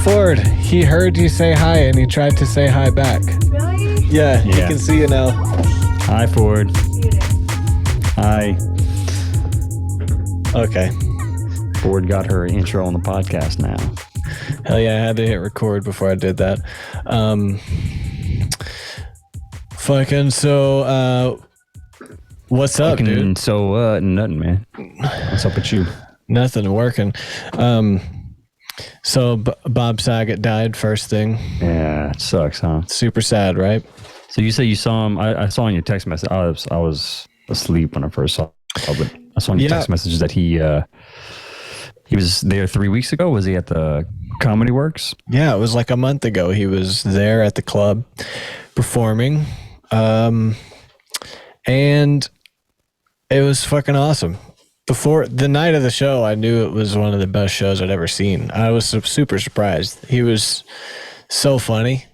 Ford, he heard you say hi and he tried to say hi back. Really? Yeah, he can see you now. Hi, Ford. Hi. Okay. Ford got her intro on the podcast now. Hell yeah, I had to hit record before I did that. What's up, dude? So, nothing, man. What's up with you? Nothing working. So Bob Saget died first thing. Yeah, it sucks, huh? Super sad, right? So you say you saw him. I saw in your text message. I was asleep when I first saw him, but I saw in your text messages that he was there 3 weeks ago. Was he at the Comedy Works? Yeah, it was like a month ago. He was there at the club performing. And it was fucking awesome. Before the night of the show, I knew it was one of the best shows I'd ever seen. I was super surprised. He was so funny,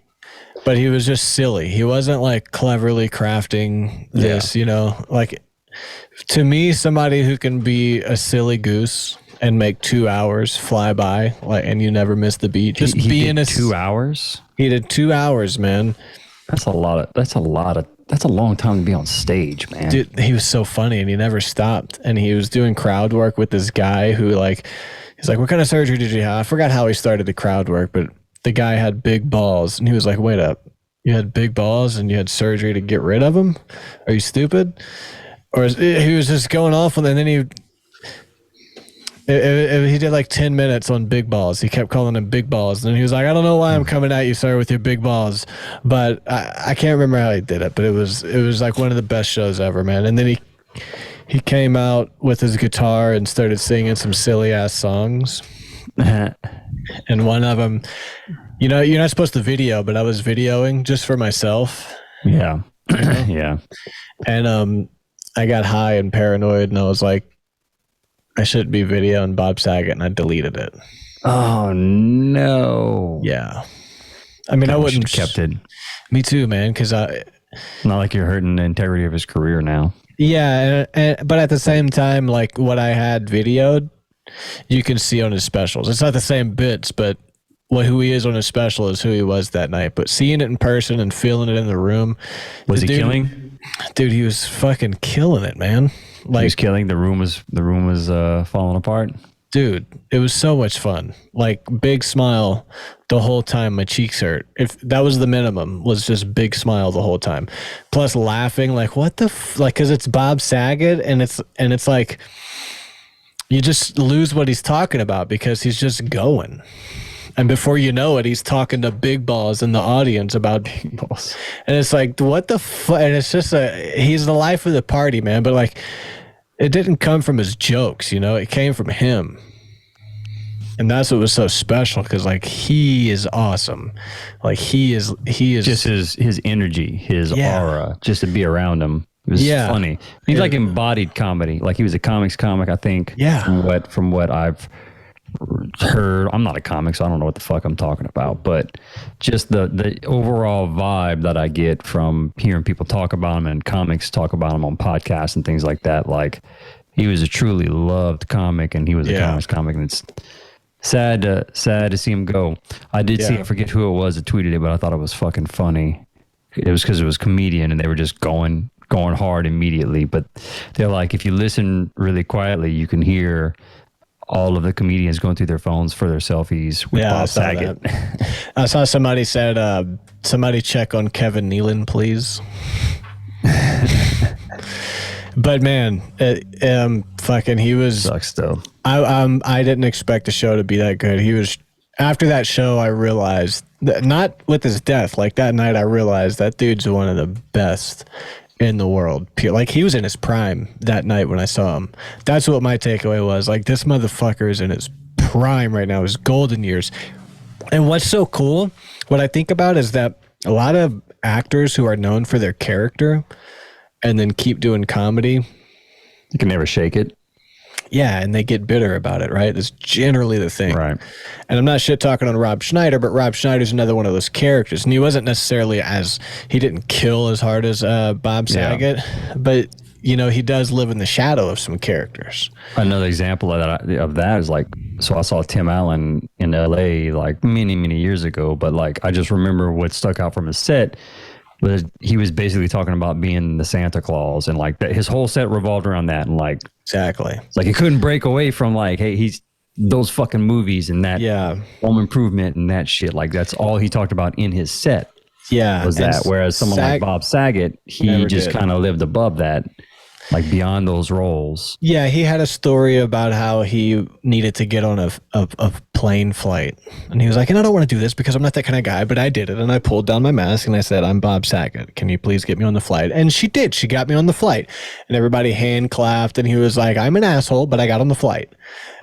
but he was just silly. He wasn't like cleverly crafting this, you know, like to me, somebody who can be a silly goose and make 2 hours fly by, like, and you never miss the beat. Just he being did 2 hours. He did 2 hours, man. That's a long time to be on stage, man. Dude, he was so funny and he never stopped. And he was doing crowd work with this guy who he's like, what kind of surgery did you have? I forgot how he started the crowd work, but the guy had big balls and he was like, wait up, you had big balls and you had surgery to get rid of them? Are you stupid? Or he was just going off and then he did like 10 minutes on big balls. He kept calling him big balls. And he was like, I don't know why I'm coming at you, sir, with your big balls. But I can't remember how he did it. But it was like one of the best shows ever, man. And then he came out with his guitar and started singing some silly ass songs. And one of them, you know, you're not supposed to video, but I was videoing just for myself. Yeah. Yeah. And I got high and paranoid and I was like, I shouldn't be videoing Bob Saget, and I deleted it. Oh no! Yeah, I mean, I wouldn't have kept it. Me too, man. Because not like you're hurting the integrity of his career now. Yeah, but at the same time, like what I had videoed, you can see on his specials. It's not the same bits, but who he is on his special is who he was that night. But seeing it in person and feeling it in the room, was he killing? Dude, he was fucking killing it, man. Like, he was killing. The room was falling apart. Dude, it was so much fun. Like big smile the whole time. My cheeks hurt. If that was the minimum, was just big smile the whole time. Plus laughing like what the like because it's Bob Saget and it's like you just lose what he's talking about because he's just going. And before you know it, he's talking to big balls in the audience about big balls. And it's like, what the fuck? And it's just he's the life of the party, man. But like, it didn't come from his jokes, you know? It came from him. And that's what was so special because like, he is awesome. Like he is just his energy, his aura, just to be around him. It was funny. He's like embodied comedy. Like he was a comics comic, I think. Yeah. From what I've heard. I'm not a comic, so I don't know what the fuck I'm talking about, but just the overall vibe that I get from hearing people talk about him and comics talk about him on podcasts and things like that, like he was a truly loved comic and he was a comics comic, and it's sad to see him go. I did see, I forget who it was that tweeted it, but I thought it was fucking funny. It was because it was comedian and they were just going hard immediately, but they're like, if you listen really quietly, you can hear all of the comedians going through their phones for their selfies with Bob Saget. I saw somebody said, somebody check on Kevin Nealon, please. But man, fucking, he was... Sucks though. I didn't expect the show to be that good. He was... After that show, I realized, that, not with his death, like that night I realized that dude's one of the best in the world. Like he was in his prime that night when I saw him. That's what my takeaway was. Like this motherfucker is in his prime right now, his golden years. And what's so cool, what I think about is that a lot of actors who are known for their character and then keep doing comedy, you can never shake it. Yeah, and they get bitter about it, right? That's generally the thing. Right. And I'm not shit talking on Rob Schneider, but Rob Schneider's another one of those characters. And he wasn't necessarily he didn't kill as hard as Bob Saget, but he does live in the shadow of some characters. Another example of that is like, so I saw Tim Allen in LA like many years ago, but like I just remember what stuck out from his set was he was basically talking about being the Santa Claus, and like that his whole set revolved around that, and like Exactly. it's like he couldn't break away from like, hey, he's those fucking movies and that Home Improvement and that shit. Like that's all he talked about in his set. Yeah. Was that. Whereas someone like Bob Saget, he just kind of lived above that, like beyond those roles. Yeah, he had a story about how he needed to get on a plane flight. And he was like, and I don't want to do this because I'm not that kind of guy, but I did it. And I pulled down my mask and I said, I'm Bob Saget. Can you please get me on the flight? And she did. She got me on the flight. And everybody hand clapped. And he was like, I'm an asshole, but I got on the flight.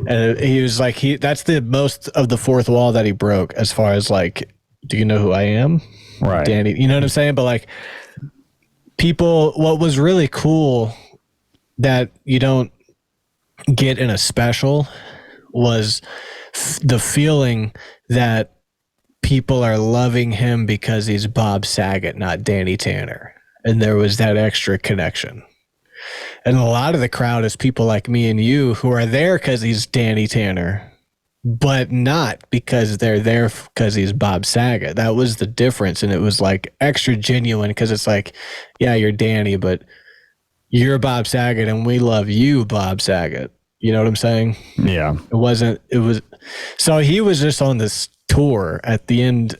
And he was like, that's the most of the fourth wall that he broke as far as like, do you know who I am? Right. Danny, you know what I'm saying? But like people, what was really cool that you don't get in a special was the feeling that people are loving him because he's Bob Saget, not Danny Tanner. And there was that extra connection. And a lot of the crowd is people like me and you who are there because he's Danny Tanner, but not because they're there because he's Bob Saget. That was the difference. And it was like extra genuine because it's like, yeah, you're Danny, but you're Bob Saget and we love you, Bob Saget. You know what I'm saying? Yeah. So he was just on this tour at the end.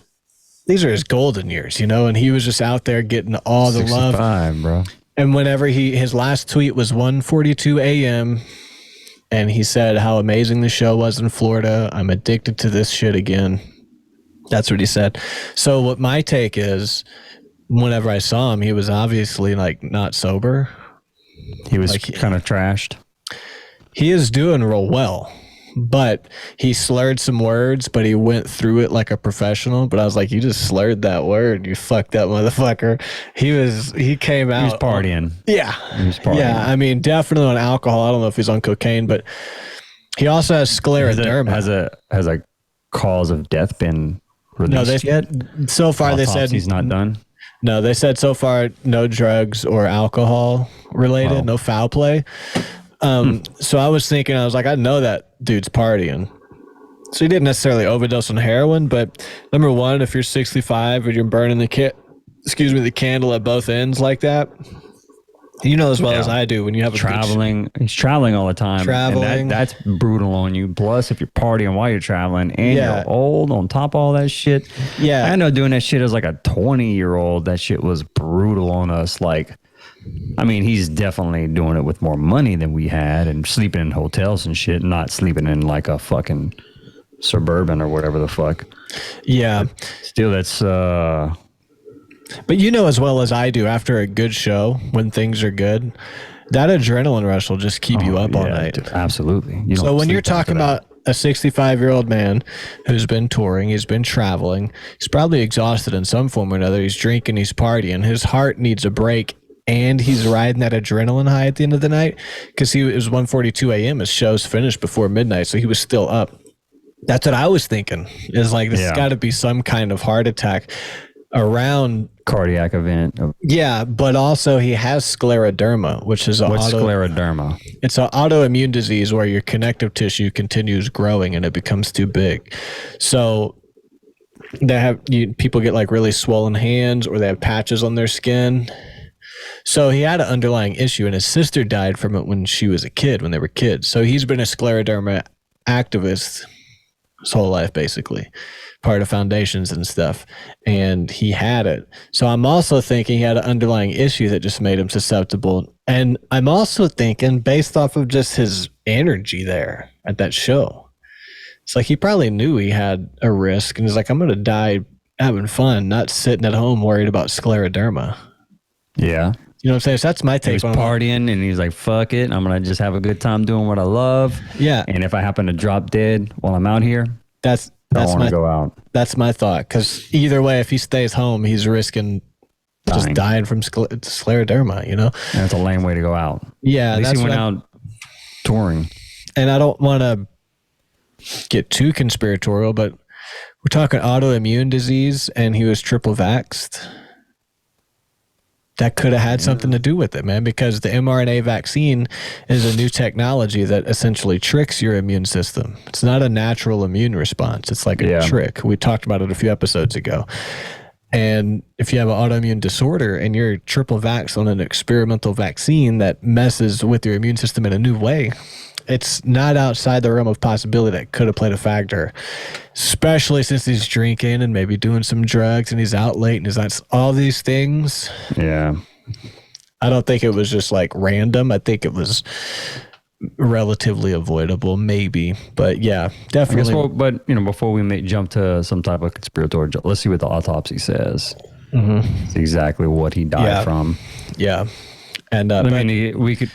These are his golden years, and he was just out there getting all the love. Bro. And whenever his last tweet was 1:42 a.m. and he said how amazing the show was in Florida. I'm addicted to this shit again. That's what he said. So what my take is, whenever I saw him, he was obviously like not sober. He was like, kind of trashed. He is doing real well, but he slurred some words, but he went through it like a professional. But I was like, you just slurred that word, you fucked up motherfucker. He came out. He was partying. Yeah. He was partying. Yeah. I mean, definitely on alcohol. I don't know if he's on cocaine, but he also has scleroderma. Has a cause of death been released yet? So far they said he's not done. No, they said so far no drugs or alcohol related, no foul play. So I was thinking, I was like, I know that dude's partying. So he didn't necessarily overdose on heroin, but number one, if you're 65 and you're burning the candle at both ends like that, as well as I do when you have he's traveling all the time. And that's brutal on you. Plus, if you're partying while you're traveling and you're old on top of all that shit. Yeah. I know doing that shit as like a 20-year-old, that shit was brutal on us. Like, I mean, he's definitely doing it with more money than we had and sleeping in hotels and shit, not sleeping in like a fucking Suburban or whatever the fuck. Yeah. But still, that's... But as well as I do, after a good show, when things are good, that adrenaline rush will just keep you up all night. Dude, absolutely. So when you're talking about a 65-year-old man who's been touring, he's been traveling, he's probably exhausted in some form or another, he's drinking, he's partying, his heart needs a break, and he's riding that adrenaline high at the end of the night because it was 1:42 a.m. His show's finished before midnight, so he was still up. That's what I was thinking. Is like, this has got to be some kind of heart attack around cardiac event. Yeah, but also he has scleroderma, which is scleroderma? It's an autoimmune disease where your connective tissue continues growing and it becomes too big. So people get like really swollen hands, or they have patches on their skin. So he had an underlying issue, and his sister died from it when she was a kid, when they were kids. So he's been a scleroderma activist his whole life, basically, part of foundations and stuff. And he had it. So I'm also thinking he had an underlying issue that just made him susceptible. And I'm also thinking, based off of just his energy there at that show, it's like he probably knew he had a risk, and he's like, I'm going to die having fun, not sitting at home worried about scleroderma. Yeah. You know what I'm saying? So that's my take. He was partying, and he's like, fuck it, I'm going to just have a good time doing what I love. Yeah. And if I happen to drop dead while I'm out here, I want to go out. That's my thought. Because either way, if he stays home, he's risking just dying from scleroderma, And it's a lame way to go out. Yeah. At least he went out touring. And I don't want to get too conspiratorial, but we're talking autoimmune disease, and he was triple vaxxed. that could have had something to do with it, man, because the mRNA vaccine is a new technology that essentially tricks your immune system. It's not a natural immune response. It's like a trick. We talked about it a few episodes ago. And if you have an autoimmune disorder and you're triple vax on an experimental vaccine that messes with your immune system in a new way, it's not outside the realm of possibility that could have played a factor, especially since he's drinking and maybe doing some drugs and he's out late and he's not all these things. Yeah. I don't think it was just like random. I think it was relatively avoidable, maybe. But yeah, definitely. But before we jump to some type of conspiratorial, let's see what the autopsy says. It's exactly what he died from. Yeah. And we could.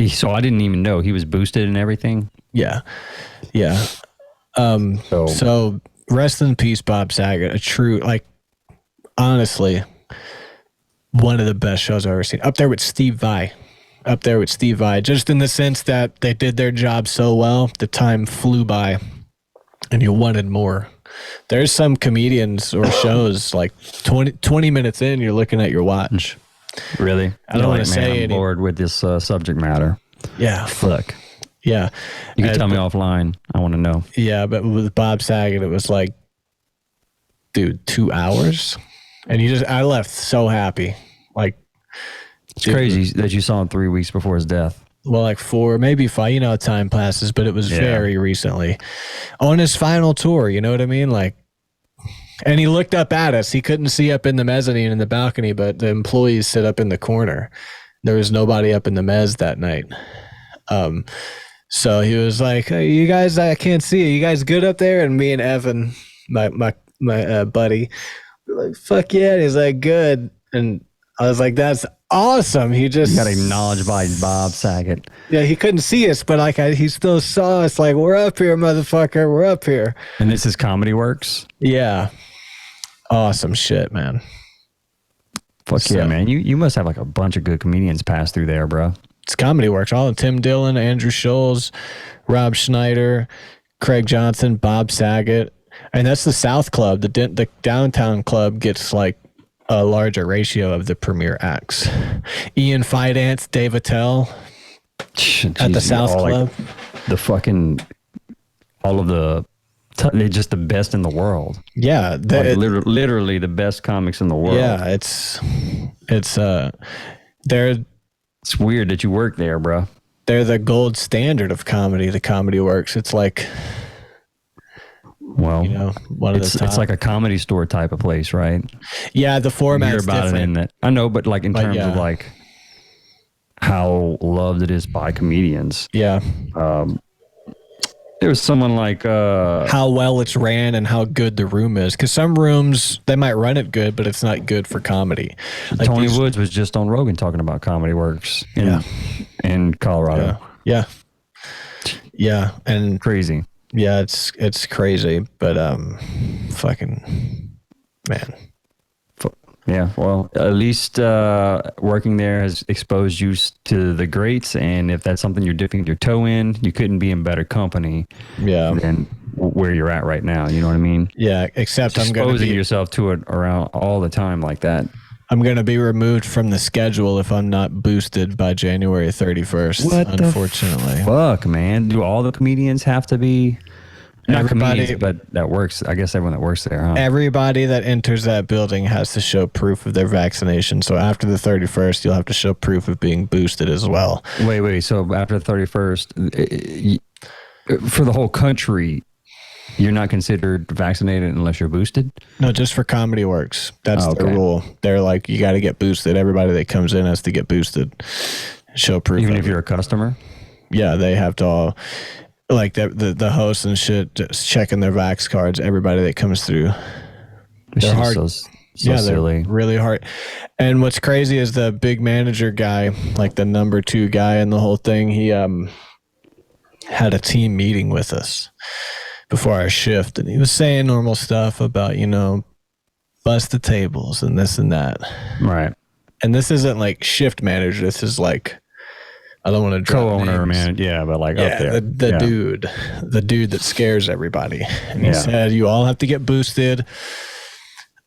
So I didn't even know he was boosted and everything. Yeah. So rest in peace, Bob Saget. A true, honestly, one of the best shows I've ever seen. Up there with Steve Vai. Just in the sense that they did their job so well, the time flew by and you wanted more. There's some comedians or shows like 20 minutes in, you're looking at your watch. Really? I don't want to say I'm bored with this subject matter. Yeah. Fuck. Yeah. You can tell me offline. I want to know. Yeah, but with Bob Saget, it was like, dude, 2 hours? And I left so happy. It's crazy that you saw him 3 weeks before his death. Well, like 4, maybe 5, time passes, but it was very recently. On his final tour, you know what I mean? And he looked up at us. He couldn't see up in the mezzanine in the balcony, but the employees sit up in the corner. There was nobody up in the mezz that night. So he was like, hey, you guys, I can't see you. You guys good up there? And me and Evan, my buddy, were like, fuck yeah. And he's like, good. And I was like, that's awesome. He just got acknowledged by Bob Saget. Yeah, he couldn't see us, but he still saw us. Like, we're up here, motherfucker. We're up here. And this is Comedy Works? Yeah. Awesome shit, man. Fuck yeah, man. You must have a bunch of good comedians pass through there, bro. It's Comedy Works. All of Tim Dillon, Andrew Scholes, Rob Schneider, Craig Johnson, Bob Saget. And that's the South Club. The downtown club gets a larger ratio of the premier acts. Ian Fidance, Dave Attell at the South Club. The fucking, all of they're just the best in the world. Yeah. Literally the best comics in the world. Yeah. It's weird that you work there, bro. They're the gold standard of comedy, the Comedy Works. It's like, well, one of the top. It's like a Comedy Store type of place, right? Yeah, the format's different. I know, but in terms of how loved it is by comedians. Yeah. There was someone how well it's ran and how good the room is. Because some rooms, they might run it good, but it's not good for comedy. Tony Woods was just on Rogan talking about Comedy Works in Colorado. Yeah. Yeah. And crazy. Yeah, it's crazy, but fucking man. Yeah, well, at least working there has exposed you to the greats, and if that's something you're dipping your toe in, you couldn't be in better company. Yeah, than where you're at right now. You know what I mean? Yeah, except I'm exposing yourself to it around all the time like that. I'm going to be removed from the schedule if I'm not boosted by January 31st. Unfortunately, fuck, man. Do all the comedians have to be? Not comedians, but that works. I guess everyone that works there, huh? Everybody that enters that building has to show proof of their vaccination. So after the 31st, you'll have to show proof of being boosted as well. Wait. So after the 31st, for the whole country, you're not considered vaccinated unless you're boosted? No, just for Comedy Works. That's the rule. They're like, you got to get boosted. Everybody that comes in has to get boosted. Show proof. Even if you're a customer? Yeah, they have to all... the hosts and shit just checking their vax cards. Everybody that comes through, they're hard. So silly. They're really hard. And what's crazy is the big manager guy, the number 2 guy in the whole thing. He had a team meeting with us before our shift, and he was saying normal stuff about bust the tables and this and that. Right. And this isn't shift manager. This is I don't want to drop co-owner, names. man. Yeah, but up there. The dude that scares everybody. And he said, you all have to get boosted.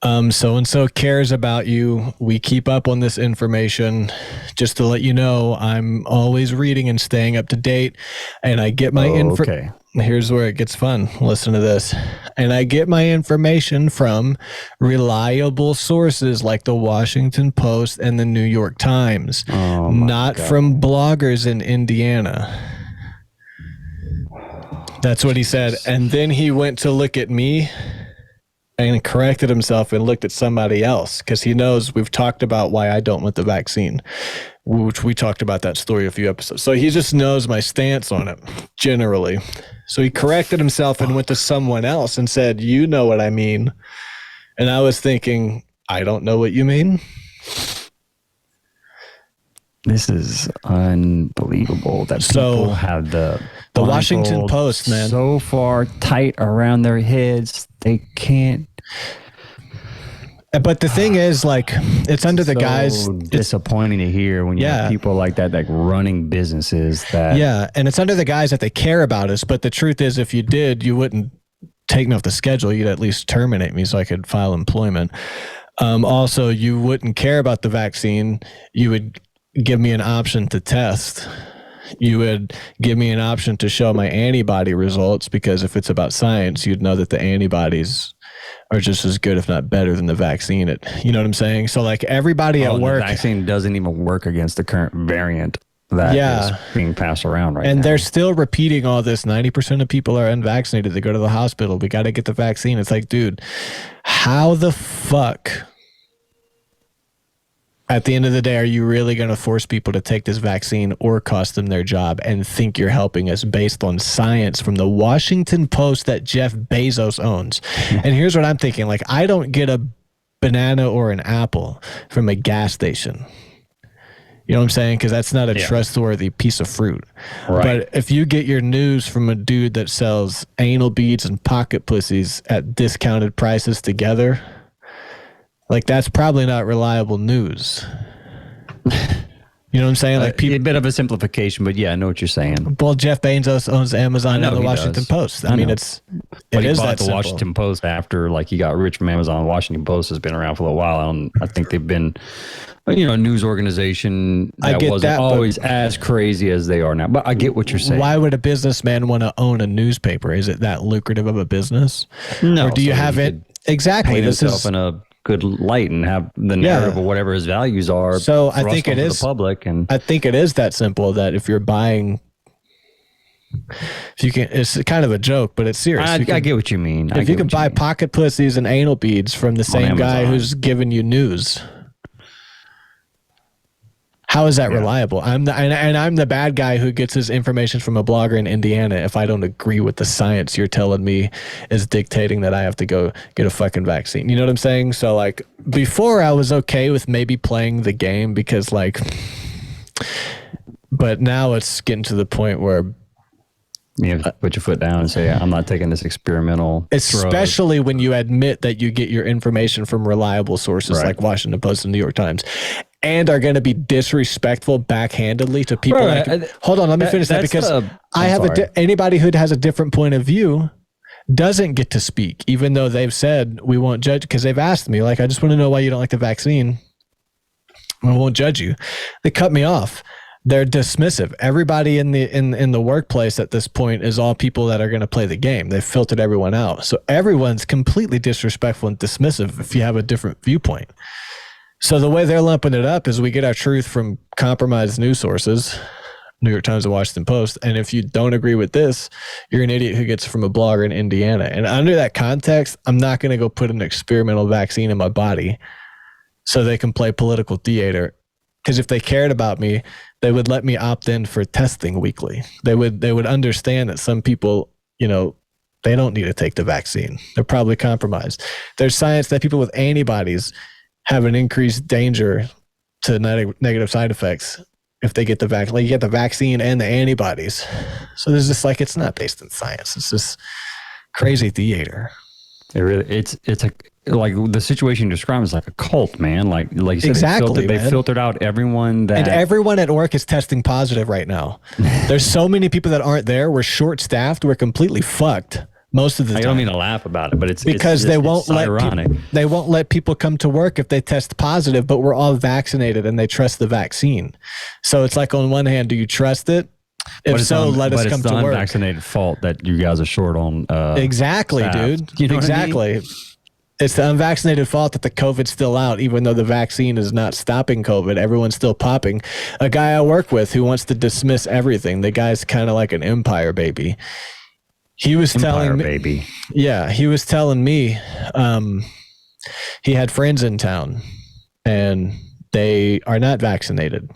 So and so cares about you. We keep up on this information. Just to let you know, I'm always reading and staying up to date, and I get my info. Okay. Here's where it gets fun. Listen to this. And I get my information from reliable sources like the Washington Post and the New York Times, not from bloggers in Indiana. That's what he said. And then he went to look at me and corrected himself and looked at somebody else because he knows we've talked about why I don't want the vaccine, which we talked about that story a few episodes. So he just knows my stance on it generally. So he corrected himself and went to someone else and said, you know what I mean. And I was thinking, I don't know what you mean. This is unbelievable that people have the Washington Post, man, so far tight around their heads they can't. But the thing is, like, it's under the guise. Disappointing to hear when you have people like that, like running businesses. That and it's under the guise that they care about us. But the truth is, if you did, you wouldn't take me off the schedule. You'd at least terminate me so I could file employment. Also, you wouldn't care about the vaccine. You would give me an option to test. You would give me an option to show my antibody results, because if it's about science, you'd know that the antibodies are just as good, if not better, than the vaccine. You know what I'm saying? So like everybody at work, the vaccine doesn't even work against the current variant that is being passed around right now. And they're still repeating all this. 90% of people are unvaccinated. They go to the hospital. We got to get the vaccine. It's like, dude, how the fuck, at the end of the day, are you really going to force people to take this vaccine or cost them their job and think you're helping us based on science from the Washington Post that Jeff Bezos owns? And here's what I'm thinking. Like, I don't get a banana or an apple from a gas station. You know what I'm saying? Because that's not a trustworthy piece of fruit. Right. But if you get your news from a dude that sells anal beads and pocket pussies at discounted prices together, like, that's probably not reliable news. You know what I'm saying? Like, a bit of a simplification, but yeah, I know what you're saying. Well, Jeff Bezos owns Amazon and the Washington Post. I mean, it is that the Washington Post after, like, he got rich from Amazon. Washington Post has been around for a while. I think they've been, a news organization that wasn't always as crazy as they are now. But I get what you're saying. Why would a businessman want to own a newspaper? Is it that lucrative of a business? No. Or do you have it? Exactly. This is in a good light and have the narrative of whatever his values are. So I think it is the public, and I think it is that simple, that if you're buying, if you can, it's kind of a joke, but it's serious. I get what you mean. If you can buy pocket pussies and anal beads from the same guy who's giving you news, how is that reliable? I'm the bad guy who gets his information from a blogger in Indiana if I don't agree with the science you're telling me is dictating that I have to go get a fucking vaccine. You know what I'm saying? So, like, before I was okay with maybe playing the game because, like, but now it's getting to the point where you have to put your foot down and say, I'm not taking this experimental especially when you admit that you get your information from reliable sources like Washington Post and New York Times, and are going to be disrespectful backhandedly to people. Hold on, let me finish that, because anybody who has a different point of view doesn't get to speak, even though they've said we won't judge, because they've asked me, like, I just want to know why you don't like the vaccine. I won't judge you. They cut me off. They're dismissive. Everybody in the workplace at this point is all people that are going to play the game. They've filtered everyone out. So everyone's completely disrespectful and dismissive if you have a different viewpoint. So the way they're lumping it up is we get our truth from compromised news sources, New York Times and Washington Post. And if you don't agree with this, you're an idiot who gets it from a blogger in Indiana. And under that context, I'm not going to go put an experimental vaccine in my body so they can play political theater. Because if they cared about me, they would let me opt in for testing weekly. They would understand that some people, they don't need to take the vaccine. They're probably compromised. There's science that people with antibodies have an increased danger to negative side effects if they get the vaccine. Like, you get the vaccine and the antibodies. So there's just, like, it's not based in science. It's just crazy theater. It's like the situation you described is like a cult, man. Like you said, exactly, they filtered out everyone and everyone at work is testing positive right now. There's so many people that aren't there. We're short staffed. We're completely fucked. most of the I time. don't mean to laugh about it, but it's because it's, they it's won't let ironic. they won't let people come to work if they test positive, but we're all vaccinated and they trust the vaccine. So it's like, on one hand, do you trust it? If so, let us come to work. But it's the unvaccinated fault that you guys are short on. Exactly, staff. dude. You know exactly. What I mean? It's the unvaccinated fault that the COVID's still out, even though the vaccine is not stopping COVID. Everyone's still popping. A guy I work with who wants to dismiss everything. The guy's kind of like an empire baby. He was telling me, baby. Yeah, he was telling me he had friends in town and they are not vaccinated.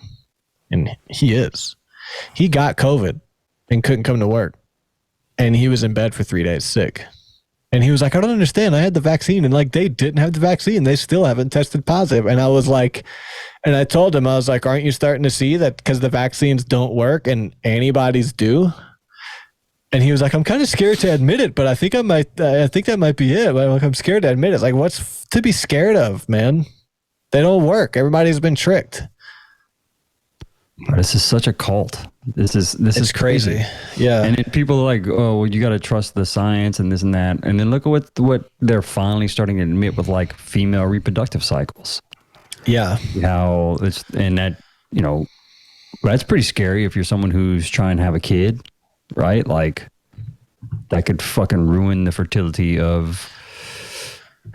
And he is. He got COVID and couldn't come to work. And he was in bed for 3 days sick. And he was like, I don't understand. I had the vaccine and like they didn't have the vaccine. They still haven't tested positive. And I was like, and I told him, I was like, aren't you starting to see that because the vaccines don't work and antibodies do? And he was like, I'm kind of scared to admit it, but I think that might be it. Like, I'm scared to admit it. It's like, what's to be scared of, man? They don't work. Everybody's been tricked. This is such a cult. This is crazy. Yeah. And then people are like, oh, well, you got to trust the science and this and that. And then look at what they're finally starting to admit with like female reproductive cycles. Yeah. How it's, and that, you know, that's pretty scary if you're someone who's trying to have a kid, right? Like that could fucking ruin the fertility of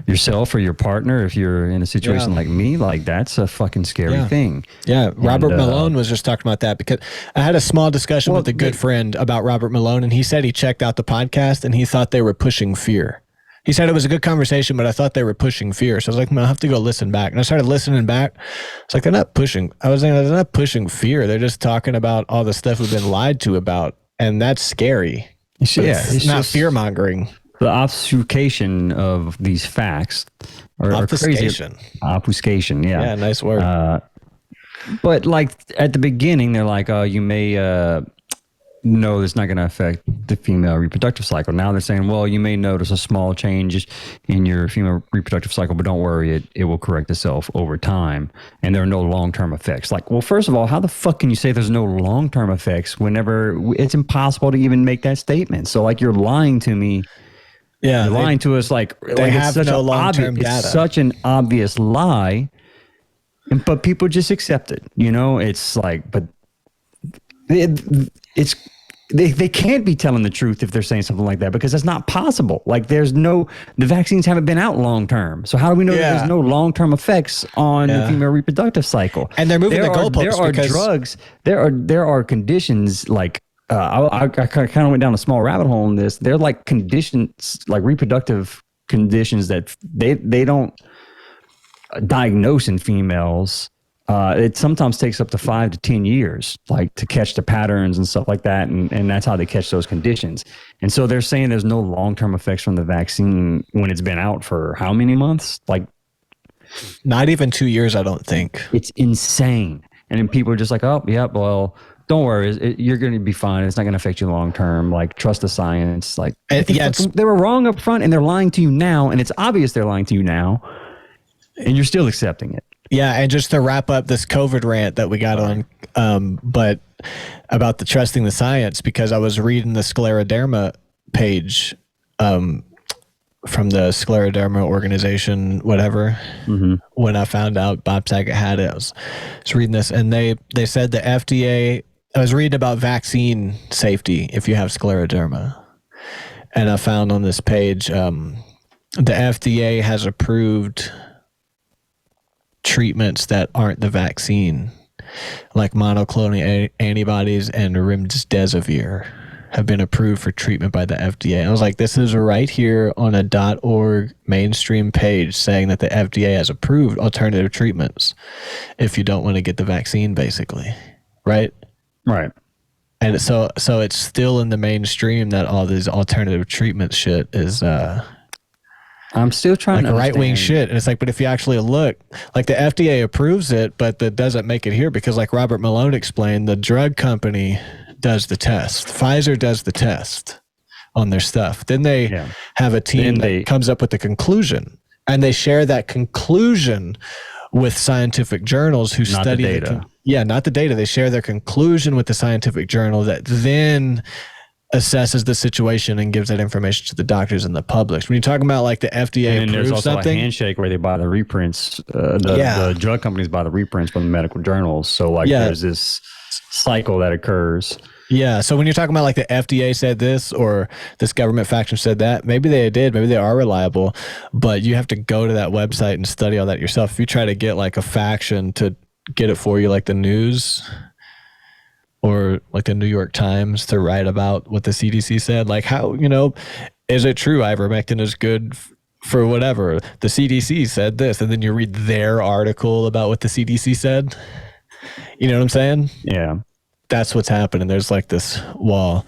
yourself or your partner if you're in a situation like me. Like that's a fucking scary thing. Yeah. Robert Malone was just talking about that because I had a small discussion with a good friend about Robert Malone, and he said he checked out the podcast and he thought they were pushing fear. He said it was a good conversation, but I thought they were pushing fear. So I was like, I'll have to go listen back. And I started listening back. It's like, they're not pushing. I was saying, they're not pushing fear. They're just talking about all the stuff we've been lied to about. And that's scary. It's not fear mongering. The obfuscation of these facts are crazy. Obfuscation, yeah. Yeah, nice word. But like at the beginning, they're like, oh, you may know it's not going to affect the female reproductive cycle. Now they're saying, well, you may notice a small change in your female reproductive cycle, but don't worry, it will correct itself over time. And there are no long-term effects. Like, well, first of all, how the fuck can you say there's no long-term effects whenever it's impossible to even make that statement? So like you're lying to me. Yeah, you're lying to us like have no long-term data. It's such an obvious lie, but people just accept it. You know, it's like, but they can't be telling the truth if they're saying something like that because that's not possible. Like the vaccines haven't been out long term. So how do we know that there's no long-term effects on the female reproductive cycle? And they're moving the goalposts. There are drugs. There are conditions like, I kind of went down a small rabbit hole in this. They're like conditions, like reproductive conditions that they don't diagnose in females. It sometimes takes up to 5 to 10 years, like to catch the patterns and stuff like that. And that's how they catch those conditions. And so they're saying there's no long-term effects from the vaccine when it's been out for how many months? Like not even 2 years, I don't think. It's insane. And then people are just like, oh, yeah, well, don't worry. You're going to be fine. It's not going to affect you long-term. Like, trust the science. Like, they were wrong up front and they're lying to you now. And it's obvious they're lying to you now. And you're still accepting it. Yeah. And just to wrap up this COVID rant that we got on, but about the trusting the science, because I was reading the scleroderma page from the scleroderma organization, whatever, when I found out Bob Saget had it. I was reading this and they said the FDA, I was reading about vaccine safety if you have scleroderma. And I found on this page, the FDA has approved treatments that aren't the vaccine, like monoclonal antibodies and remdesivir have been approved for treatment by the FDA. I was like, this is right here on a .org mainstream page saying that the FDA has approved alternative treatments if you don't want to get the vaccine, basically. Right? Right. And so it's still in the mainstream that all these alternative treatment shit is I'm still trying like right-wing shit. And it's like, but if you actually look, like the FDA approves it, but that doesn't make it here because like Robert Malone explained, the drug company does the test. Pfizer does the test on their stuff. Then they have a team that comes up with the conclusion, and they share that conclusion with scientific journals who study the data. Not the data. They share their conclusion with the scientific journal that then assesses the situation and gives that information to the doctors and the public. When you're talking about like the FDA And then there's approves also something, a handshake where they buy the reprints. The drug companies buy the reprints from the medical journals. So like there's this cycle that occurs. Yeah. So when you're talking about like the FDA said this or this government faction said that, maybe they did, maybe they are reliable, but you have to go to that website and study all that yourself. If you try to get like a faction to get it for you, like the news or like the New York Times to write about what the CDC said, like how, is it true ivermectin is good for whatever? The CDC said this, and then you read their article about what the CDC said. You know what I'm saying? Yeah. That's what's happening. There's like this wall.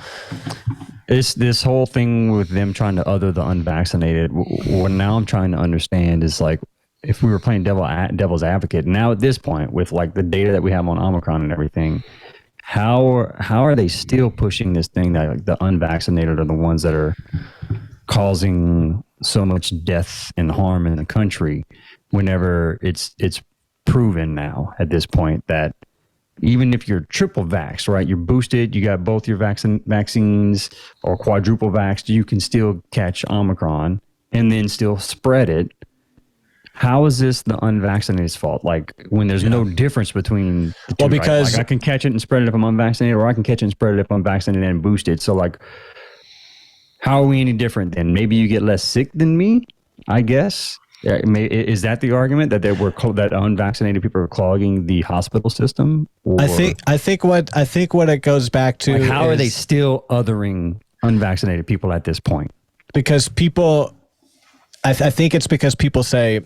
It's this whole thing with them trying to other the unvaccinated. What now I'm trying to understand is like, if we were playing devil's advocate now at this point with like the data that we have on Omicron and everything, how are they still pushing this thing that like, the unvaccinated are the ones that are causing so much death and harm in the country, whenever it's proven now at this point that even if you're triple vaxxed, right, you're boosted, you got both your vaccines or quadruple vaxxed, you can still catch Omicron and then still spread it. How is this the unvaccinated's fault? Like when there's no difference between the two, well, because like I can catch it and spread it if I'm unvaccinated, or I can catch it and spread it if I'm vaccinated and boosted. So like, how are we any different then? Maybe you get less sick than me, I guess. Yeah, is that the argument that that unvaccinated people are clogging the hospital system? Or, I think what it goes back to, like, how are they still othering unvaccinated people at this point? Because people, I think it's because people say,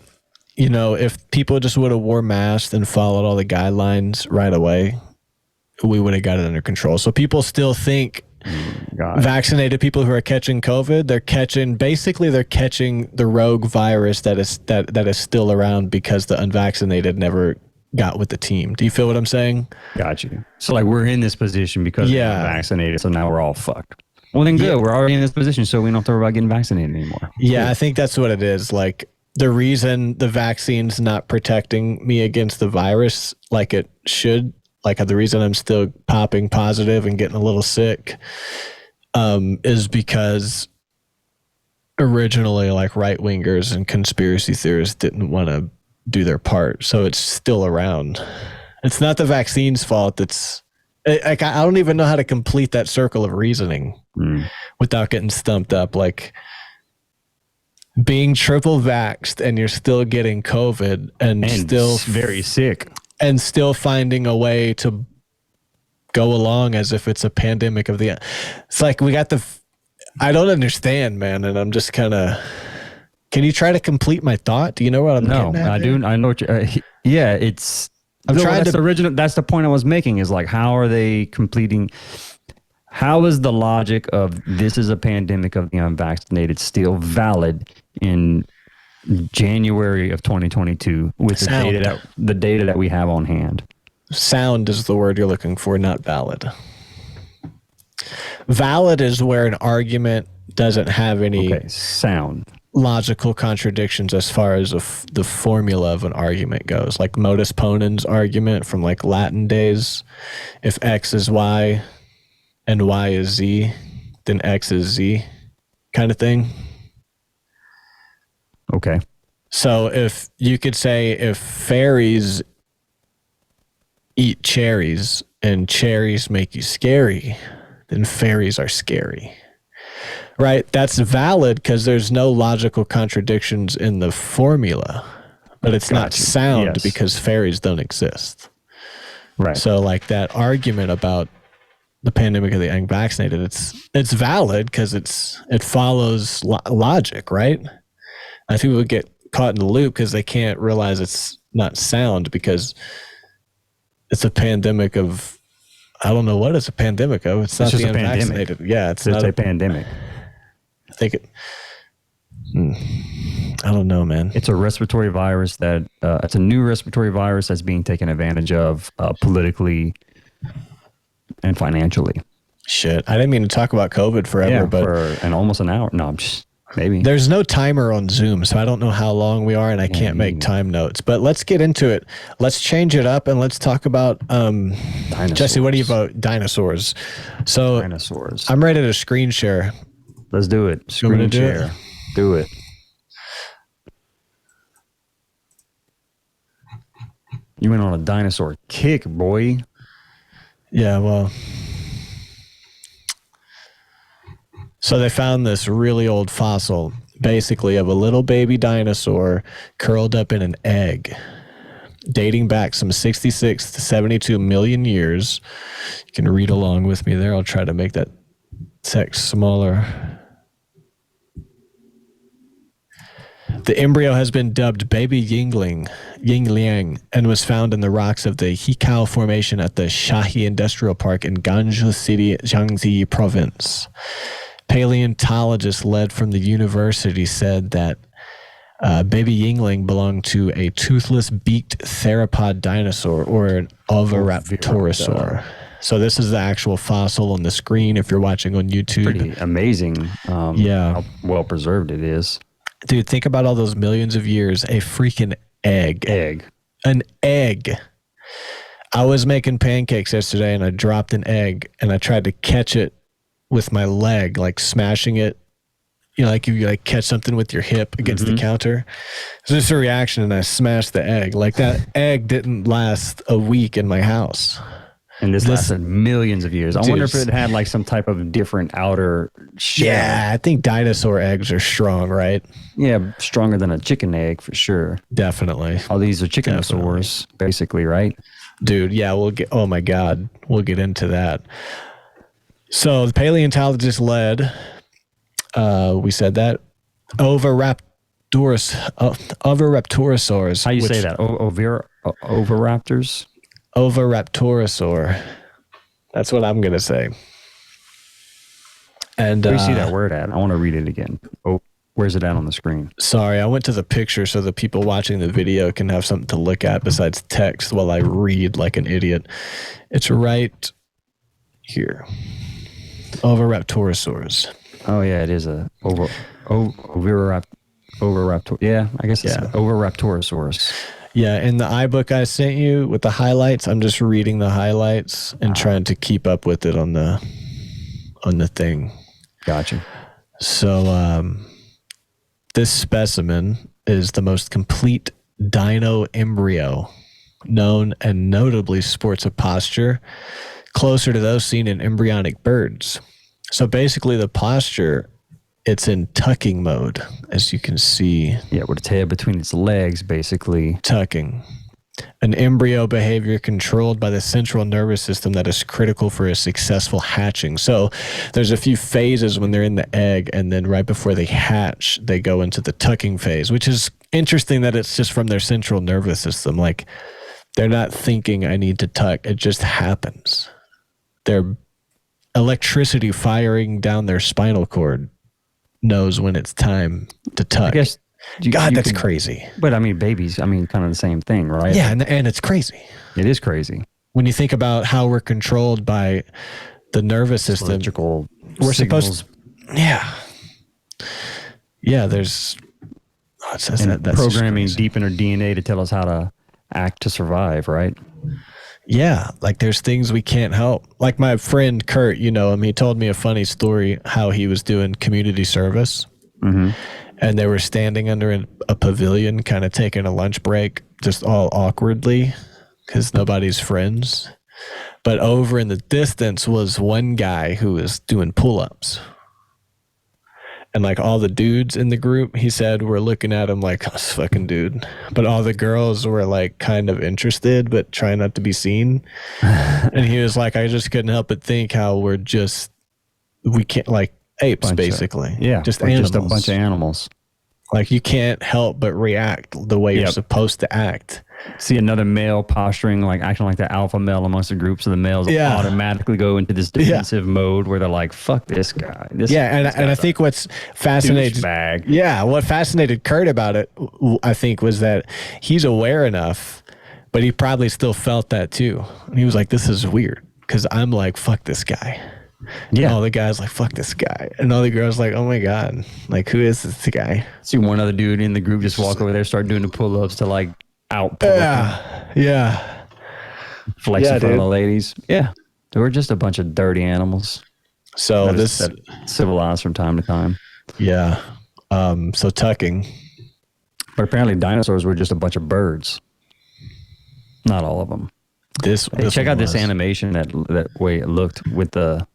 if people just would have wore masks and followed all the guidelines right away, we would have got it under control. So people still think vaccinated people who are catching COVID, they're catching the rogue virus that is still around because the unvaccinated never got with the team. Do you feel what I'm saying? Got you. So like we're in this position because we're vaccinated, so now we're all fucked. Well then good, we're already in this position, so we don't have to worry about getting vaccinated anymore. Yeah, cool. I think that's what it is. Like the reason the vaccine's not protecting me against the virus like it should, like the reason I'm still popping positive and getting a little sick, is because originally like right wingers and conspiracy theorists didn't want to do their part. So it's still around. It's not the vaccine's fault. Like I don't even know how to complete that circle of reasoning without getting stumped up. Like being triple vaxxed and you're still getting COVID and still very sick and still finding a way to go along as if it's a pandemic of the. It's like we got I don't understand, man, and I'm just kind of. Can you try to complete my thought? Do you know what I'm getting at? I do. I know what you. Yeah, it's. I'm trying to. That's the point I was making. Is like, how are they completing? How is the logic of this is a pandemic of the unvaccinated still valid in January of 2022 with the data that we have on hand? Sound is the word you're looking for, not valid. Valid is where an argument doesn't have any sound logical contradictions as far as the formula of an argument goes. Like modus ponens argument from like Latin days. If X is Y and Y is Z, then X is Z kind of thing. Okay. So if you could say if fairies eat cherries and cherries make you scary, then fairies are scary. Right? That's valid because there's no logical contradictions in the formula, but it's not sound because fairies don't exist. Right. So like that argument about the pandemic of the unvaccinated, it's valid because it follows logic, right? I think people get caught in the loop because they can't realize it's not sound because it's a pandemic of, I don't know what it's a pandemic of. It's not the unvaccinated. Pandemic. Yeah, it's not a pandemic. I think I don't know, man. It's a respiratory virus it's a new respiratory virus that's being taken advantage of politically and financially. Shit, I didn't mean to talk about COVID forever, but for almost an hour. No, Maybe. There's no timer on Zoom, so I don't know how long we are, and I can't make time notes. But let's get into it. Let's change it up, and let's talk about Jesse, what do you vote? Dinosaurs. So Dinosaurs. I'm ready to screen share. Let's do it. Screen share. Do it. You went on a dinosaur kick, boy. Yeah, well. So they found this really old fossil, basically, of a little baby dinosaur curled up in an egg, dating back some 66 to 72 million years. You can read along with me there. I'll try to make that text smaller. The embryo has been dubbed Baby Yingling, and was found in the rocks of the Hikao Formation at the Shahi Industrial Park in Ganzhou City, Jiangxi Province. Paleontologists led from the university said that Baby Yingling belonged to a toothless beaked theropod dinosaur, or an oviraptorosaur. So this is the actual fossil on the screen if you're watching on YouTube. Pretty amazing how well preserved it is. Dude, think about all those millions of years. A freaking egg. An egg. I was making pancakes yesterday, and I dropped an egg, and I tried to catch it with my leg, like smashing it. You know, like if you like catch something with your hip against the counter. It's just a reaction, and I smashed the egg. Like that egg didn't last a week in my house. And this lasted millions of years. I wonder if it had like some type of different outer shell. Yeah, I think dinosaur eggs are strong, right? Yeah, stronger than a chicken egg for sure. Definitely. All these are chickenosaurs, basically, right? Dude, yeah, oh my God, we'll get into that. So the paleontologist led, we said that, oviraptorosaurs. How you say that? Oviraptors? Oviraptorosaur. That's what I'm going to say. And where do you see that word at? I want to read it again. Oh, where's it at on the screen? Sorry, I went to the picture so the people watching the video can have something to look at besides text while I read like an idiot. It's right here. Oviraptorosaurs. Oh, yeah, it is a oviraptor. Yeah, I guess it's Oviraptorosaurus. Yeah, in the iBook I sent you with the highlights, I'm just reading the highlights and trying to keep up with it on the thing. Gotcha. So this specimen is the most complete dino embryo known, and notably sports a posture closer to those seen in embryonic birds. So basically the posture, it's in tucking mode, as you can see. Yeah, with its head between its legs, basically. Tucking. An embryo behavior controlled by the central nervous system that is critical for a successful hatching. So there's a few phases when they're in the egg, and then right before they hatch, they go into the tucking phase, which is interesting that it's just from their central nervous system. Like, they're not thinking, I need to tuck. It just happens. Their electricity firing down their spinal cord knows when it's time to tuck. I guess that's crazy. But I mean, babies, kind of the same thing, right? Yeah, and it's crazy. It is crazy. When you think about how we're controlled by the nervous system, electrical we're signals. supposed yeah, there's that's programming deep in our DNA to tell us how to act to survive, right? Yeah, like there's things we can't help. Like my friend Kurt, you know him, he told me a funny story how he was doing community service. And they were standing under a pavilion, kind of taking a lunch break, just all awkwardly because nobody's friends. But over in the distance was one guy who was doing pull-ups. And like all the dudes in the group, he said, were looking at him like, oh, this fucking dude. But all the girls were like kind of interested, but trying not to be seen. And he was like, I just couldn't help but think how we can't, like apes, basically. Just animals. Just a bunch of animals. Like you can't help but react the way you're supposed to act. See another male posturing, like acting like the alpha male amongst the groups of the males automatically go into this defensive mode where they're like, fuck this guy. And I think what's fascinating, what fascinated Kurt about it, I think, was that he's aware enough, but he probably still felt that too. And he was like, this is weird because I'm like, fuck this guy. Yeah. All the guys like, fuck this guy. And all the girls like, oh my God. Like, who is this guy? See one other dude in the group just walk over there, start doing the pull-ups to like out pull Yeah. flex Yeah, in front of dude. the ladies. Yeah. They were just a bunch of dirty animals. So that civilized from time to time. Yeah. So tucking. But apparently dinosaurs were just a bunch of birds. Not all of them. Check out this animation that way it looked with the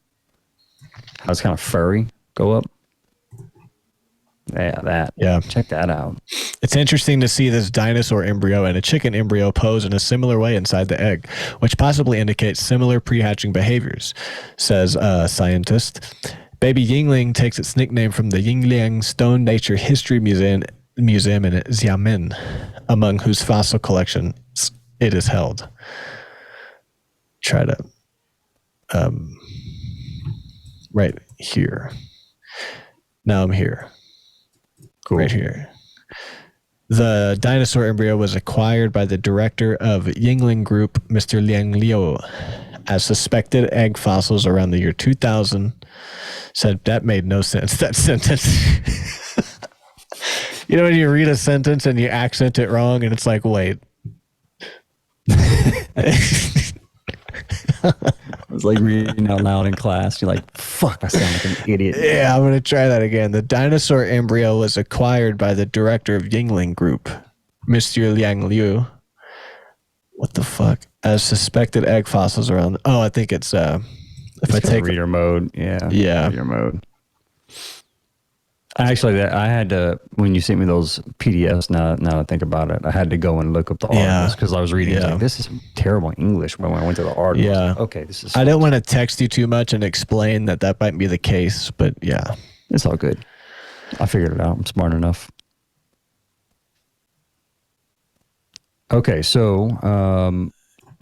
how it's kind of furry. Go up. Yeah, that. Yeah. Check that out. It's interesting to see this dinosaur embryo and a chicken embryo pose in a similar way inside the egg, which possibly indicates similar pre-hatching behaviors, says a scientist. Baby Yingling takes its nickname from the Yingliang Stone Nature History Museum in Xiamen, among whose fossil collections it is held. Try to right here. Now I'm here. Cool. Right here. The dinosaur embryo was acquired by the director of Yingling Group, Mr. Liang Liu, as suspected egg fossils around the year 2000. Said that made no sense, that sentence. You know when you read a sentence and you accent it wrong and it's like, wait. It was like reading out loud in class. You're like, fuck, I sound like an idiot. Yeah, I'm going to try that again. The dinosaur embryo was acquired by the director of Yingling Group, Mr. Liang Liu. What the fuck? As suspected egg fossils around. Oh, I think it's if I take reader mode. Yeah. Yeah. Reader mode. Actually, I had to, when you sent me those PDFs, now I think about it, I had to go and look up the articles because I was reading, like, this is terrible English when I went to the article. Yeah. Like, okay, this is. I don't want to text you too much and explain that might be the case, but yeah. It's all good. I figured it out. I'm smart enough. Okay, so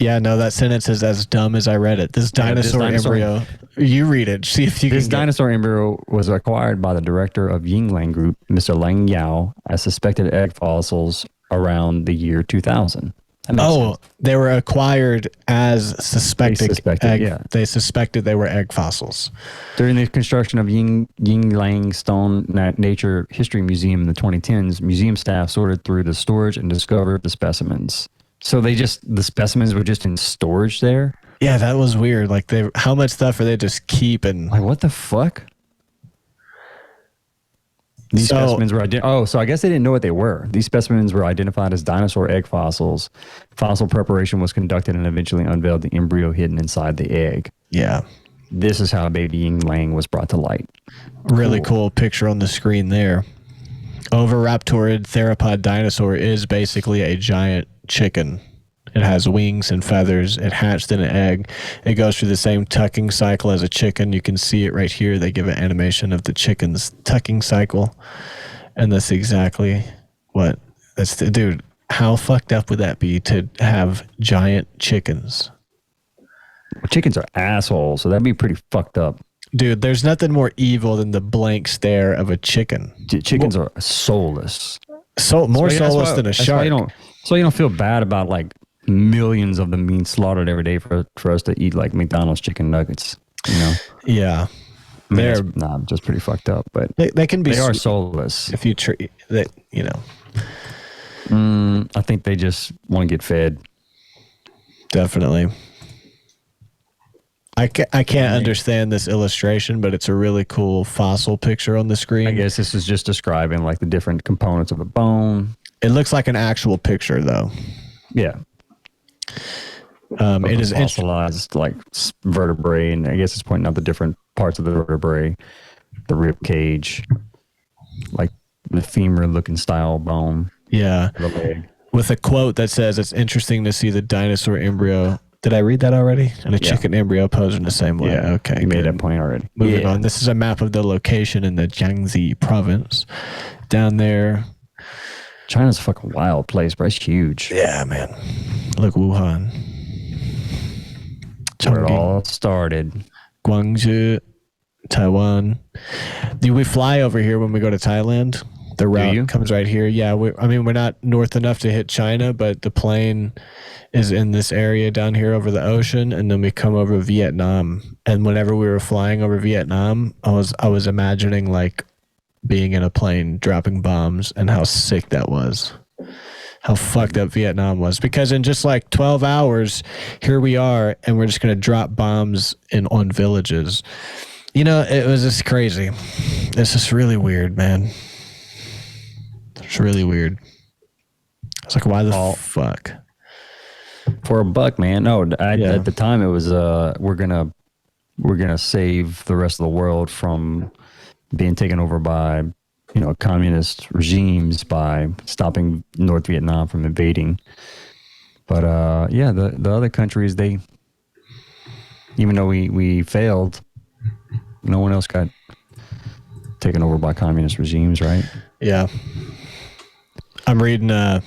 yeah, no, that sentence is as dumb as I read it. This dinosaur embryo, you read it. See if you can. This dinosaur embryo was acquired by the director of Yingling Group, Mr. Lang Yao, as suspected egg fossils around the year 2000. Oh, they were acquired as suspected egg. Yeah. They suspected they were egg fossils. During the construction of Yingling Stone Nature History Museum in the 2010s, museum staff sorted through the storage and discovered the specimens. So the specimens were just in storage there? Yeah, that was weird. Like, how much stuff are they just keeping? Like, what the fuck? These specimens were so I guess they didn't know what they were. These specimens were identified as dinosaur egg fossils. Fossil preparation was conducted and eventually unveiled the embryo hidden inside the egg. Yeah. This is how baby Yingling was brought to light. Really cool picture on the screen there. Oviraptorid theropod dinosaur is basically a giant chicken. It has wings and feathers. It hatched in an egg. It goes through the same tucking cycle as a chicken. You can see it right here. They give an animation of the chicken's tucking cycle. And that's exactly what dude, how fucked up would that be to have giant chickens? Well, chickens are assholes, so that'd be pretty fucked up. Dude, there's nothing more evil than the blank stare of a chicken. Chickens are soulless. More soulless than a shark. So you don't feel bad about like millions of them being slaughtered every day for us to eat like McDonald's chicken nuggets, you know? Yeah. I mean, they're just pretty fucked up, but they can be. They are soulless. If you treat that, you know. I think they just want to get fed. Definitely. I can't understand this illustration, but it's a really cool fossil picture on the screen. I guess this is just describing like the different components of a bone. It looks like an actual picture, though. Yeah. It is fossilized like vertebrae, and I guess it's pointing out the different parts of the vertebrae, the rib cage, like the femur-looking style bone. Yeah. The leg. With a quote that says, "It's interesting to see the dinosaur embryo." Did I read that already? And a chicken embryo posed in the same way. Yeah. Okay. You made that point already. Moving on. This is a map of the location in the Jiangxi province. Down there. China's a fucking wild place, bro. It's huge. Yeah, man. Look, Wuhan. Where it all started. Guangzhou, Taiwan. Do we fly over here when we go to Thailand? The route you? comes right here. Yeah, I mean, we're not north enough to hit China, but the plane is in this area down here over the ocean, and then we come over Vietnam. And whenever we were flying over Vietnam, I was imagining like being in a plane dropping bombs and how sick that was. How fucked up Vietnam was, because in just like 12 hours, here we are, and we're just gonna drop bombs on villages. You know, it was just crazy. It's just really weird, man. It's really weird. It's like, why the fuck? For a buck, man. No, at the time it was we're gonna save the rest of the world from being taken over by, you know, communist regimes by stopping North Vietnam from invading. But yeah, the other countries, they, even though we failed, no one else got taken over by communist regimes, right? Yeah. I'm reading a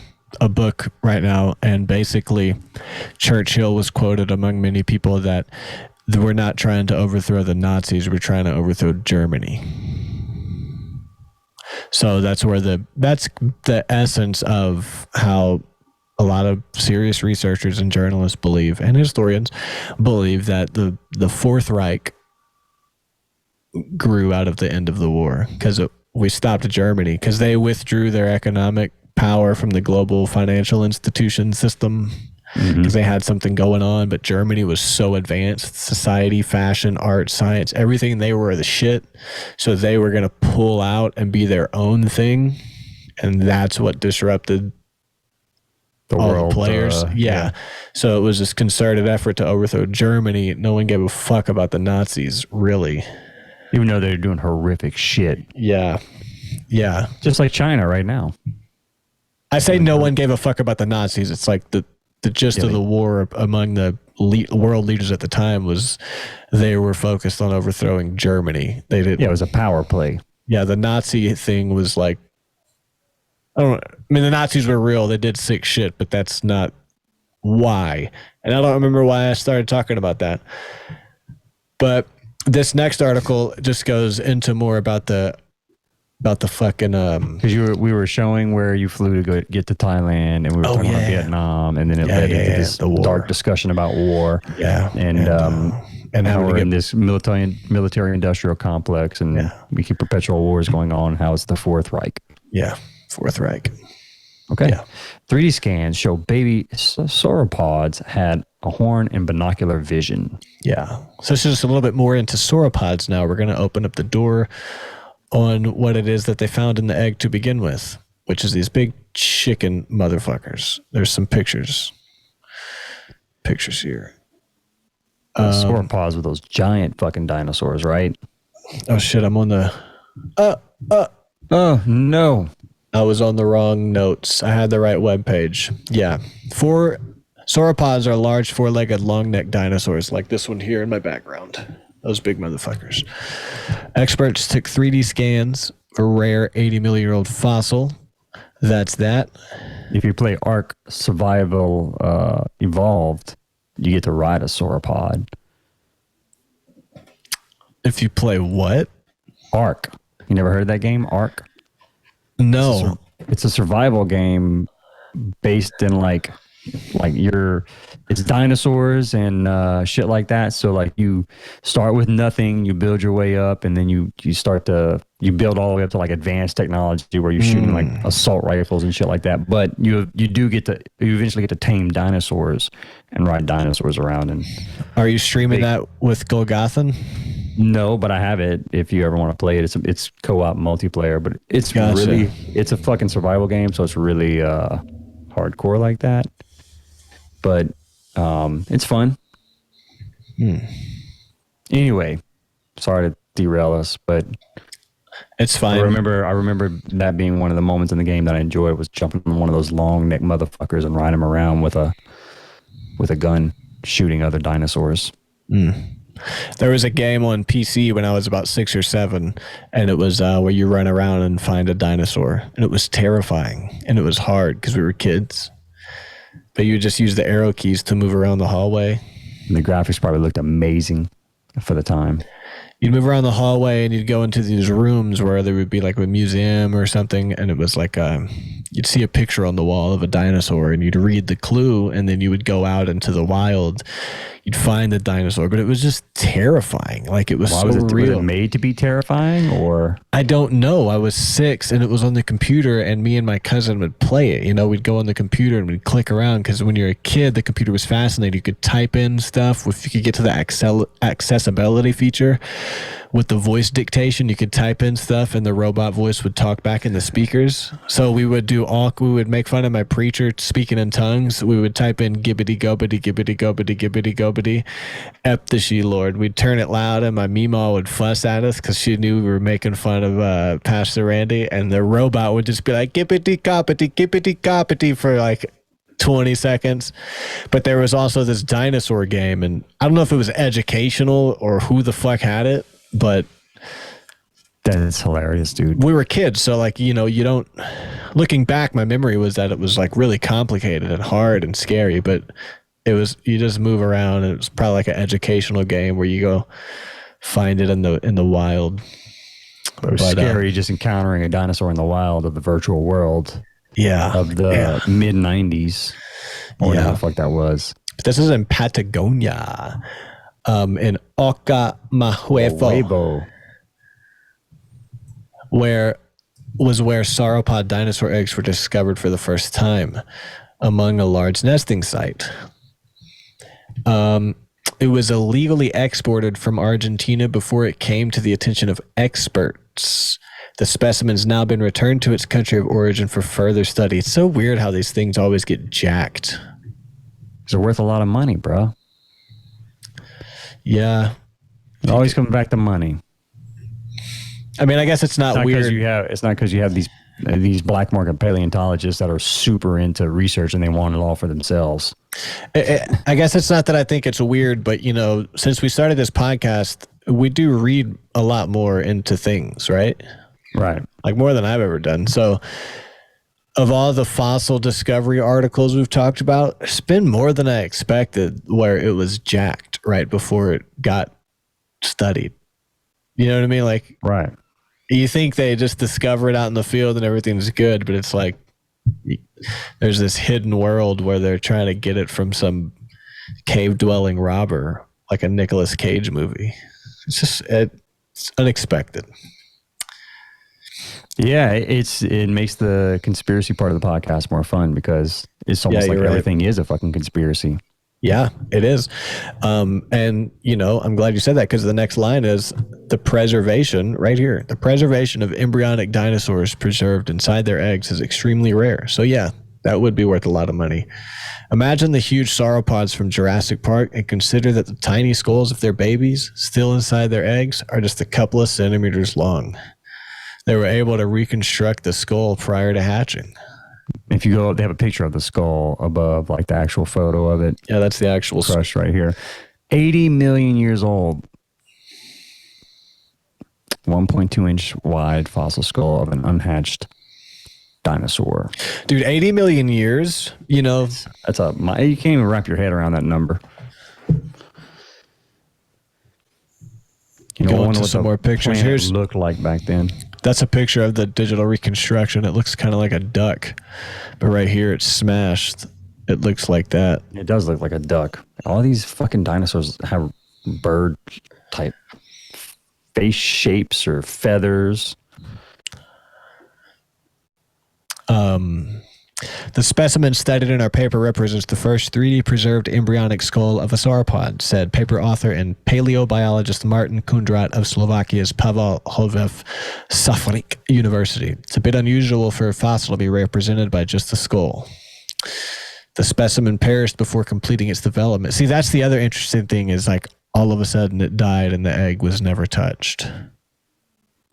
book right now, and basically Churchill was quoted among many people that we're not trying to overthrow the Nazis, we're trying to overthrow Germany. So that's the essence of how a lot of serious researchers and journalists believe, and historians believe, that the Fourth Reich grew out of the end of the war, because we stopped Germany because they withdrew their economic power from the global financial institution system, because they had something going on. But Germany was so advanced, society, fashion, art, science, everything. They were the shit. So they were going to pull out and be their own thing. And that's what disrupted all the players. Yeah. So it was this concerted effort to overthrow Germany. No one gave a fuck about the Nazis, really. Even though they're doing horrific shit. Yeah. Yeah. Just like China right now. I say no one gave a fuck about the Nazis. It's like the gist of the war among the world leaders at the time was they were focused on overthrowing Germany. They did. Yeah, it was a power play. Yeah, the Nazi thing was like, I mean, the Nazis were real. They did sick shit, but that's not why. And I don't remember why I started talking about that. But this next article just goes into more about the fucking because we were showing where you flew to get to Thailand, and we were talking about Vietnam, and then it led into this dark discussion about war. Yeah, and how we're in this military industrial complex, and we keep perpetual wars going on. How it's the Fourth Reich. Yeah, Fourth Reich. Okay. Yeah. 3D scans show baby sauropods had a horn and binocular vision. Yeah. So it's just a little bit more into sauropods now. We're going to open up the door on what it is that they found in the egg to begin with, which is these big chicken motherfuckers. There's some pictures here. Sauropods were those giant fucking dinosaurs, right? Oh shit, I'm on the oh no, I was on the wrong notes. I had the right webpage. Yeah. Sauropods are large four-legged long-necked dinosaurs like this one here in my background. Those big motherfuckers. Experts took 3D scans for rare 80-million-year-old fossil. That's that. If you play Ark Survival Evolved, you get to ride a sauropod. If you play what? Ark. You never heard of that game, Ark? No. It's a survival game based in like it's dinosaurs and shit like that. So like you start with nothing, you build your way up, and then you build all the way up to like advanced technology where you're shooting like assault rifles and shit like that. But you eventually get to tame dinosaurs and ride dinosaurs around. And are you streaming that with Golgothan? No, but I have it. If you ever want to play it, it's co-op multiplayer, but it's it's a fucking survival game, so it's really hardcore like that. But it's fun. Anyway, sorry to derail us, but it's fine. I remember that being one of the moments in the game that I enjoyed, was jumping on one of those long neck motherfuckers and riding them around with a gun, shooting other dinosaurs. There was a game on PC when I was about 6 or 7, and it was where you run around and find a dinosaur, and it was terrifying, and it was hard because we were kids. But you just use the arrow keys to move around the hallway. And the graphics probably looked amazing for the time. you'd move around the hallway and you'd go into these rooms where there would be like a museum or something, and it was like you'd see a picture on the wall of a dinosaur, and you'd read the clue, and then you would go out into the wild. You'd find the dinosaur, but it was just terrifying. Like, it was so real. Was it made to be terrifying, or? I don't know. I was 6 and it was on the computer, and me and my cousin would play it. You know, we'd go on the computer and we'd click around, because when you're a kid, the computer was fascinating. You could type in stuff. If you could get to the accessibility feature with the voice dictation, you could type in stuff and the robot voice would talk back in the speakers. So we would make fun of my preacher speaking in tongues. We would type in gibbity gobbity gibbity gobbity gibbity gobbity ep the she lord. We'd turn it loud, and my Meemaw would fuss at us because she knew we were making fun of Pastor Randy, and the robot would just be like gibbity gobbity for like 20 seconds. But there was also this dinosaur game, and I don't know if it was educational or who the fuck had it, but that's hilarious, dude. We were kids, so like, you know, you don't, looking back, my memory was that it was like really complicated and hard and scary, but it was, you just move around, and it was probably like an educational game where you go find it in the wild. It was scary just encountering a dinosaur in the wild of the virtual world. Yeah. Of the mid 90s. Or whatever the fuck that was. But this is in Patagonia. In Ocamahuevo, where sauropod dinosaur eggs were discovered for the first time among a large nesting site. It was illegally exported from Argentina before it came to the attention of experts. The specimen's now been returned to its country of origin for further study. It's so weird how these things always get jacked. They're worth a lot of money, bro. Yeah. It always comes back to money. I mean, I guess it's not weird. It's not because you have these black market paleontologists that are super into research and they want it all for themselves. I guess it's not that I think it's weird, but, you know, since we started this podcast, we do read a lot more into things, right? Right. Like more than I've ever done. So of all the fossil discovery articles we've talked about, it's been more than I expected where it was jacked right before it got studied. You know what I mean? Like, right. You think they just discover it out in the field and everything's good, but it's like there's this hidden world where they're trying to get it from some cave-dwelling robber, like a Nicolas Cage movie. It's unexpected. Yeah, it makes the conspiracy part of the podcast more fun because it's almost like everything is a fucking conspiracy. Yeah, it is. And, you know, I'm glad you said that because the next line is the preservation right here. The preservation of embryonic dinosaurs preserved inside their eggs is extremely rare. So, yeah, that would be worth a lot of money. Imagine the huge sauropods from Jurassic Park and consider that the tiny skulls of their babies still inside their eggs are just a couple of centimeters long. They were able to reconstruct the skull prior to hatching. If you go, they have a picture of the skull above, like the actual photo of it. Yeah, that's the actual crushed right here. 80 million years old. 1.2 inch wide fossil skull of an unhatched dinosaur. Dude, 80 million years, you know. You can't even wrap your head around that number. You know, go into some more pictures. Here's looked like back then. That's a picture of the digital reconstruction. It looks kind of like a duck, but right here it's smashed. It looks like that. It does look like a duck. All these fucking dinosaurs have bird type face shapes or feathers. The specimen studied in our paper represents the first 3D preserved embryonic skull of a sauropod, said paper author and paleobiologist Martin Kundrat of Slovakia's Pavel Hovev Safrik University. It's a bit unusual for a fossil to be represented by just the skull. The specimen perished before completing its development. See, that's the other interesting thing is like all of a sudden it died and the egg was never touched.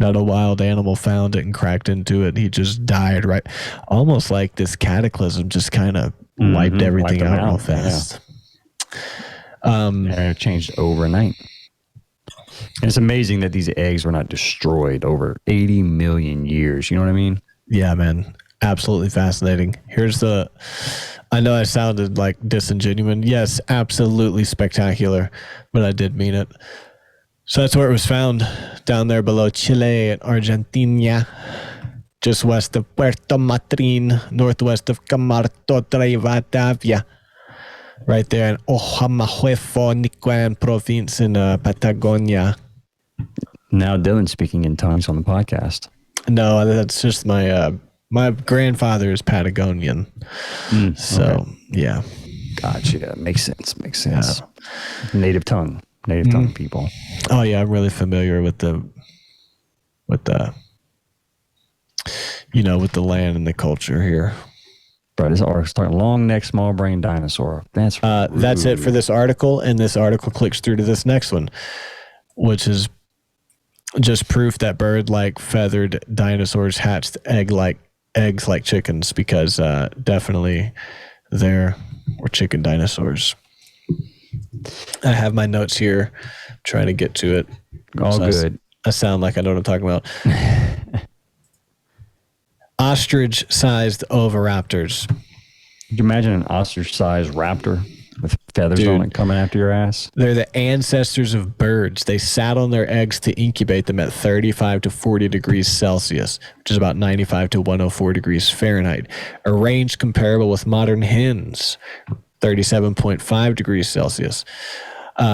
Not a wild animal found it and cracked into it. He just died, right? Almost like this cataclysm just kind of wiped everything out real fast. Yeah. And it changed overnight. And it's amazing that these eggs were not destroyed over 80 million years. You know what I mean? Yeah, man. Absolutely fascinating. I know I sounded like disingenuous. Yes, absolutely spectacular, but I did mean it. So that's where it was found, down there below Chile and Argentina, just west of Puerto Matrin, northwest of Camargo Rivadavia, right there in Ojamahuefo, Nicuan province in Patagonia. Now Dillon speaking in tongues on the podcast. No, that's just my my grandfather is Patagonian. So, yeah. Gotcha. Makes sense. Yeah. Native tongue people. Oh yeah, I'm really familiar with the with the land and the culture here. Bro, this article's talking long neck, small brain dinosaur. That's it for this article, and this article clicks through to this next one, which is just proof that bird-like feathered dinosaurs hatched eggs like chickens, because definitely there were chicken dinosaurs. I have my notes here, trying to get to it. All good. I sound like I know what I'm talking about. Ostrich-sized oviraptors. Could you imagine an ostrich-sized raptor with feathers on it coming after your ass? They're the ancestors of birds. They sat on their eggs to incubate them at 35 to 40 degrees Celsius, which is about 95 to 104 degrees Fahrenheit, a range comparable with modern hens, 37.5 degrees Celsius.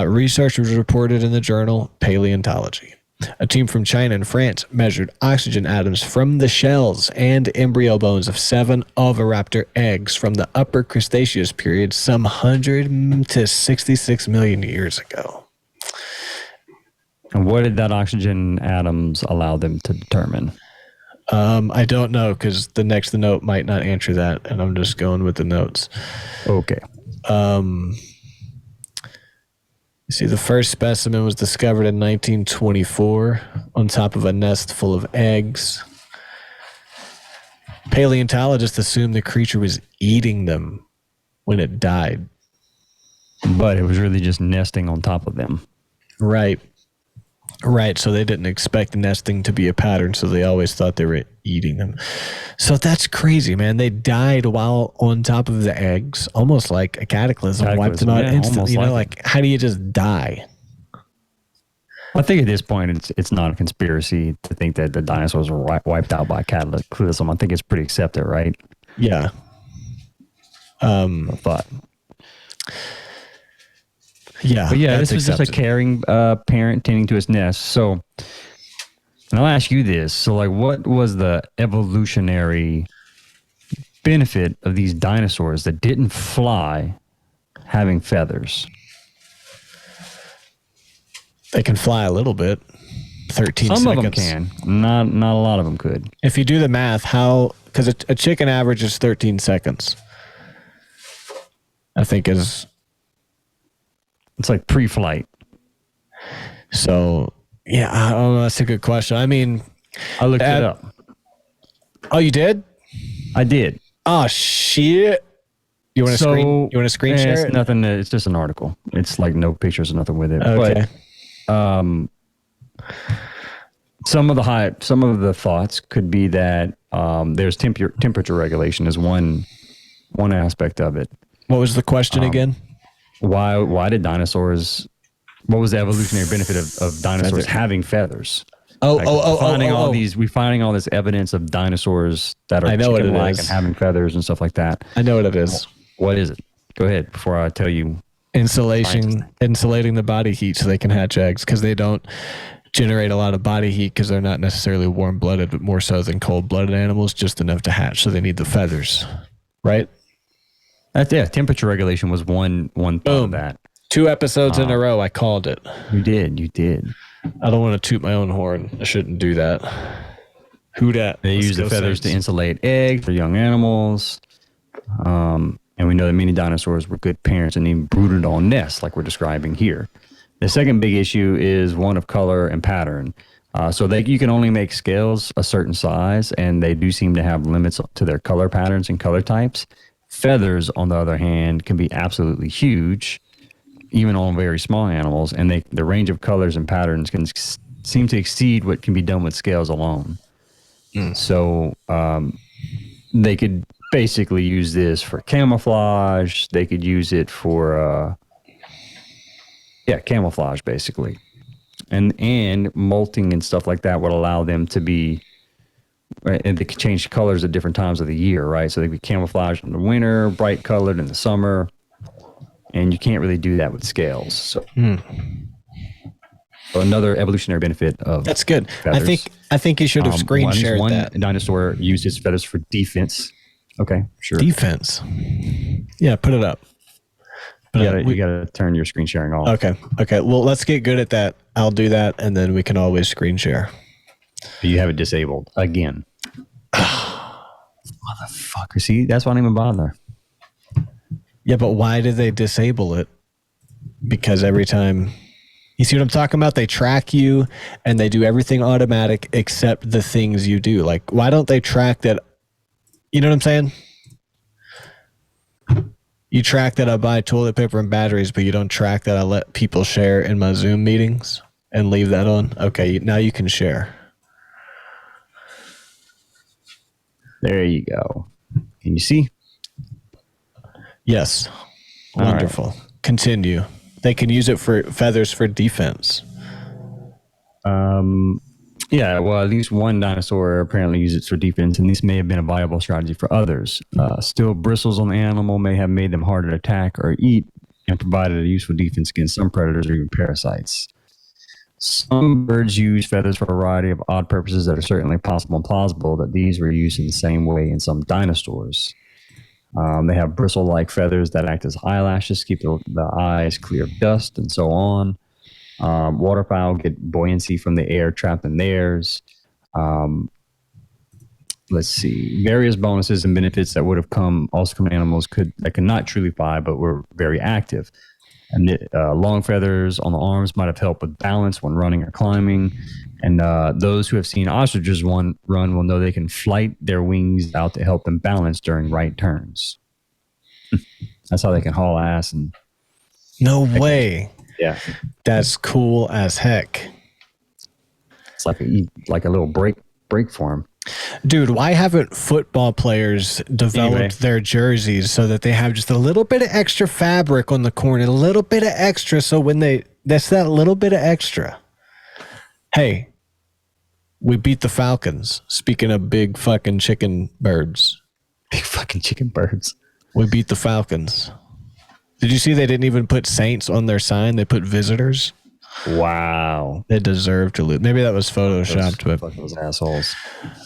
Research was reported in the journal Paleontology. A team from China and France measured oxygen atoms from the shells and embryo bones of 7 oviraptor eggs from the Upper Cretaceous period, some 100 to 66 million years ago. And what did that oxygen atoms allow them to determine? I don't know, because the next note might not answer that, and I'm just going with the notes. Okay. See, the first specimen was discovered in 1924 on top of a nest full of eggs. Paleontologists assumed the creature was eating them when it died. But it was really just nesting on top of them. Right. So they didn't expect nesting to be a pattern, so they always thought they were eating them. So that's crazy, man. They died while on top of the eggs, almost like a cataclysm wiped them out instantly. Like how do you just die? I think at this point, it's not a conspiracy to think that the dinosaurs were wiped out by cataclysm. I think it's pretty accepted, right? Yeah. I thought. Yeah, but yeah, this was just a caring parent tending to its nest. So, and I'll ask you this: so, like, what was the evolutionary benefit of these dinosaurs that didn't fly, having feathers? They can fly a little bit. 13 seconds. Some of them can. Not a lot of them could. If you do the math, because a chicken averages 13 seconds, I think is. It's like pre-flight. So, yeah, I don't know. That's a good question. I mean, I looked it up. Oh, you did? I did. Oh, shit. You want to screen share it? Nothing. It's just an article. It's like no pictures or nothing with it. Okay. But, some of the thoughts could be that there's temperature regulation is one aspect of it. What was the question again? Why did dinosaurs? What was the evolutionary benefit of dinosaurs having feathers? Finding all this evidence of dinosaurs that are chicken-like and having feathers and stuff like that. I know what it is. What is it? Go ahead before I tell you. Insulating the body heat so they can hatch eggs, because they don't generate a lot of body heat because they're not necessarily warm-blooded, but more so than cold-blooded animals, just enough to hatch. So they need the feathers, right? Temperature regulation was one part of that. 2 episodes in a row, I called it. You did. I don't want to toot my own horn. I shouldn't do that. Who dat? They use the feathers to insulate eggs for young animals. And we know that many dinosaurs were good parents and even brooded on nests like we're describing here. The second big issue is one of color and pattern. So you can only make scales a certain size, and they do seem to have limits to their color patterns and color types. Feathers, on the other hand, can be absolutely huge, even on very small animals, and the range of colors and patterns can seem to exceed what can be done with scales alone. So they could basically use this for camouflage. They could use it for camouflage, basically. and molting and stuff like that would allow them to be, right, and they could change colors at different times of the year, right? So they could be camouflaged in the winter, bright colored in the summer, and you can't really do that with scales. So, so another evolutionary benefit of That's good. feathers. I think you should have screen shared one that. dinosaur used its feathers for defense. Okay, sure. Defense. Yeah, put it up. You gotta turn your screen sharing off. Okay. Well, let's get good at that. I'll do that, and then we can always screen share. You have it disabled again. Motherfucker. See, that's why I don't even bother. Yeah, but why did they disable it? Because every time, you see what I'm talking about? They track you and they do everything automatic except the things you do. Like, why don't they track that? You know what I'm saying? You track that I buy toilet paper and batteries, but you don't track that I let people share in my Zoom meetings and leave that on. Okay, now you can share. There you go. Can you see? Yes. All Wonderful. Right. Continue. They can use it for feathers for defense. Yeah, well, at least one dinosaur apparently used it for defense, and this may have been a viable strategy for others. Still, bristles on the animal may have made them harder to attack or eat and provided a useful defense against some predators or even parasites. Some birds use feathers for a variety of odd purposes that are certainly possible and plausible that these were used in the same way in some dinosaurs. They have bristle-like feathers that act as eyelashes, keep the eyes clear of dust, and so on. Waterfowl get buoyancy from the air trapped in theirs. Let's see. Various bonuses and benefits that would have also come to animals that could not truly fly, but were very active. And long feathers on the arms might have helped with balance when running or climbing. And those who have seen ostriches run will know they can flight their wings out to help them balance during right turns. That's how they can haul ass. And no way. Yeah. That's cool as heck. It's like a little break for them. Dude, why haven't football players developed their jerseys so that they have just a little bit of extra fabric on the corner, a little bit of extra, so when that's that little bit of extra. Hey, we beat the Falcons. Speaking of big fucking chicken birds. Big fucking chicken birds. We beat the Falcons. Did you see they didn't even put Saints on their sign? They put visitors. Wow. They deserve to lose. Maybe that was photoshopped, but fuck those assholes.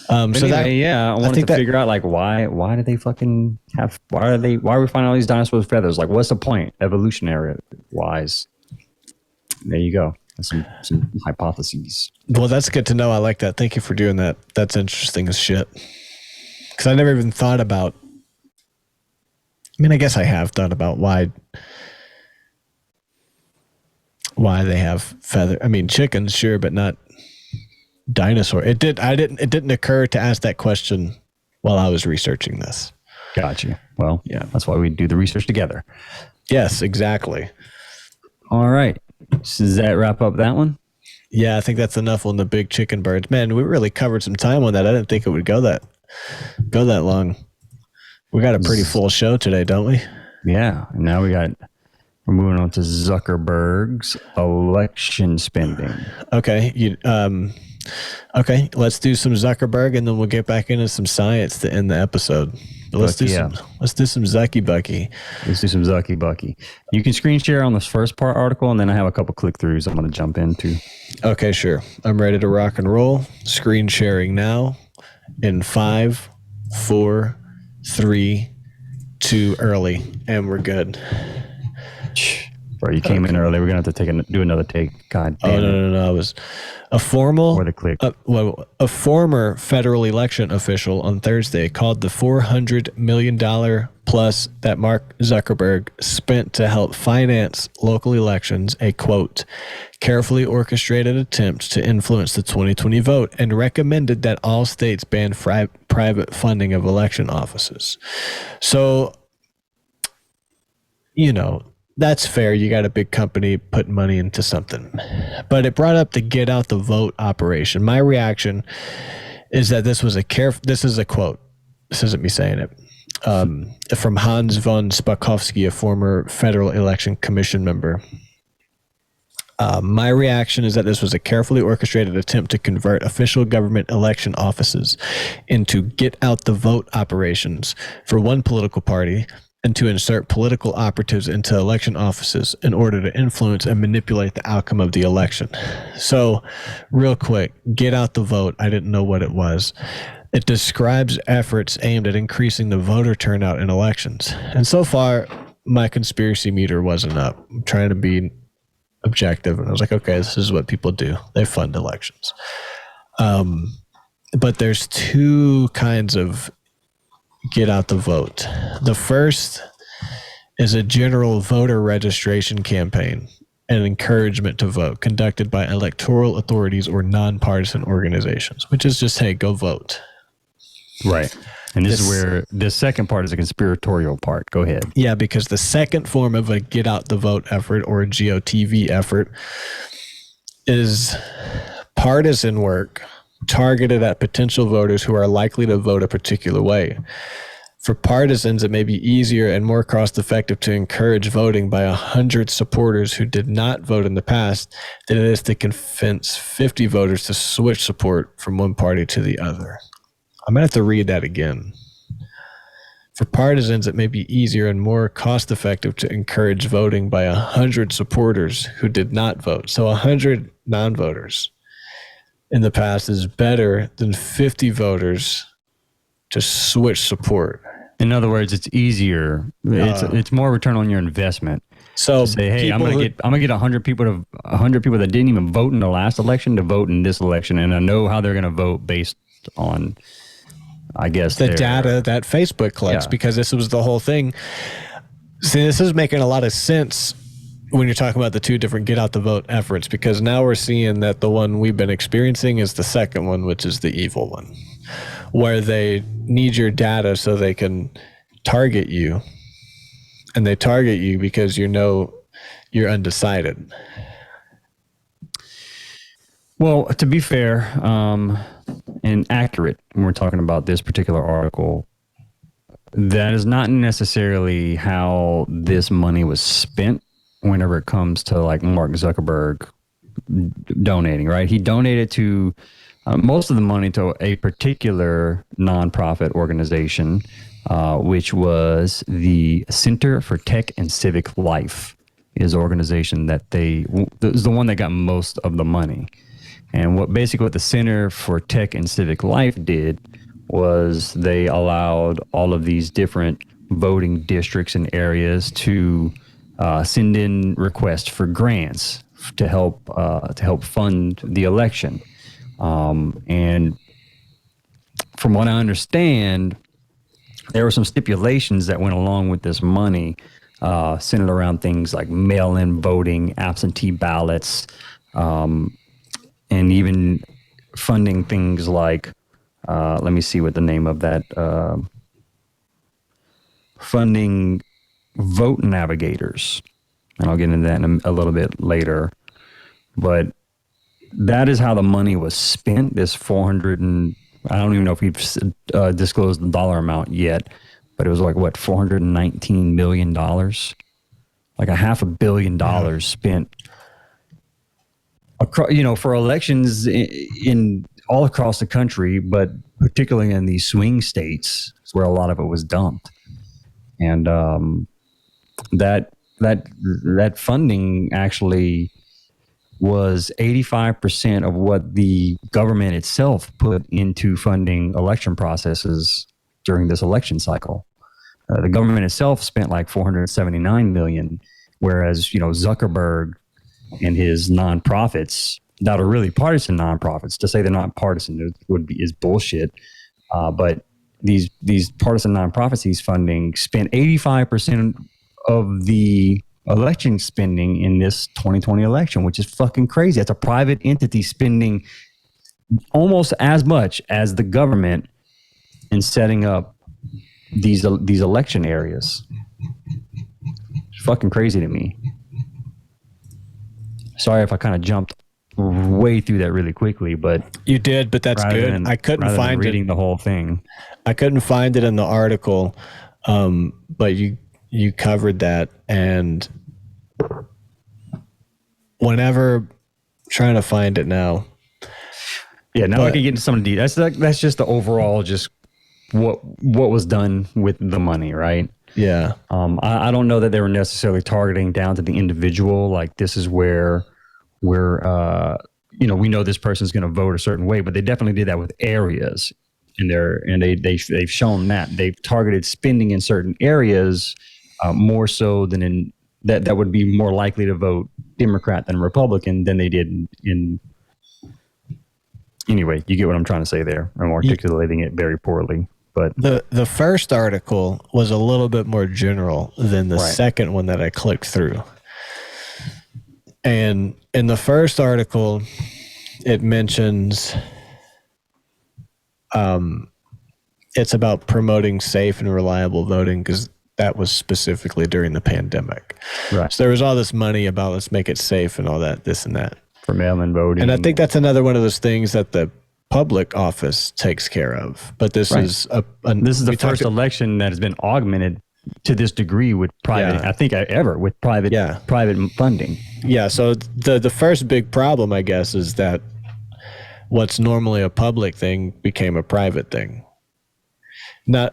So anyway, that, yeah, I wanted to figure out like why do they fucking have why are we finding all these dinosaurs with feathers? Like, what's the point evolutionary wise? There you go. That's some hypotheses. Well, that's good to know. I like that. Thank you for doing that. That's interesting as shit. Because I never even thought about. I mean, I guess I have thought about why they have feather. I mean, chickens, sure, but not dinosaur. It didn't occur to ask that question while I was researching this. Gotcha. Well, yeah, that's why we do the research together. Yes, exactly. All right. So does that wrap up that one? Yeah, I think that's enough on the big chicken birds. Man, we really covered some time on that. I didn't think it would go that long. We got a pretty full show today, don't we? Yeah. And now we're moving on to Zuckerberg's election spending. Okay. Okay. Let's do some Zuckerberg, and then we'll get back into some science to end the episode. But let's do some Zucky Bucky. Let's do some Zucky Bucky. You can screen share on this first part article, and then I have a couple click throughs I'm going to jump into. Okay, sure. I'm ready to rock and roll. Screen sharing now in 5, 4, 3, 2, early, and we're good. Bro, you came in early. We're gonna have to do another take. God damn it. No. It was a formal or the click. A former federal election official on Thursday called the $400 million plus that Mark Zuckerberg spent to help finance local elections a, quote, carefully orchestrated attempt to influence the 2020 vote, and recommended that all states ban private funding of election offices. So, that's fair. You got a big company putting money into something. But it brought up the get out the vote operation. My reaction is that this is a quote. This isn't me saying it. From Hans von Spakovsky, a former Federal Election Commission member. My reaction is that this was a carefully orchestrated attempt to convert official government election offices into get out the vote operations for one political party and to insert political operatives into election offices in order to influence and manipulate the outcome of the election. So, real quick, get out the vote. I didn't know what it was. It describes efforts aimed at increasing the voter turnout in elections. And so far, my conspiracy meter wasn't up. I'm trying to be objective, and I was like, okay, this is what people do. They fund elections. But there's two kinds of get out the vote. The first is a general voter registration campaign and encouragement to vote conducted by electoral authorities or nonpartisan organizations, which is just, hey, go vote. Right. And this is where the second part is a conspiratorial part. Go ahead. Yeah, because the second form of a get out the vote effort or a GOTV effort is partisan work targeted at potential voters who are likely to vote a particular way. For partisans, it may be easier and more cost-effective to encourage voting by 100 supporters who did not vote in the past than it is to convince 50 voters to switch support from one party to the other. I'm going to have to read that again. For partisans, it may be easier and more cost-effective to encourage voting by 100 supporters who did not vote. So 100 non-voters in the past is better than 50 voters to switch support. In other words, it's easier. It's more return on your investment. So say, hey, I'm gonna get 100 people that didn't even vote in the last election to vote in this election, and I know how they're gonna vote based on, I guess, the data that Facebook collects, because this was the whole thing. See, this is making a lot of sense when you're talking about the two different get out the vote efforts, because now we're seeing that the one we've been experiencing is the second one, which is the evil one, where they need your data so they can target you. And they target you because you know you're undecided. Well, to be fair and accurate, when we're talking about this particular article, that is not necessarily how this money was spent whenever it comes to like Mark Zuckerberg donating, right? He donated to most of the money to a particular nonprofit organization, which was the Center for Tech and Civic Life, is the organization that is the one that got most of the money. And what the Center for Tech and Civic Life did was they allowed all of these different voting districts and areas to send in requests for grants to help fund the election. And from what I understand, there were some stipulations that went along with this money, centered around things like mail-in voting, absentee ballots, and even funding things like, let me see what the name of that, funding vote navigators. And I'll get into that in a little bit later. But that is how the money was spent. This 400 and I don't even know if we've disclosed the dollar amount yet, but it was like what, $419 million, like $500 million spent, for elections in all across the country, but particularly in these swing states, is where a lot of it was dumped, and that funding actually was 85% of what the government itself put into funding election processes during this election cycle. The government itself spent like $479 million, whereas Zuckerberg and his nonprofits that are really partisan nonprofits, to say they're not partisan is bullshit. But these partisan nonprofits he's funding spent 85% of the election spending in this 2020 election, which is fucking crazy. That's a private entity spending almost as much as the government in setting up these election areas. It's fucking crazy to me. Sorry if I kind of jumped way through that really quickly, but you did, but that's good. I couldn't find reading the whole thing. I couldn't find it in the article, but you covered that, and whenever, trying to find it now. Yeah, now I can get into some of the details. That's just the overall, just what was done with the money, right? Yeah. I don't know that they were necessarily targeting down to the individual. Like, this is where we're, we know this person's going to vote a certain way, but they definitely did that with areas. They've shown that they've targeted spending in certain areas more so than in that would be more likely to vote Democrat than Republican than they did in. Anyway, you get what I'm trying to say there. I'm articulating it very poorly, but the first article was a little bit more general than the second one that I clicked through. And in the first article, it mentions it's about promoting safe and reliable voting, because that was specifically during the pandemic. Right. So there was all this money about let's make it safe and all that, this and that. For mail-in voting. And I think that's another one of those things that the public office takes care of. But this is this is the first election that has been augmented to this degree with private. I think ever with private funding. Yeah. So the first big problem, I guess, is that what's normally a public thing became a private thing. And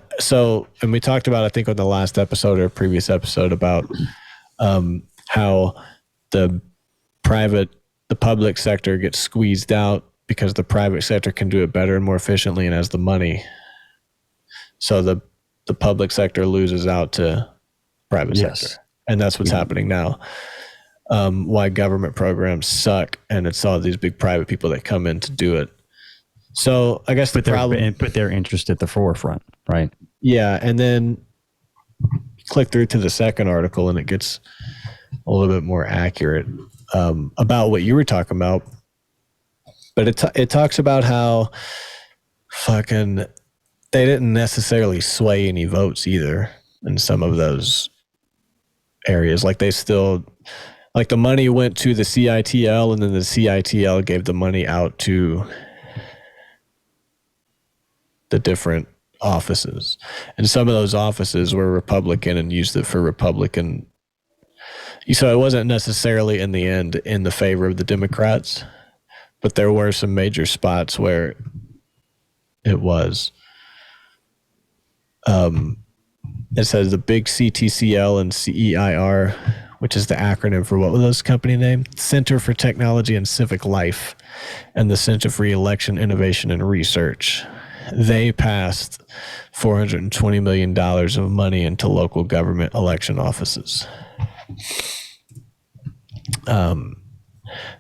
we talked about, I think, on the last episode or previous episode about how the public sector gets squeezed out because the private sector can do it better and more efficiently and has the money. So the public sector loses out to private sector. And that's what's happening now. Why government programs suck, and it's all these big private people that come in to do it. So I guess put their interest at the forefront, right? Yeah, and then click through to the second article, and it gets a little bit more accurate about what you were talking about. But it talks about how fucking they didn't necessarily sway any votes either in some of those areas. Like they still, like the money went to the CITL, and then the CITL gave the money out to the different offices. And some of those offices were Republican and used it for Republican. So it wasn't necessarily in the end in the favor of the Democrats, but there were some major spots where it was. It says the big CTCL and CEIR, which is the acronym for what was those company name? Center for Technology and Civic Life, and the Center for Election Innovation and Research. They passed $420 million of money into local government election offices.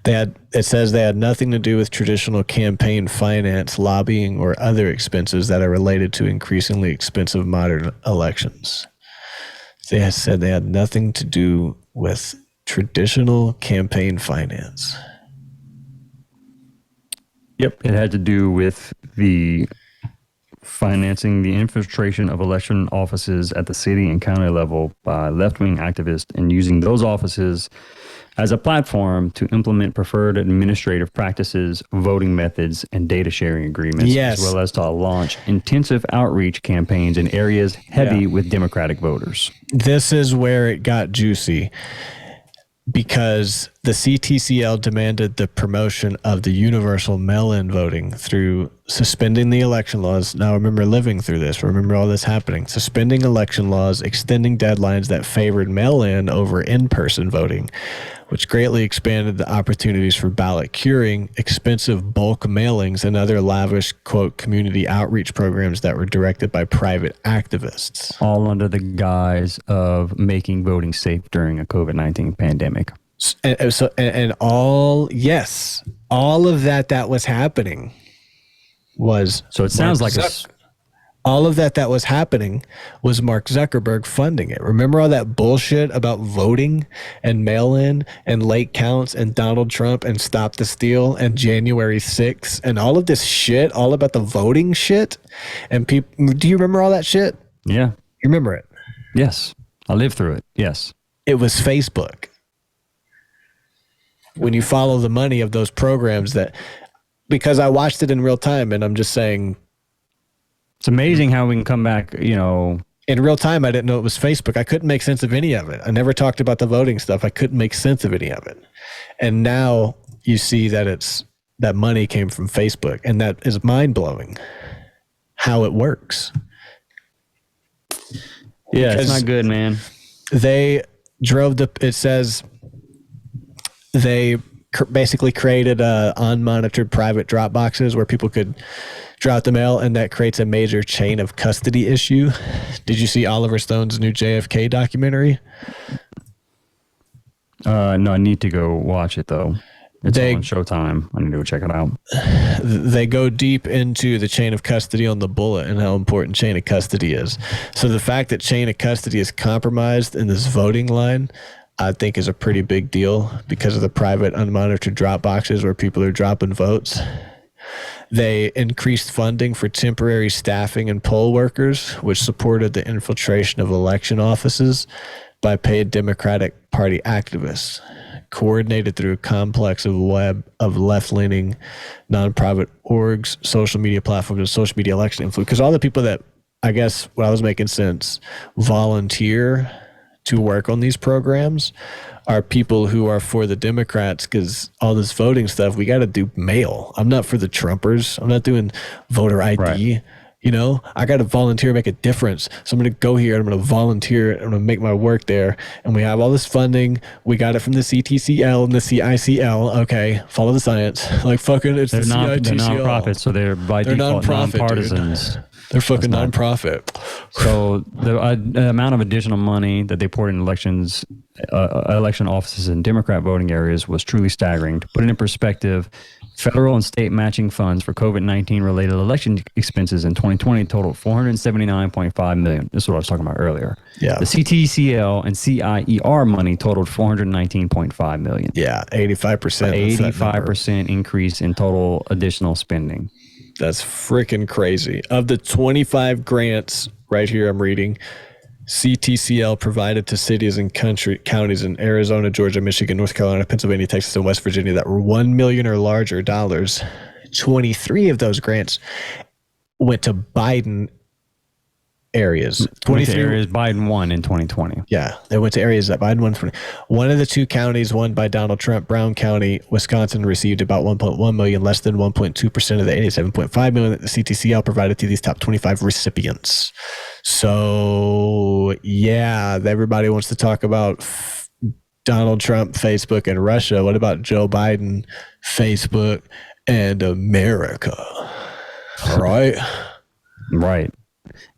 It says they had nothing to do with traditional campaign finance, lobbying, or other expenses that are related to increasingly expensive modern elections. They said they had nothing to do with traditional campaign finance. Yep, it had to do with the financing the infiltration of election offices at the city and county level by left-wing activists, and using those offices as a platform to implement preferred administrative practices, voting methods, and data sharing agreements, as well as to launch intensive outreach campaigns in areas heavy with Democratic voters. This is where it got juicy, because the CTCL demanded the promotion of the universal mail-in voting through suspending the election laws. Now, remember living through this. Remember all this happening. Suspending election laws, extending deadlines that favored mail-in over in-person voting, which greatly expanded the opportunities for ballot curing, expensive bulk mailings, and other lavish, quote, community outreach programs that were directed by private activists. All under the guise of making voting safe during a COVID-19 pandemic. And all of that was happening was... So it sounds like all of that was happening was Mark Zuckerberg funding it. Remember all that bullshit about voting and mail-in and late counts and Donald Trump and Stop the Steal and January 6th and all of this shit, all about the voting shit? And people, do you remember all that shit? Yeah. You remember it? Yes. I lived through it. Yes. It was Facebook. When you follow the money of those programs because I watched it in real time, and I'm just saying, it's amazing how we can come back, in real time, I didn't know it was Facebook. I couldn't make sense of any of it. I never talked about the voting stuff. I couldn't make sense of any of it. And now you see that that money came from Facebook, and that is mind blowing how it works. Yeah, Because it's not good, man. they it says they basically created unmonitored private drop boxes where people could drop the mail, and that creates a major chain of custody issue. Did you see Oliver Stone's new JFK documentary? No, I need to go watch it though. It's They- on Showtime. I need to go check it out. They go deep into the chain of custody on the bullet and how important chain of custody is. So the fact that chain of custody is compromised in this voting line, I think is a pretty big deal because of the private unmonitored drop boxes where people are dropping votes. They increased funding for temporary staffing and poll workers, which supported the infiltration of election offices by paid Democratic Party activists, coordinated through a complex of web of left-leaning nonprofit orgs, social media platforms, and social media election influence. Because all the people that, I guess what I was making sense, volunteer to work on these programs are people who are for the Democrats, because all this voting stuff, we got to do mail. I'm not for the Trumpers. I'm not doing voter ID. Right. You know, I got to volunteer, make a difference. So I'm going to go here and I'm going to volunteer. I'm going to make my work there. And we have all this funding. We got it from the CTCL and the CICL. Okay, follow the science. Like fucking, it's They're the CITCL. they're nonprofits, so they're by default nonprofit, nonpartisans. dude. They're fucking nonprofit. So the amount of additional money that they poured in election offices in Democrat voting areas was truly staggering. To put it in perspective, federal and state matching funds for COVID-19 related election expenses in 2020 totaled $479.5 million. This is what I was talking about earlier. Yeah. The CTCL and CIER money totaled $419.5 million. Yeah, 85%. 85% increase in total additional spending. That's freaking crazy. Of the 25 grants right here I'm reading, CTCL provided to cities and counties in Arizona, Georgia, Michigan, North Carolina, Pennsylvania, Texas, and West Virginia that were $1 million or larger dollars. 23 of those grants went to Biden areas. 23 areas Biden won in 2020. Yeah, they went to areas that Biden won. One of the two counties won by Donald Trump, Brown County, Wisconsin, received about 1.1 million, less than 1.2% of the 87.5 million that the CTCL provided to these top 25 recipients. So, yeah, everybody wants to talk about Donald Trump, Facebook, and Russia. What about Joe Biden, Facebook, and America? All right. Right.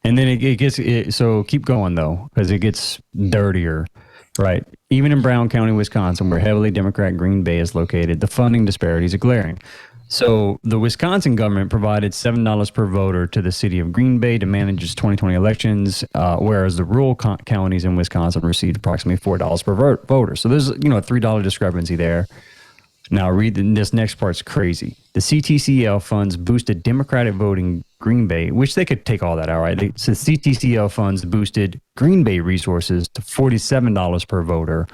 And then it gets, so keep going though, because it gets dirtier, right? Even in Brown County, Wisconsin, where heavily Democrat Green Bay is located, the funding disparities are glaring. So the Wisconsin government provided $7 per voter to the city of Green Bay to manage its 2020 elections, whereas the rural counties in Wisconsin received approximately $4 per voter. So there's, a $3 discrepancy there. Now read this next part's crazy. The CTCL funds boosted Democratic voting Green Bay, which they could take all that out, right? So CTCL funds boosted Green Bay resources to $47 per voter,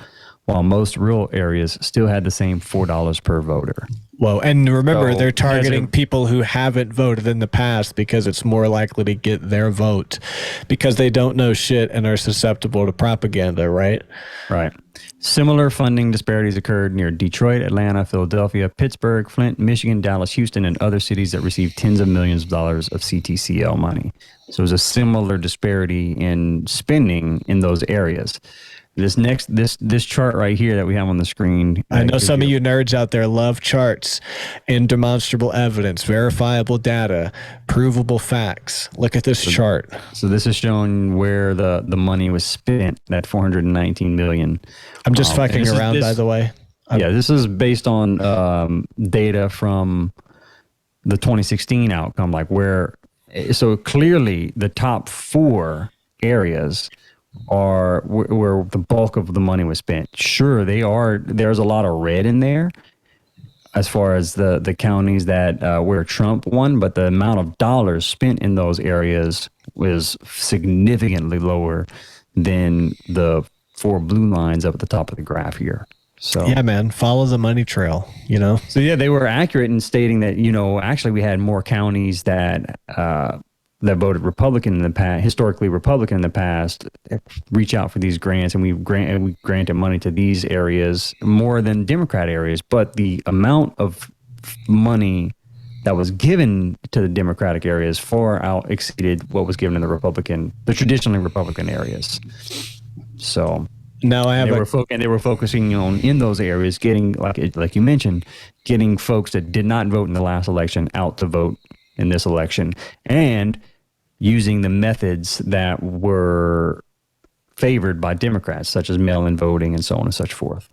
while most rural areas still had the same $4 per voter. Whoa. And remember, So, they're targeting people who haven't voted in the past because it's more likely to get their vote because they don't know shit and are susceptible to propaganda, right? Right. Similar funding disparities occurred near Detroit, Atlanta, Philadelphia, Pittsburgh, Flint, Michigan, Dallas, Houston, and other cities that received tens of millions of dollars of CTCL money. So it was a similar disparity in spending in those areas. This chart right here that we have on the screen. I know some of you nerds out there love charts and demonstrable evidence, verifiable data, provable facts. Look at this chart. So this is showing where the money was spent, that $419 million. I'm just fucking around, by the way. Yeah, this is based on data from the 2016 outcome, so clearly the top 4 areas are where the bulk of the money was spent. Sure, there's a lot of red in there as far as the counties that where Trump won, but the amount of dollars spent in those areas was significantly lower than the 4 blue lines up at the top of the graph here. So yeah, man, follow the money trail, So yeah, they were accurate in stating that, actually we had more counties that that voted Republican in the past, historically Republican in the past, reach out for these grants, and we granted money to these areas more than Democrat areas. But the amount of money that was given to the Democratic areas far out exceeded what was given in the traditionally Republican areas. So now I have they were focusing on in those areas, getting like you mentioned, getting folks that did not vote in the last election out to vote in this election, and using the methods that were favored by Democrats, such as mail-in voting and so on and such forth.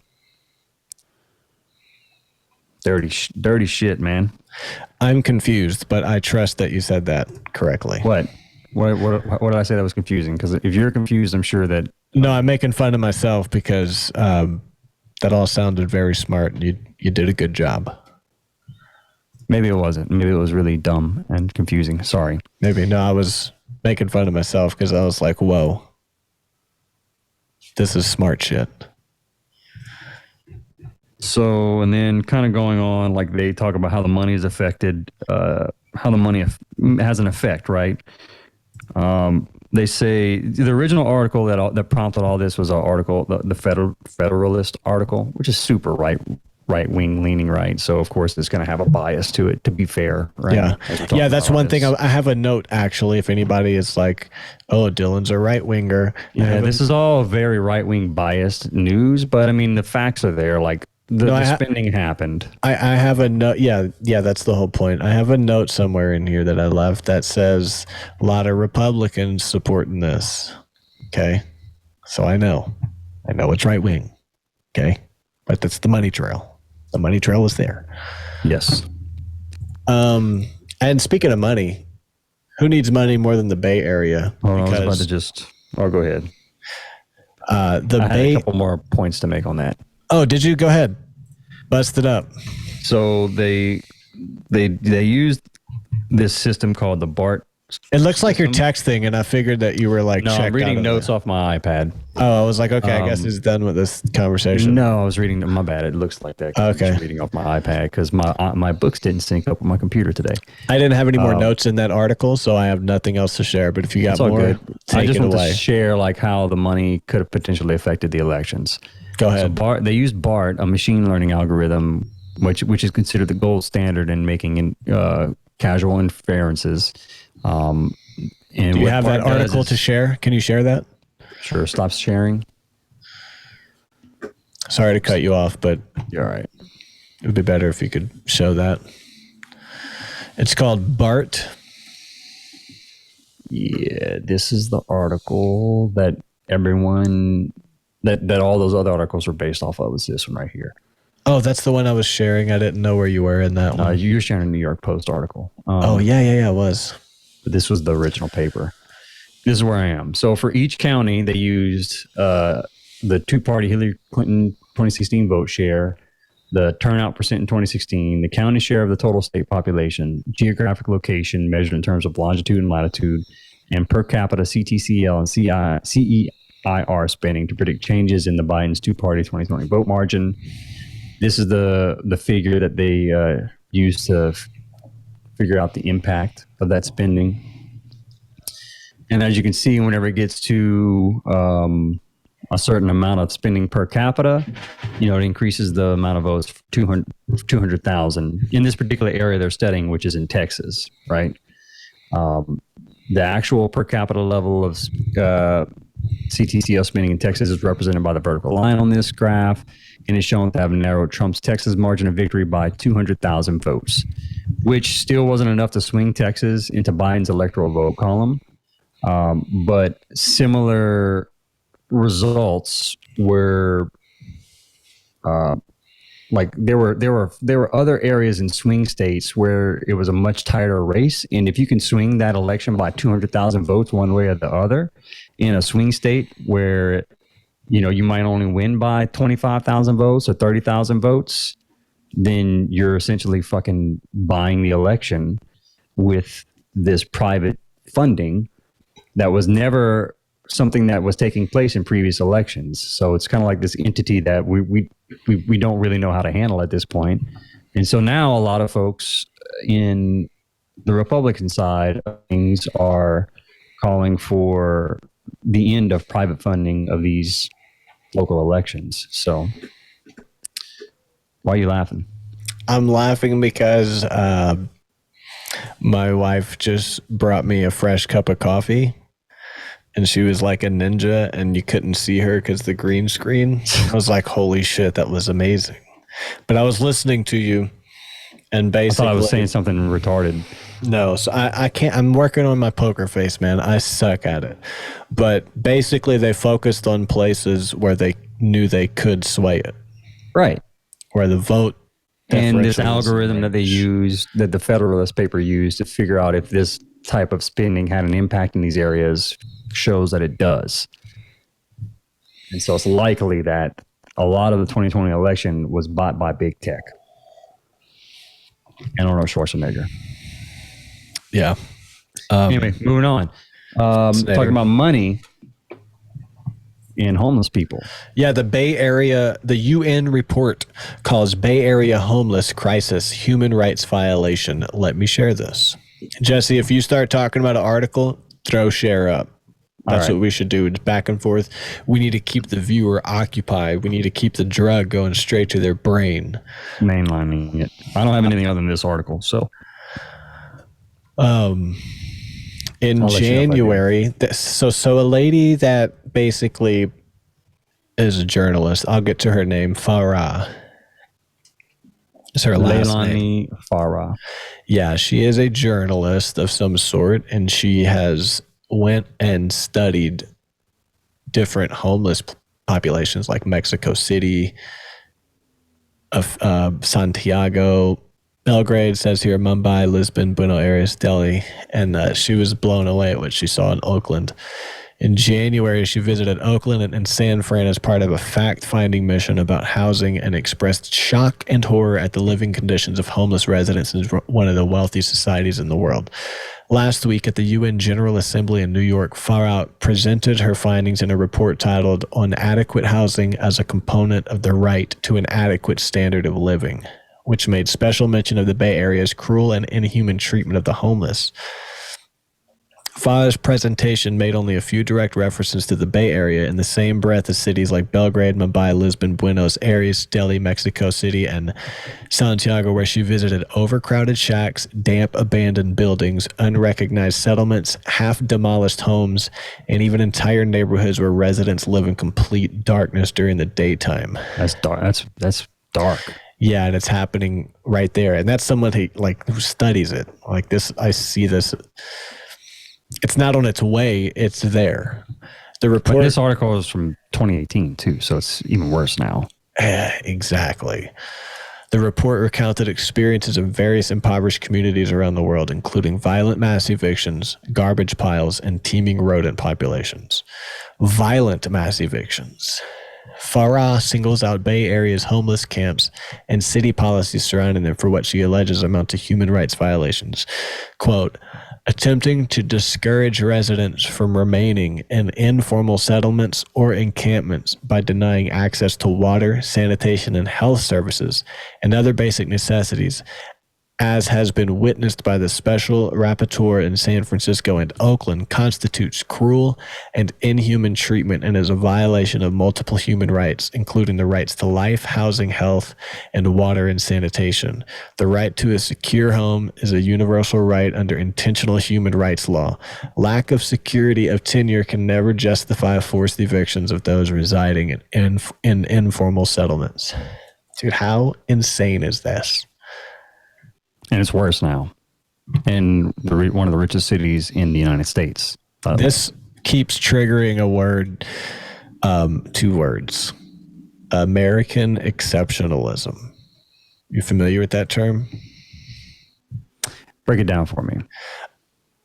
Dirty shit, man. I'm confused, but I trust that you said that correctly. What did I say that was confusing? Because if you're confused, I'm sure that... No, I'm making fun of myself because that all sounded very smart. You did a good job. Maybe it wasn't. Maybe it was really dumb and confusing. Sorry. Maybe. No, I was making fun of myself because I was like, whoa, this is smart shit. So, and then kind of going on, like they talk about how the money is affected, how the money has an effect, right? They say the original article that prompted all this was an article, the Federalist article, which is super right wing leaning, right? So of course it's going to have a bias to it, to be fair, right? Yeah, that's one thing. I have a note actually. If anybody is like, "Oh, Dillon's a right winger," yeah, this is all very right wing biased news, but I mean the facts are there. Like the spending happened. I have a note. Yeah, that's the whole point. I have a note somewhere in here that I left that says a lot of Republicans supporting this. Okay, so I know it's right wing. Okay, but that's the money trail. The money trail is there. Yes. And speaking of money, who needs money more than the Bay Area? I was about to go ahead. I had a couple more points to make on that. Oh, did you? Go ahead. Bust it up. So they used this system called the BART. It looks like you're texting, and I figured that you were like, no, I'm reading notes off my iPad. Oh, I was like, okay, I guess he's done with this conversation. No, I was reading. My bad. It looks like that. Okay. I was reading off my iPad because my books didn't sync up with my computer today. I didn't have any more notes in that article, so I have nothing else to share. But if you got more, take it away. I just want to share like how the money could have potentially affected the elections. Go ahead. So they used BART, a machine learning algorithm, which is considered the gold standard in making casual inferences. And do you have that article to share? Can you share that? Sure. Stop sharing. Sorry to cut you off, but you're all right. It would be better if you could show that. It's called BART. Yeah, this is the article that everyone that all those other articles are based off of. Is this one right here? Oh, that's the one I was sharing. I didn't know where you were in that one. You were sharing a New York Post article. Yeah, it was. But this was the original paper. This is where I am. So for each county, they used the two-party Hillary Clinton 2016 vote share, the turnout percent in 2016, the county share of the total state population, geographic location measured in terms of longitude and latitude, and per capita CTCL and CEIR spending to predict changes in the Biden's two-party 2020 vote margin. This is the figure that they used to figure out the impact of that spending. And as you can see, whenever it gets to a certain amount of spending per capita, it increases the amount of votes 200,000 in this particular area they're studying, which is in Texas, right? The actual per capita level of CTCL spending in Texas is represented by the vertical line on this graph, and is shown to have narrowed Trump's Texas margin of victory by 200,000 votes, which still wasn't enough to swing Texas into Biden's electoral vote column. But similar results were there were other areas in swing states where it was a much tighter race, and if you can swing that election by 200,000 votes one way or the other in a swing state where you might only win by 25,000 votes or 30,000 votes, then you're essentially fucking buying the election with this private funding that was never something that was taking place in previous elections. So it's kind of like this entity that we don't really know how to handle at this point. And so now a lot of folks in the Republican side of things are calling for the end of private funding of these local elections. So, why are you laughing? I'm laughing because my wife just brought me a fresh cup of coffee, and she was like a ninja, and you couldn't see her because the green screen. I was like, holy shit, that was amazing. But I was listening to you, and I basically, thought I was saying something retarded. no, so I can't. I'm working on my poker face, man. I suck at it. But basically, they focused on places where they knew they could sway it, Right. where the vote And this differential is algorithm that they large. used, that the Federalist paper used to figure out if this type of spending had an impact in these areas, shows that it does. And so it's likely that a lot of the 2020 election was bought by big tech and Arnold Schwarzenegger. Yeah. Anyway, moving on. Talking about money and homeless people. Yeah, the Bay Area, the UN report calls Bay Area homeless crisis human rights violation. Let me share this. Jesse, if you start talking about an article, throw share up. That's what we should do. It's back and forth. We need to keep the viewer occupied. We need to keep the drug going straight to their brain. Mainlining it. I don't have anything other than this article. So, in January, so a lady that basically is a journalist. I'll get to her name. Fahrah is her last name. Fahrah. Yeah, she is a journalist of some sort, and she has went and studied different homeless populations like Mexico City, Santiago, Belgrade, says here, Mumbai, Lisbon, Buenos Aires, Delhi, and she was blown away at what she saw in Oakland. In January, she visited Oakland and San Fran as part of a fact-finding mission about housing and expressed shock and horror at the living conditions of homeless residents in one of the wealthiest societies in the world. Last week at the UN General Assembly in New York, Fahrah presented her findings in a report titled On Adequate Housing as a Component of the Right to an Adequate Standard of Living, which made special mention of the Bay Area's cruel and inhuman treatment of the homeless. Fahrah's presentation made only a few direct references to the Bay Area in the same breath as cities like Belgrade, Mumbai, Lisbon, Buenos Aires, Delhi, Mexico City, and Santiago, where she visited overcrowded shacks, damp abandoned buildings, unrecognized settlements, half-demolished homes, and even entire neighborhoods where residents live in complete darkness during the daytime. That's dark. That's dark. Yeah, and it's happening right there. And that's someone who studies it. Like this, I see this. It's not on its way, it's there. The report. But this article is from 2018 too, so it's even worse now. Exactly. The report recounted experiences in various impoverished communities around the world, including violent mass evictions, garbage piles, and teeming rodent populations. Violent mass evictions. Fahrah singles out Bay Area's homeless camps and city policies surrounding them for what she alleges amount to human rights violations. Quote, attempting to discourage residents from remaining in informal settlements or encampments by denying access to water, sanitation, and health services and other basic necessities, as has been witnessed by the special rapporteur in San Francisco and Oakland, constitutes cruel and inhuman treatment and is a violation of multiple human rights, including the rights to life, housing, health, and water and sanitation. The right to a secure home is a universal right under intentional human rights law. Lack of security of tenure can never justify forced evictions of those residing in informal settlements. Dude, how insane is this? And it's worse now. In one of the richest cities in the United States. This keeps triggering a word, 2 words. American exceptionalism. You familiar with that term? Break it down for me.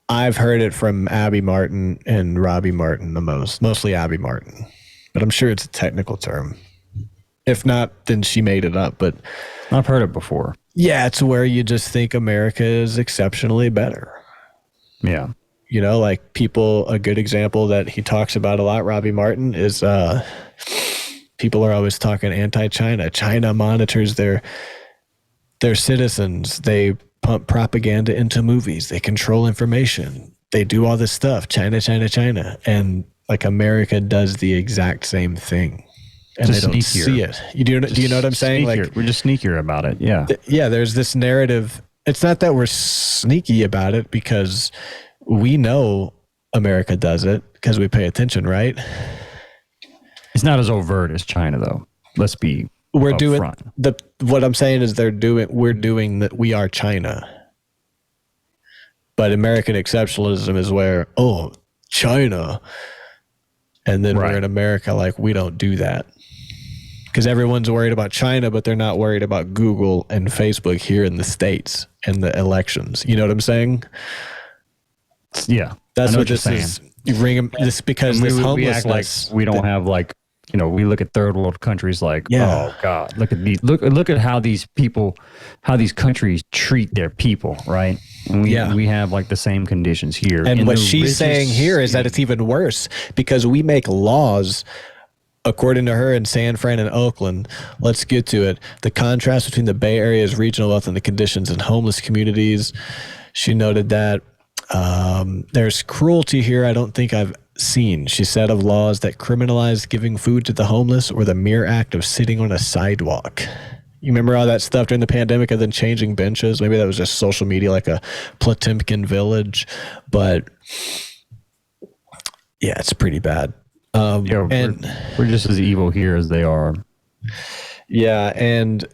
I've heard it from Abby Martin and Robbie Martin the most. Mostly Abby Martin. But I'm sure it's a technical term. If not, then she made it up. But I've heard it before. Yeah, it's where you just think America is exceptionally better. Yeah. You know, like people, a good example that he talks about a lot, Robbie Martin, is people are always talking anti-China. China monitors their citizens. They pump propaganda into movies. They control information. They do all this stuff. China, China, China. And like America does the exact same thing. And Just they don't sneakier. see it. Do you know what I'm saying? Sneakier. Like we're just sneakier about it. Yeah. Yeah, there's this narrative. It's not that we're sneaky about it because we know America does it because we pay attention, right? It's not as overt as China, though. Let's be We're doing upfront. what I'm saying is we're doing that. We are China. But American exceptionalism is where, oh, China. And then we're in America like we don't do that. Because everyone's worried about China, but they're not worried about Google and Facebook here in the States and the elections. You know what I'm saying? Yeah. That's what this is. You bring them this because this homelessness. We act like we don't have like, you know, we look at third world countries like, oh God, look at these, look at how these people, how these countries treat their people, right? And we have like the same conditions here. And what she's saying here is that it's even worse because we make laws. According to her in San Fran and Oakland, let's get to it. The contrast between the Bay Area's regional wealth and the conditions in homeless communities. She noted that there's cruelty here I don't think I've seen. She said of laws that criminalize giving food to the homeless or the mere act of sitting on a sidewalk. You remember all that stuff during the pandemic and then changing benches? Maybe that was just social media like a Potemkin village. But yeah, it's pretty bad. And we're just as evil here as they are. Yeah, and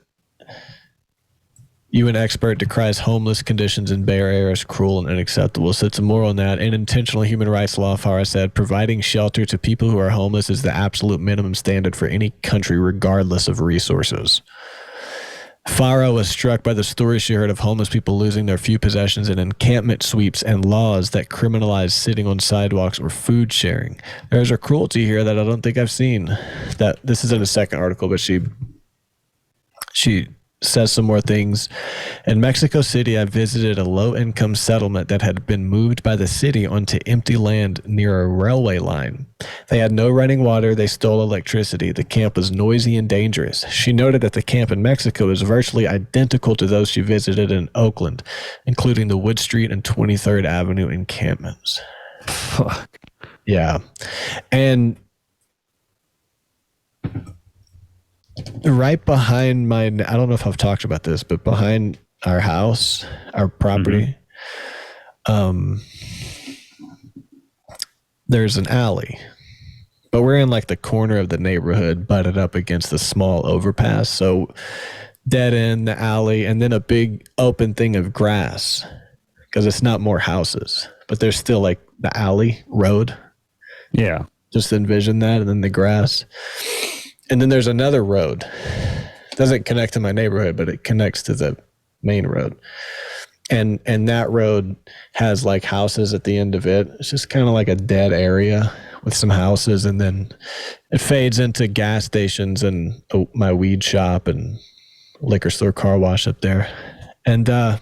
UN expert decries homeless conditions in Bay Area as cruel and unacceptable. So it's more on that. And intentional human rights law, Fahrah said, providing shelter to people who are homeless is the absolute minimum standard for any country, regardless of resources. Fahrah was struck by the stories she heard of homeless people losing their few possessions in encampment sweeps and laws that criminalize sitting on sidewalks or food sharing. There's a cruelty here that I don't think I've seen. That this is in a second article, but she says some more things. In Mexico City, I visited a low-income settlement that had been moved by the city onto empty land near a railway line. They had no running water. They stole electricity. The camp was noisy and dangerous. She noted that the camp in Mexico is virtually identical to those she visited in Oakland, including the Wood Street and 23rd Avenue encampments. Fuck. Yeah. And right behind I don't know if I've talked about this, but behind our house, our property, there's an alley, but we're in like the corner of the neighborhood, butted up against the small overpass. So dead end, the alley, and then a big open thing of grass because it's not more houses, but there's still like the alley road. Yeah. Just envision that. And then the grass. And then there's another road. It doesn't connect to my neighborhood, but it connects to the main road. And that road has like houses at the end of it. It's just kind of like a dead area with some houses. And then it fades into gas stations and my weed shop and liquor store, car wash up there. And that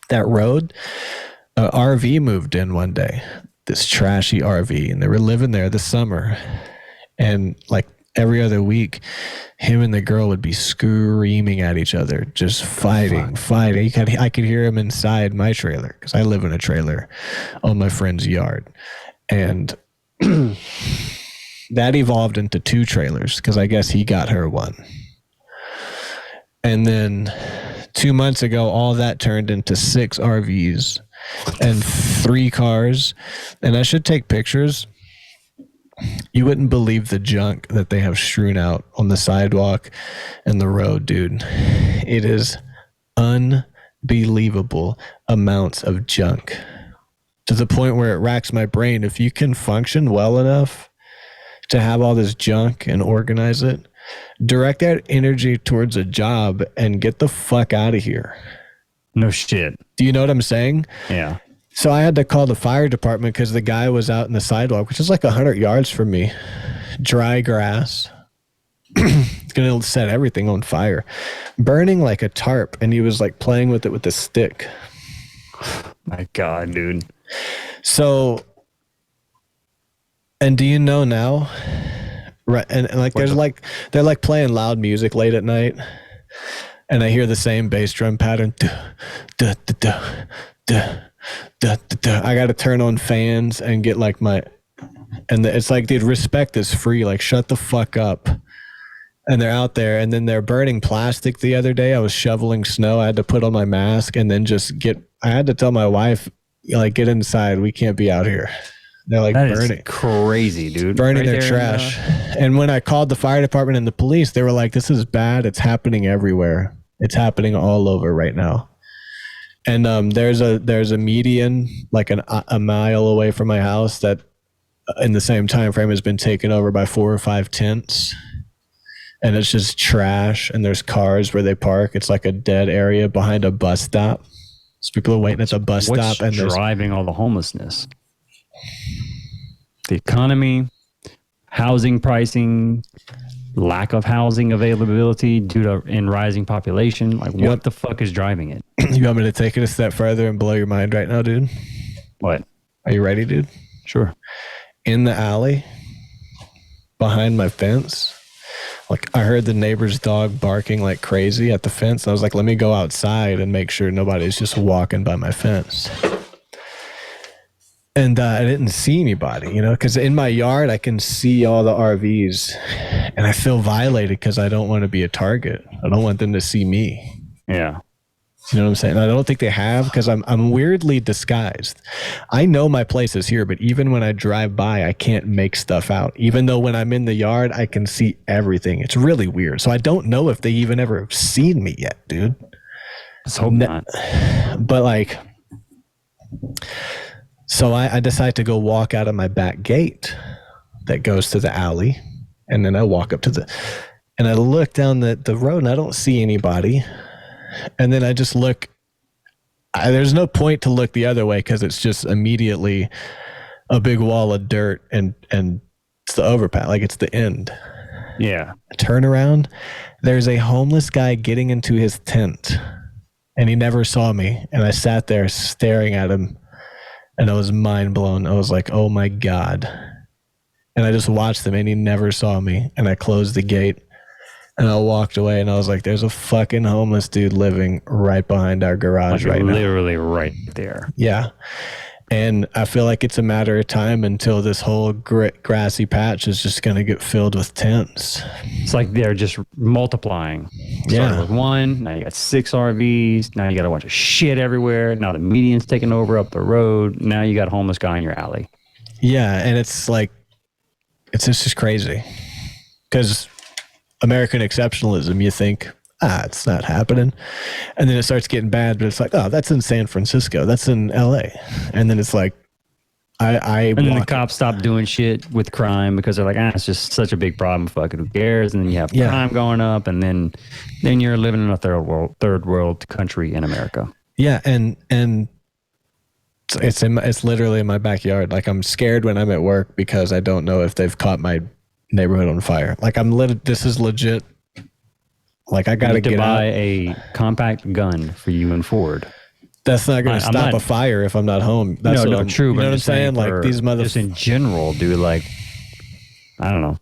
road, an RV moved in one day, this trashy RV. And they were living there this summer. And like, every other week, him and the girl would be screaming at each other, just fighting. I could hear him inside my trailer because I live in a trailer on my friend's yard. And that evolved into 2 trailers because I guess he got her one. And then 2 months ago, all that turned into 6 RVs and 3 cars. And I should take pictures. You wouldn't believe the junk that they have strewn out on the sidewalk and the road, dude. It is unbelievable amounts of junk to the point where it racks my brain. If you can function well enough to have all this junk and organize it, direct that energy towards a job and get the fuck out of here. No shit. Do you know what I'm saying? Yeah. So I had to call the fire department because the guy was out in the sidewalk, which is like 100 yards from me. Dry grass. It's going to set everything on fire. Burning like a tarp, and he was like playing with it with a stick. My God, dude. So, and do you know now? Right, and like there's like they're like playing loud music late at night. and I hear the same bass drum pattern. Duh, duh, duh, duh, duh, duh, duh, duh. I got to turn on fans and get like it's like, dude, respect is free. Like, shut the fuck up. And they're out there, and then they're burning plastic the other day. I was shoveling snow. I had to put on my mask and then I had to tell my wife, like, get inside. We can't be out here. They're like, that burning. Is crazy, dude. Burning their trash. And when I called the fire department and the police, they were like, this is bad. It's happening everywhere. It's happening all over right now. And there's a median like a mile away from my house that in the same time frame has been taken over by 4 or 5 tents. And it's just trash, and there's cars where they park. It's like a dead area behind a bus stop. So people are waiting at the bus stop. And driving all the homelessness? The economy, housing pricing, lack of housing availability due to rising population. Like, what the fuck is driving it? You want me to take it a step further and blow your mind right now, dude? What? Are you ready, dude? Sure. In the alley behind my fence, like, I heard the neighbor's dog barking like crazy at the fence. I was like, let me go outside and make sure nobody's just walking by my fence. And I didn't see anybody, because in my yard, I can see all the RVs, and I feel violated because I don't want to be a target. I don't want them to see me. Yeah. You know what I'm saying? I don't think they have, because I'm weirdly disguised. I know my place is here, but even when I drive by, I can't make stuff out. Even though when I'm in the yard, I can see everything. It's really weird. So I don't know if they even ever have seen me yet, dude. Let's hope not. But like, so I decide to go walk out of my back gate that goes to the alley. And then I walk up and I look down the road, and I don't see anybody. And then I just look, there's no point to look the other way because it's just immediately a big wall of dirt and it's the overpass, like it's the end. Yeah. Turn around, there's a homeless guy getting into his tent, and he never saw me. And I sat there staring at him, and I was mind blown. I was like, oh my God. And I just watched him, and he never saw me. And I closed the gate. And I walked away, and I was like, there's a fucking homeless dude living right behind our garage right now. Literally right there. Yeah. And I feel like it's a matter of time until this whole grassy patch is just going to get filled with tents. It's like they're just multiplying. Started with 1, now you got 6 RVs, now you got a bunch of shit everywhere. Now the median's taking over up the road. Now you got a homeless guy in your alley. Yeah, and it's like, it's just crazy. Because American exceptionalism, you think, it's not happening. And then it starts getting bad, but it's like, oh, that's in San Francisco. That's in LA. And then it's like, and then the cops stop doing shit with crime because they're like, it's just such a big problem. Fucking who cares? And then you have crime going up, and then you're living in a third world country in America. Yeah. And it's literally in my backyard. Like, I'm scared when I'm at work because I don't know if they've caught my neighborhood on fire. Like, this is legit. Like, I gotta get buy a compact gun for you and Ford. That's not gonna stop a fire if I'm not home. That's true. You know what I'm saying? Like, these just in general, dude. Like, I don't know.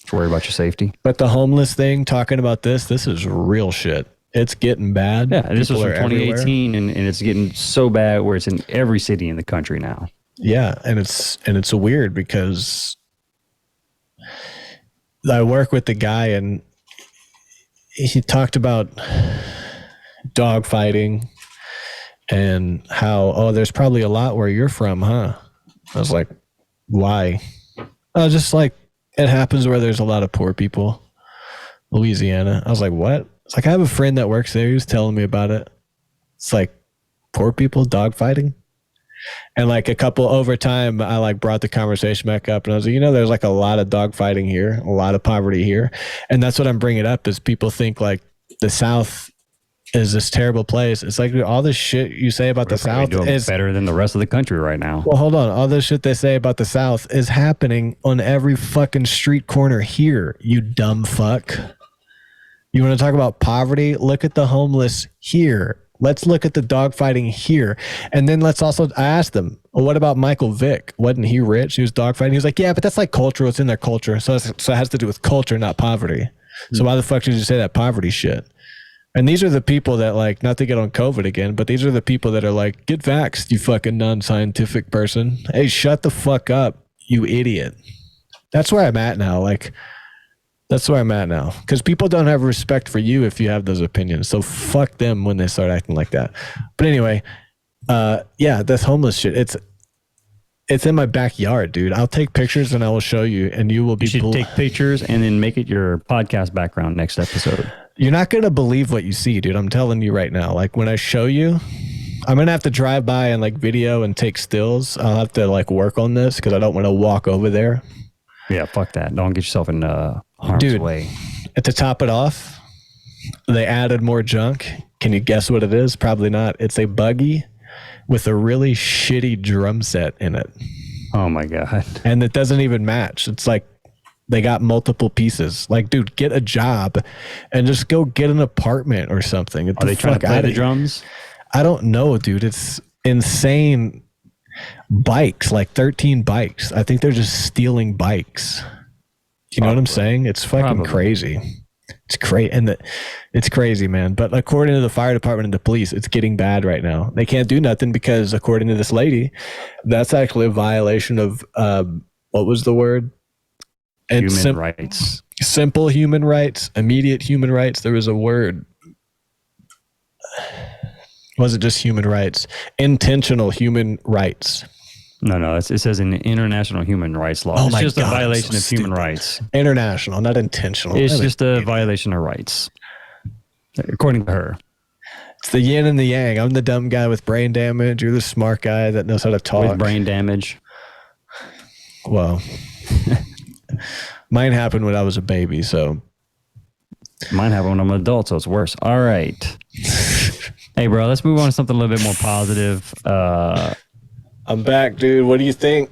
Just worry about your safety. But the homeless thing, talking about this is real shit. It's getting bad. Yeah, this was from 2018, and it's getting so bad where it's in every city in the country now. Yeah, and it's weird because I work with the guy, and he talked about dog fighting and how, there's probably a lot where you're from, huh? I was like, why? Just like, it happens where there's a lot of poor people. Louisiana. I was like, what? It's like, I have a friend that works there. He was telling me about it. It's like, poor people dog fighting. And like a couple over time, I like brought the conversation back up, and I was like, there's like a lot of dog fighting here, a lot of poverty here. And that's what I'm bringing up is people think like the South is this terrible place. It's like, all this shit you say about the South is better than the rest of the country right now. Well, hold on. All this shit they say about the South is happening on every fucking street corner here, you dumb fuck. You want to talk about poverty? Look at the homeless here. Let's look at the dogfighting here. And then I asked them, well, what about Michael Vick? Wasn't he rich? He was dogfighting. He was like, yeah, but that's like cultural. It's in their culture. So it has to do with culture, not poverty. So why the fuck did you say that poverty shit? And these are the people that like, not to get on COVID again, but these are the people that are like, get vaxxed, you fucking non-scientific person. Hey, shut the fuck up, you idiot. That's where I'm at now. Like, that's where I'm at now. Because people don't have respect for you if you have those opinions. So fuck them when they start acting like that. But anyway, yeah, this homeless shit. It's in my backyard, dude. I'll take pictures and I will show you, and you will be. You should take pictures and then make it your podcast background next episode. You're not gonna believe what you see, dude. I'm telling you right now. Like when I show you, I'm gonna have to drive by and like video and take stills. I'll have to like work on this because I don't want to walk over there. Yeah, fuck that. Don't get yourself in harm's way. To top it off, they added more junk. Can you guess what it is? Probably not. It's a buggy with a really shitty drum set in it. Oh my God. And it doesn't even match. It's like they got multiple pieces. Like, dude, get a job and just go get an apartment or something. Are they trying to play the drums? I don't know, dude. It's insane. Bikes, like 13 bikes. I think they're just stealing bikes. You know what I'm saying? It's fucking crazy. It's crazy, and it's crazy, man. But according to the fire department and the police, it's getting bad right now. They can't do nothing because, according to this lady, that's actually a violation of what was the word? Human rights. Simple human rights, immediate human rights. There was a word. Was it just human rights? Intentional human rights. No. It says in international human rights law. Oh It's just God, a violation so of human stupid. rights. International, not intentional. It's just a violation of rights, according to her. It's the yin and the yang. I'm the dumb guy with brain damage. You're the smart guy that knows how to talk. With brain damage. Well, mine happened when I was a baby, so. Mine happened when I'm an adult, so it's worse. All right. Hey, bro, let's move on to something a little bit more positive. I'm back, dude. What do you think?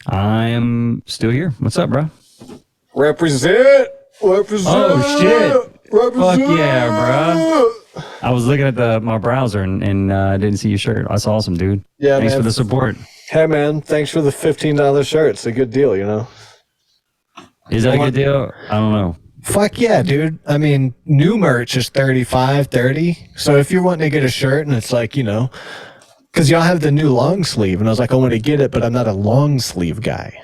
I'm still here. What's up, bro? Represent. Oh, shit. Represent. Fuck yeah, bro. I was looking at my browser and didn't see your shirt. That's awesome, dude. Yeah, Thanks man. for the support. Hey, man. Thanks for the $15 shirt. It's a good deal, you know? Is that a good deal? I don't know. Fuck yeah, dude. I mean, new merch is $35, $30. So if you're wanting to get a shirt and it's like, you know, because y'all have the new long sleeve, and I was like, I want to get it, but I'm not a long sleeve guy.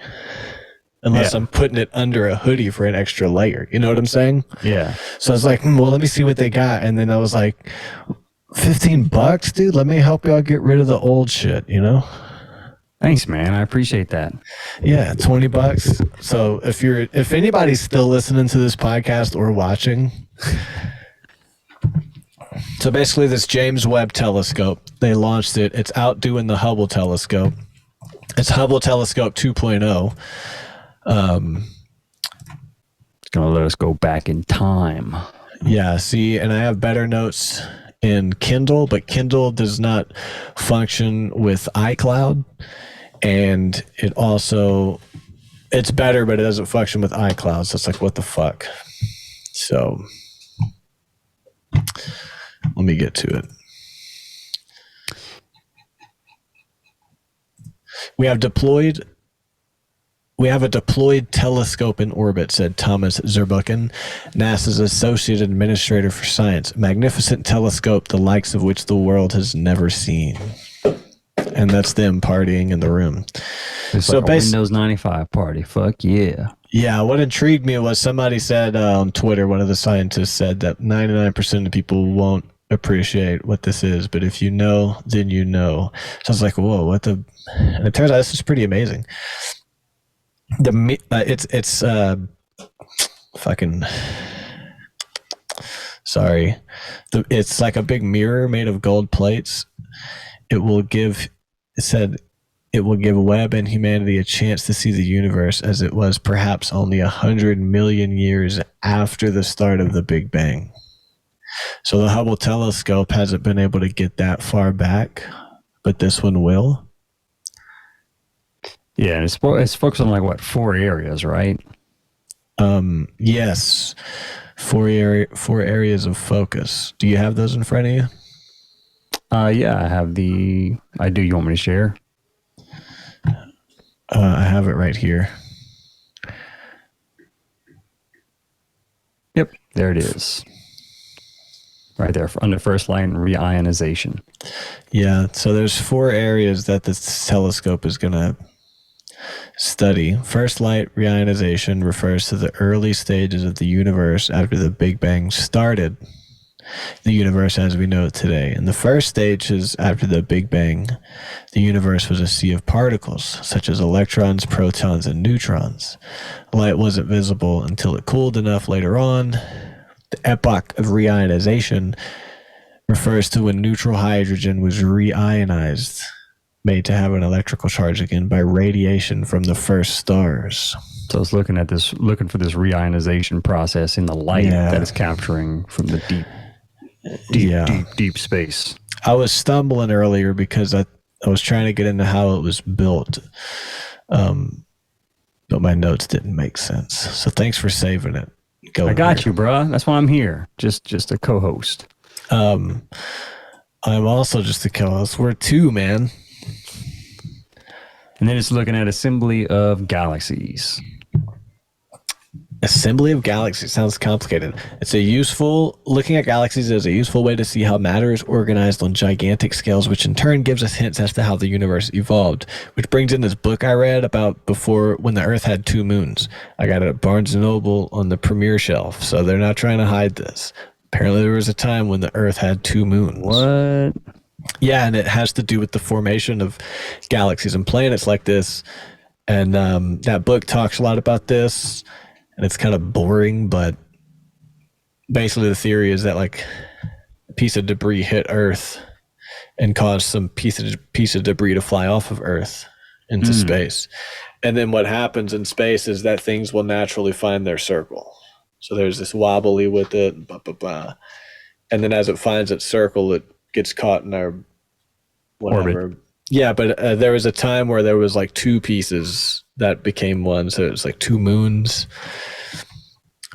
Unless I'm putting it under a hoodie for an extra layer. You know what I'm saying? Yeah. So I was like, well, let me see what they got. And then I was like, $15, dude? Let me help y'all get rid of the old shit, you know? Thanks, man. I appreciate that. Yeah, $20. So if anybody's still listening to this podcast or watching, so basically this James Webb Telescope, they launched it. It's outdoing the Hubble Telescope. It's Hubble Telescope 2.0. It's gonna let us go back in time. Yeah, see, and I have better notes in Kindle, but Kindle does not function with iCloud. And it's better, but it doesn't function with iCloud. So it's like, what the fuck? So let me get to it. We have a deployed telescope in orbit, said Thomas Zurbuchen, NASA's Associate Administrator for Science. Magnificent telescope, the likes of which the world has never seen. And that's them partying in the room. It's so like a Windows 95 party. Fuck yeah. Yeah, what intrigued me was somebody said on Twitter, one of the scientists said that 99% of people won't appreciate what this is, but if you know, then you know. So I was like, whoa, what the... And it turns out this is pretty amazing. It's fucking... Sorry. It's like a big mirror made of gold plates. It said it will give Webb and humanity a chance to see the universe as it was perhaps only 100 million years after the start of the Big Bang. So the Hubble telescope hasn't been able to get that far back, but this one will. Yeah, and it's focused on like what, 4 areas, right? Yes, four areas of focus. Do you have those in front of you? Yeah, I do. You want me to share? I have it right here. Yep, there it is. Right there, under first light and reionization. Yeah, so there's 4 areas that this telescope is going to study. First light reionization refers to the early stages of the universe after the Big Bang started the universe as we know it today. In the first stages after the Big Bang, the universe was a sea of particles, such as electrons, protons, and neutrons. Light wasn't visible until it cooled enough later on. The epoch of reionization refers to when neutral hydrogen was reionized, made to have an electrical charge again by radiation from the first stars. So I was looking for this reionization process in the light that is capturing from the deep space. I was stumbling earlier because I was trying to get into how it was built, but my notes didn't make sense. So thanks for saving it. I got you, bro. That's why I'm here. Just a co-host. I'm also just a co-host. We're 2, man. And then it's looking at assembly of galaxies. Assembly of galaxies sounds complicated. Looking at galaxies is a useful way to see how matter is organized on gigantic scales, which in turn gives us hints as to how the universe evolved, which brings in this book I read about before when the Earth had 2 moons. I got it at Barnes & Noble on the premiere shelf, so they're not trying to hide this. Apparently there was a time when the Earth had 2 moons. What? Yeah, and it has to do with the formation of galaxies and planets like this. And that book talks a lot about this. And it's kind of boring, but basically the theory is that like a piece of debris hit Earth and caused some piece of debris to fly off of Earth into space. And then what happens in space is that things will naturally find their circle. So there's this wobbly with it, blah, blah, blah. And then as it finds its circle, it gets caught in our whatever. Orbit. Yeah, but there was a time where there was like 2 pieces that became one, so it was like 2 moons.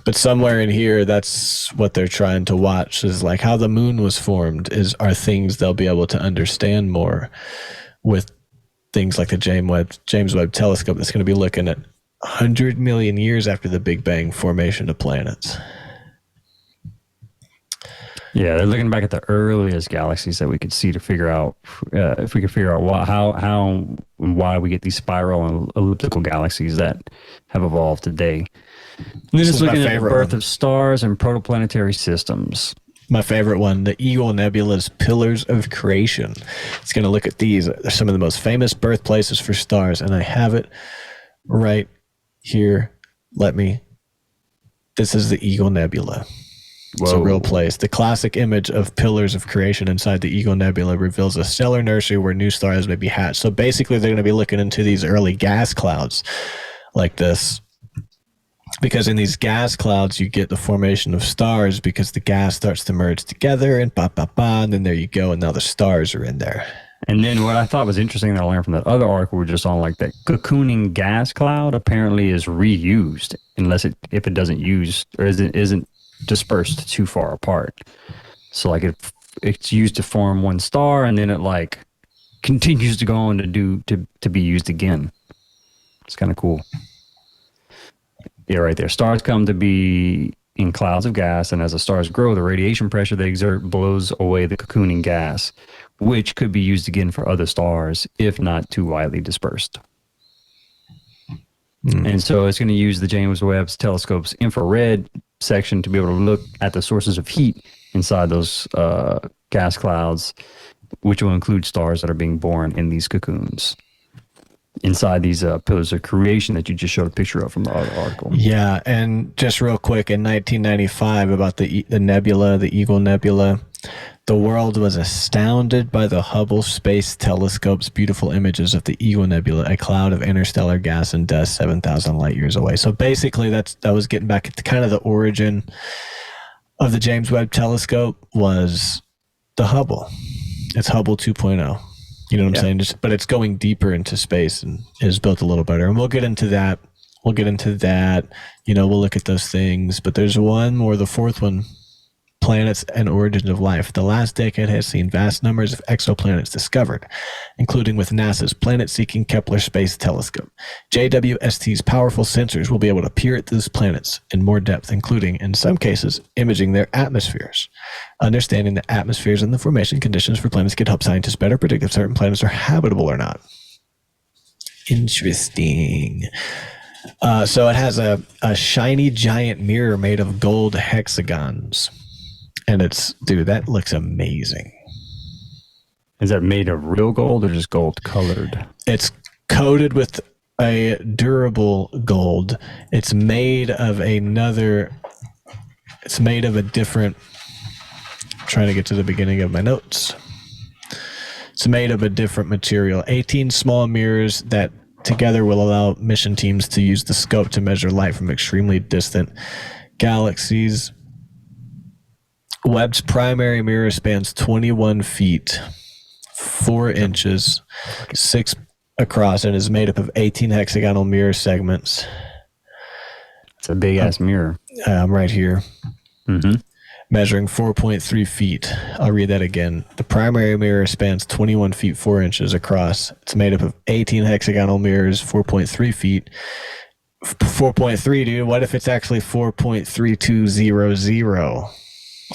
But somewhere in here, that's what they're trying to watch, is like how the moon was formed are things they'll be able to understand more with things like the James Webb Telescope that's going to be looking at 100 million years after the Big Bang formation of planets. Yeah, they're looking back at the earliest galaxies that we could see to figure out if we could figure out how and why we get these spiral and elliptical galaxies that have evolved today. And then it's looking at the birth of stars and protoplanetary systems. My favorite one, the Eagle Nebula's Pillars of Creation. It's going to look at these. They're some of the most famous birthplaces for stars, and I have it right here. This is the Eagle Nebula. It's a real place. The classic image of pillars of creation inside the Eagle Nebula reveals a stellar nursery where new stars may be hatched. So basically, they're going to be looking into these early gas clouds like this. Because in these gas clouds, you get the formation of stars because the gas starts to merge together and and then there you go. And now the stars are in there. And then what I thought was interesting that I learned from that other article we're just on, like that cocooning gas cloud apparently is reused if it doesn't use or isn't dispersed too far apart. So like it's used to form one star and then it like continues to go on to be used again. It's kind of cool. Yeah, right there. Stars come to be in clouds of gas, and as the stars grow, the radiation pressure they exert blows away the cocooning gas, which could be used again for other stars if not too widely dispersed. And so it's going to use the James Webb Telescope's infrared section to be able to look at the sources of heat inside those gas clouds, which will include stars that are being born in these cocoons inside these pillars of creation that you just showed a picture of from the other article. Yeah, and just real quick, in 1995, about the nebula, the Eagle Nebula, the world was astounded by the Hubble Space Telescope's beautiful images of the Eagle Nebula, a cloud of interstellar gas and dust 7,000 light years away. So basically, that was getting back to kind of the origin of the James Webb Telescope was the Hubble. It's Hubble 2.0. You know what I'm saying? But it's going deeper into space and is built a little better. And we'll get into that. You know, we'll look at those things. But there's one more, the fourth one, planets and origins of life. The last decade has seen vast numbers of exoplanets discovered, including with NASA's planet-seeking Kepler Space Telescope. JWST's powerful sensors will be able to peer at these planets in more depth, including, in some cases, imaging their atmospheres. Understanding the atmospheres and the formation conditions for planets can help scientists better predict if certain planets are habitable or not. Interesting. So it has a shiny giant mirror made of gold hexagons. And dude, that looks amazing. Is that made of real gold or just gold colored? It's coated with a durable gold. It's made of a different, I'm trying to get to the beginning of my notes. It's made of a different material. 18 small mirrors that together will allow mission teams to use the scope to measure light from extremely distant galaxies. Webb's primary mirror spans 21 feet, 4 inches, 6 across, and is made up of 18 hexagonal mirror segments. It's a big-ass mirror. I'm right here. Mm-hmm. Measuring 4.3 feet. I'll read that again. The primary mirror spans 21 feet, 4 inches across. It's made up of 18 hexagonal mirrors, 4.3 feet. 4.3, dude. What if it's actually 4.3200?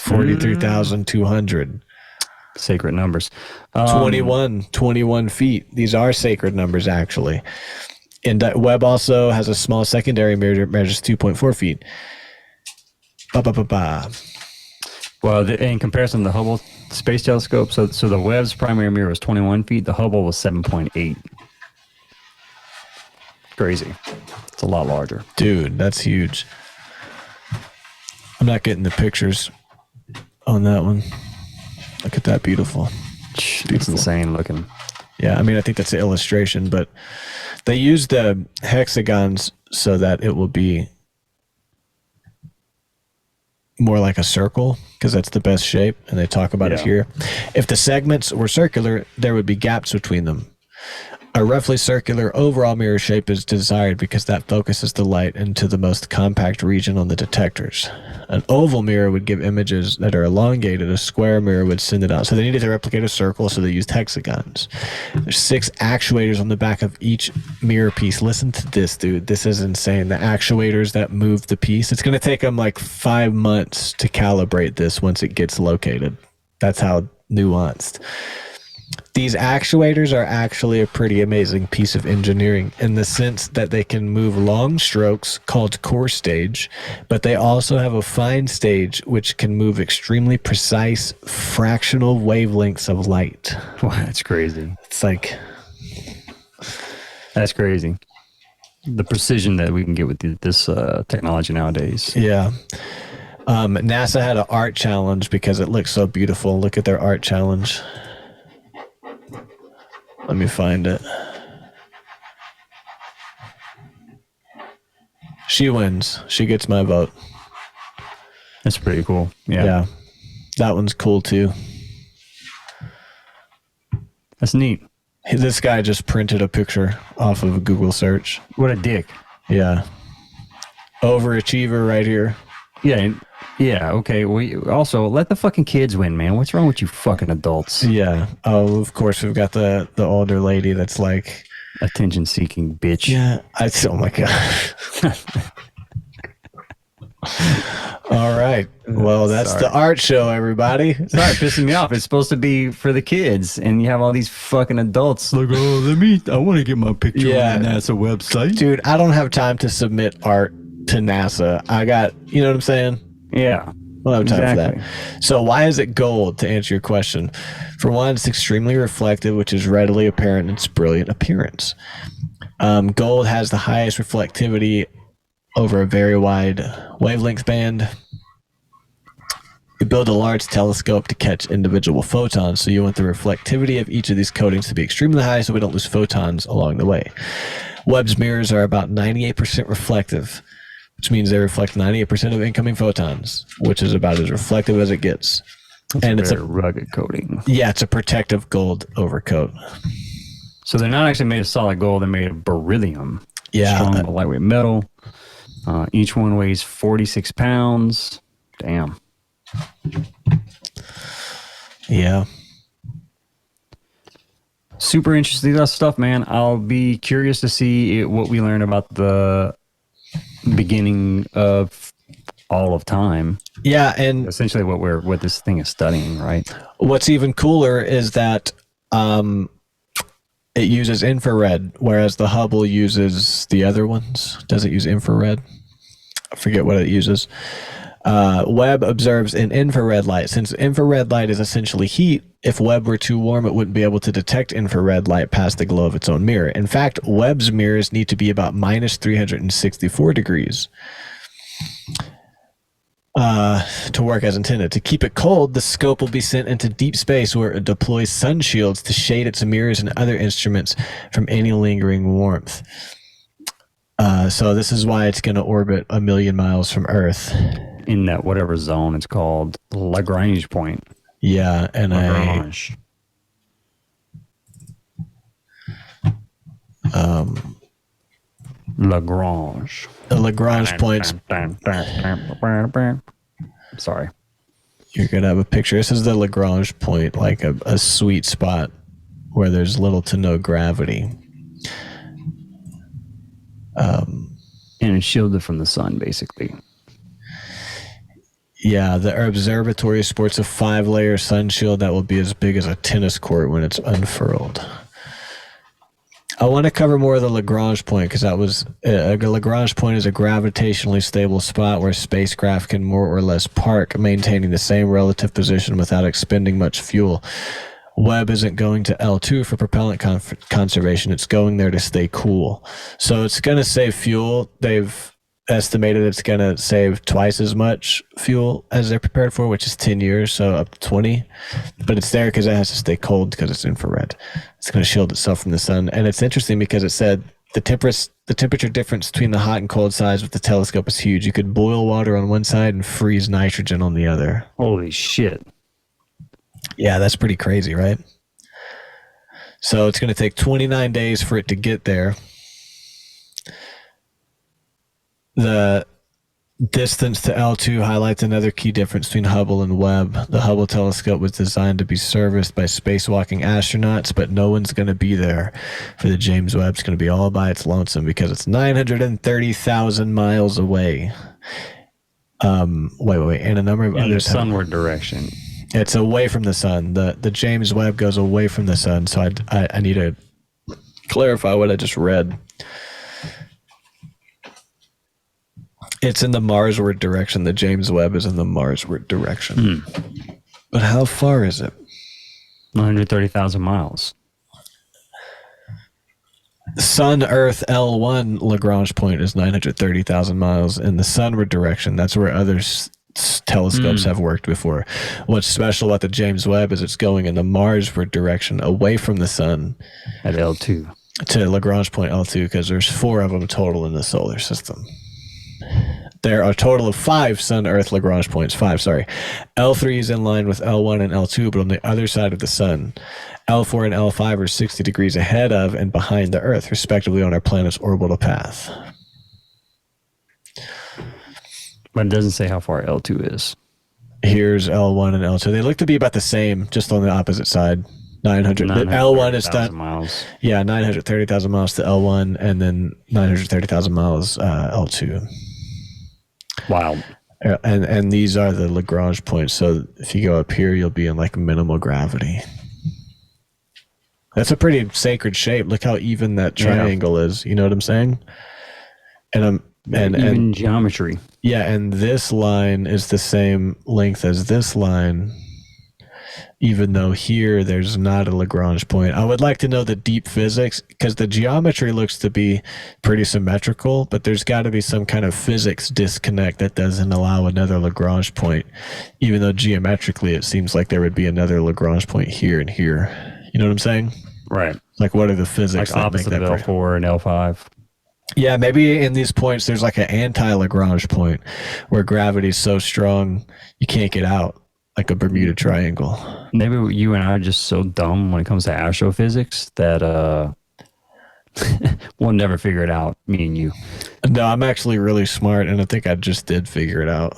43,200. Sacred numbers. 21 feet. These are sacred numbers, actually. And Webb also has a small secondary mirror that measures 2.4 feet. Well, in comparison to the Hubble Space Telescope, so the Webb's primary mirror was 21 feet. The Hubble was 7.8. Crazy. It's a lot larger. Dude, that's huge. I'm not getting the pictures on that one. Look at that, beautiful. It's insane looking. Yeah, I mean, I think that's an illustration, but they use the hexagons so that it will be more like a circle, because that's the best shape, and they talk about it here. If the segments were circular, there would be gaps between them. A roughly circular overall mirror shape is desired because that focuses the light into the most compact region on the detectors. An oval mirror would give images that are elongated. A square mirror would send it out. So they needed to replicate a circle, so they used hexagons. There's 6 actuators on the back of each mirror piece. Listen to this, dude. This is insane. The actuators that move the piece. It's going to take them like 5 months to calibrate this once it gets located. That's how nuanced. These actuators are actually a pretty amazing piece of engineering in the sense that they can move long strokes called core stage, but they also have a fine stage which can move extremely precise fractional wavelengths of light. Wow, that's crazy. It's like... That's crazy. The precision that we can get with this technology nowadays. Yeah. NASA had an art challenge because it looks so beautiful. Look at their art challenge. Let me find it. She wins. She gets my vote. That's pretty cool. Yeah. That one's cool too. That's neat. This guy just printed a picture off of a Google search. What a dick. Yeah. Overachiever right here. Yeah, okay. We also let the fucking kids win, man. What's wrong with you fucking adults? Yeah. Oh, of course we've got the older lady that's like attention-seeking bitch. Yeah. Oh my god. All right. Well, that's the art show, everybody. Sorry, pissing me off. It's supposed to be for the kids, and you have all these fucking adults like, I want to get my picture on the NASA website. Dude, I don't have time to submit art to NASA. I got, you know what I'm saying? Yeah. I don't have time for that. So why is it gold, to answer your question? For one, it's extremely reflective, which is readily apparent in its brilliant appearance. Gold has the highest reflectivity over a very wide wavelength band. You build a large telescope to catch individual photons, so you want the reflectivity of each of these coatings to be extremely high so we don't lose photons along the way. Webb's mirrors are about 98% reflective, which means they reflect 98% of incoming photons, which is about as reflective as it gets. And it's a rugged coating. Yeah, it's a protective gold overcoat. So they're not actually made of solid gold, they're made of beryllium. Yeah. Strong, lightweight metal. Each one weighs 46 pounds. Damn. Yeah. Super interesting stuff, man. I'll be curious to see what we learn about the beginning of all of time. Yeah, and Essentially what this thing is studying, right? what's even cooler is that it uses infrared, whereas the Hubble uses the other ones. Does it use infrared? I forget what it uses. Webb observes in infrared light. Since infrared light is essentially heat, if Webb were too warm, it wouldn't be able to detect infrared light past the glow of its own mirror. In fact, Webb's mirrors need to be about minus 364 degrees to work as intended. To keep it cold, the scope will be sent into deep space where it deploys sun shields to shade its mirrors and other instruments from any lingering warmth. So this is why it's going to orbit 1 million miles from Earth. In that whatever zone it's called, Lagrange point. Yeah, and Lagrange. Lagrange. The Lagrange points. Sorry. You're going to have a picture. This is the Lagrange point, like a sweet spot where there's little to no gravity. And it's shielded from the sun, basically. Yeah, the observatory sports a 5-layer sun shield that will be as big as a tennis court when it's unfurled. I want to cover more of the Lagrange point because that was a Lagrange point is a gravitationally stable spot where spacecraft can more or less park, maintaining the same relative position without expending much fuel. Webb isn't going to L2 for propellant conservation. It's going there to stay cool. So it's going to save fuel. They've estimated it's going to save twice as much fuel as they're prepared for, which is 10 years, so up to 20. But it's there because it has to stay cold because it's infrared. It's going to shield itself from the sun. And it's interesting because it said the temperature difference between the hot and cold sides with the telescope is huge. You could boil water on one side and freeze nitrogen on the other. Holy shit. Yeah, that's pretty crazy, right? So it's going to take 29 days for it to get there. The distance to L2 highlights another key difference between Hubble and Webb. The Hubble telescope was designed to be serviced by spacewalking astronauts, but no one's going to be there for the James Webb. It's going to be all by its lonesome because it's 930,000 miles away. Wait, and a number of in others the sunward direction. It's away from the sun. The James Webb goes away from the sun, so I need to clarify what I just read. It's in the Marsward direction. The James Webb is in the Marsward direction. But how far is it? 930,000 miles. Sun-Earth L1 Lagrange point is 930,000 miles in the sunward direction. That's where other telescopes have worked before. What's special about the James Webb is it's going in the Marsward direction away from the sun. At L2. To Lagrange point L2 because there's 4 of them total in the solar system. There are a total of 5 Sun-Earth Lagrange points. 5, sorry. L3 is in line with L1 and L2, but on the other side of the sun. L4 and L5 are 60 degrees ahead of and behind the Earth, respectively, on our planet's orbital path. But it doesn't say how far L2 is. Here's L1 and L2. They look to be about the same, just on the opposite side. 900. L1 is done. Miles. Yeah, 930,000 miles to L1, and then 930,000 miles L2. Wow. And these are the Lagrange points. So if you go up here, you'll be in like minimal gravity. That's a pretty sacred shape. Look how even that triangle is. You know what I'm saying? And even geometry. Yeah, and this line is the same length as this line, even though here there's not a Lagrange point. I would like to know the deep physics because the geometry looks to be pretty symmetrical, but there's got to be some kind of physics disconnect that doesn't allow another Lagrange point, even though geometrically it seems like there would be another Lagrange point here and here. You know what I'm saying? Right. Like, what are the physics like that make opposite that of L4 and L5? Yeah, maybe in these points there's like an anti-Lagrange point where gravity's so strong you can't get out, like a Bermuda Triangle. Maybe you and I are just so dumb when it comes to astrophysics that we'll never figure it out, me and you. No, I'm actually really smart, and I think I just did figure it out.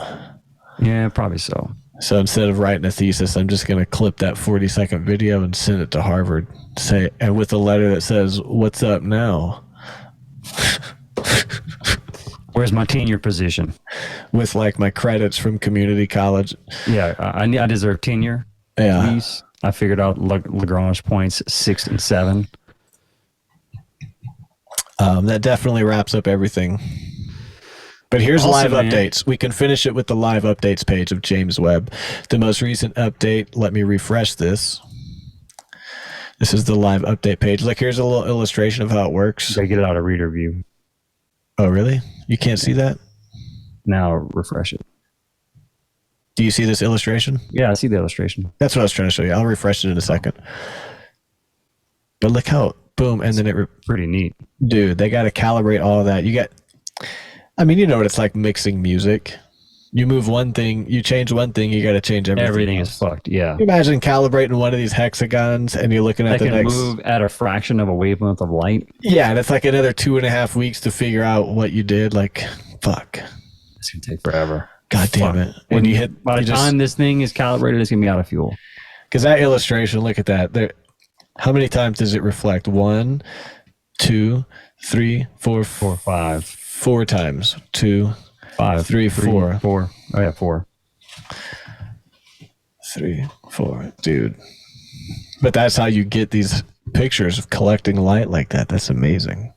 Yeah, probably so. So instead of writing a thesis, I'm just going to clip that 40-second video and send it to Harvard. And with a letter that says, "What's up now?" Where's my tenure position? With like my credits from community college. Yeah, I deserve tenure. Yeah. Please. I figured out Lagrange points 6 and 7. That definitely wraps up everything. But here's Awesome, live man. updates. We can finish it with the live updates page of James Webb. The most recent update, let me refresh this. This is the live update page. Look, here's a little illustration of how it works. Gotta get it out of reader view. Oh, really? You can't see that? Now refresh it. Do you see this illustration? Yeah, I see the illustration. That's what I was trying to show you. I'll refresh it in a second. But look how, boom, and then it... Pretty neat. Dude, they got to calibrate all of that. You got... I mean, you know what it's like mixing music. You move one thing, you change one thing, you got to change everything. Everything else. is fucked. Yeah. Can you imagine calibrating one of these hexagons and you're looking at That the can next... move at a fraction of a wavelength of light. Yeah, and it's like another 2.5 weeks to figure out what you did. Like, fuck. It's gonna take forever. God damn it. When you hit... By the time this thing is calibrated, it's gonna be out of fuel. Because that illustration, look at that. There, how many times does it reflect? 1, 2, 3, 4, 4, 5. 4 times. 2, 5, 3, 4. 4. Oh yeah, 4. 3, 4. Dude. But that's how you get these pictures of collecting light like that. That's amazing.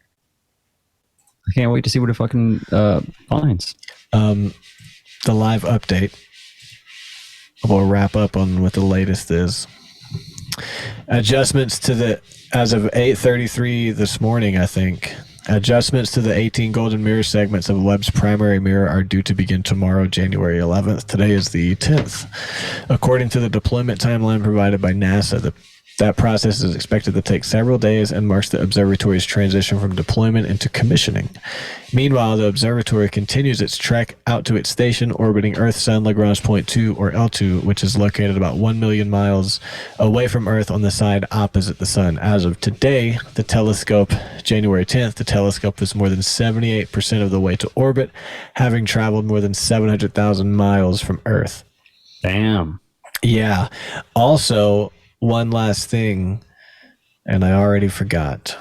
I can't wait to see what it fucking finds. The live update. We'll wrap up on what the latest is. Adjustments to the, as of 8:33 this morning, I think. Adjustments to the 18 golden mirror segments of Webb's primary mirror are due to begin tomorrow, January 11th. Today is the 10th. According to the deployment timeline provided by NASA, that process is expected to take several days and marks the observatory's transition from deployment into commissioning. Meanwhile, the observatory continues its trek out to its station orbiting Earth's Sun Lagrange Point 2, or L2, which is located about 1 million miles away from Earth on the side opposite the Sun. As of today, the telescope, January 10th, the telescope is more than 78% of the way to orbit, having traveled more than 700,000 miles from Earth. Damn. Yeah. Also, one last thing, and I already forgot.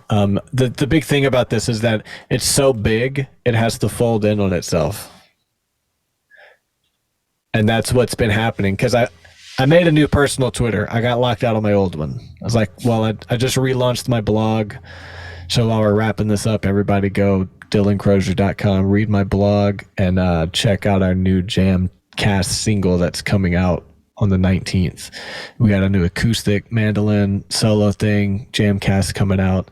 The big thing about this is that it's so big, it has to fold in on itself. And that's what's been happening, because I made a new personal Twitter. I got locked out of my old one. I was like, well, I just relaunched my blog. So while we're wrapping this up, everybody go dilloncrozier.com, read my blog, and check out our new Jamcast single that's coming out on the 19th. We got a new acoustic mandolin solo thing, Jamcast, coming out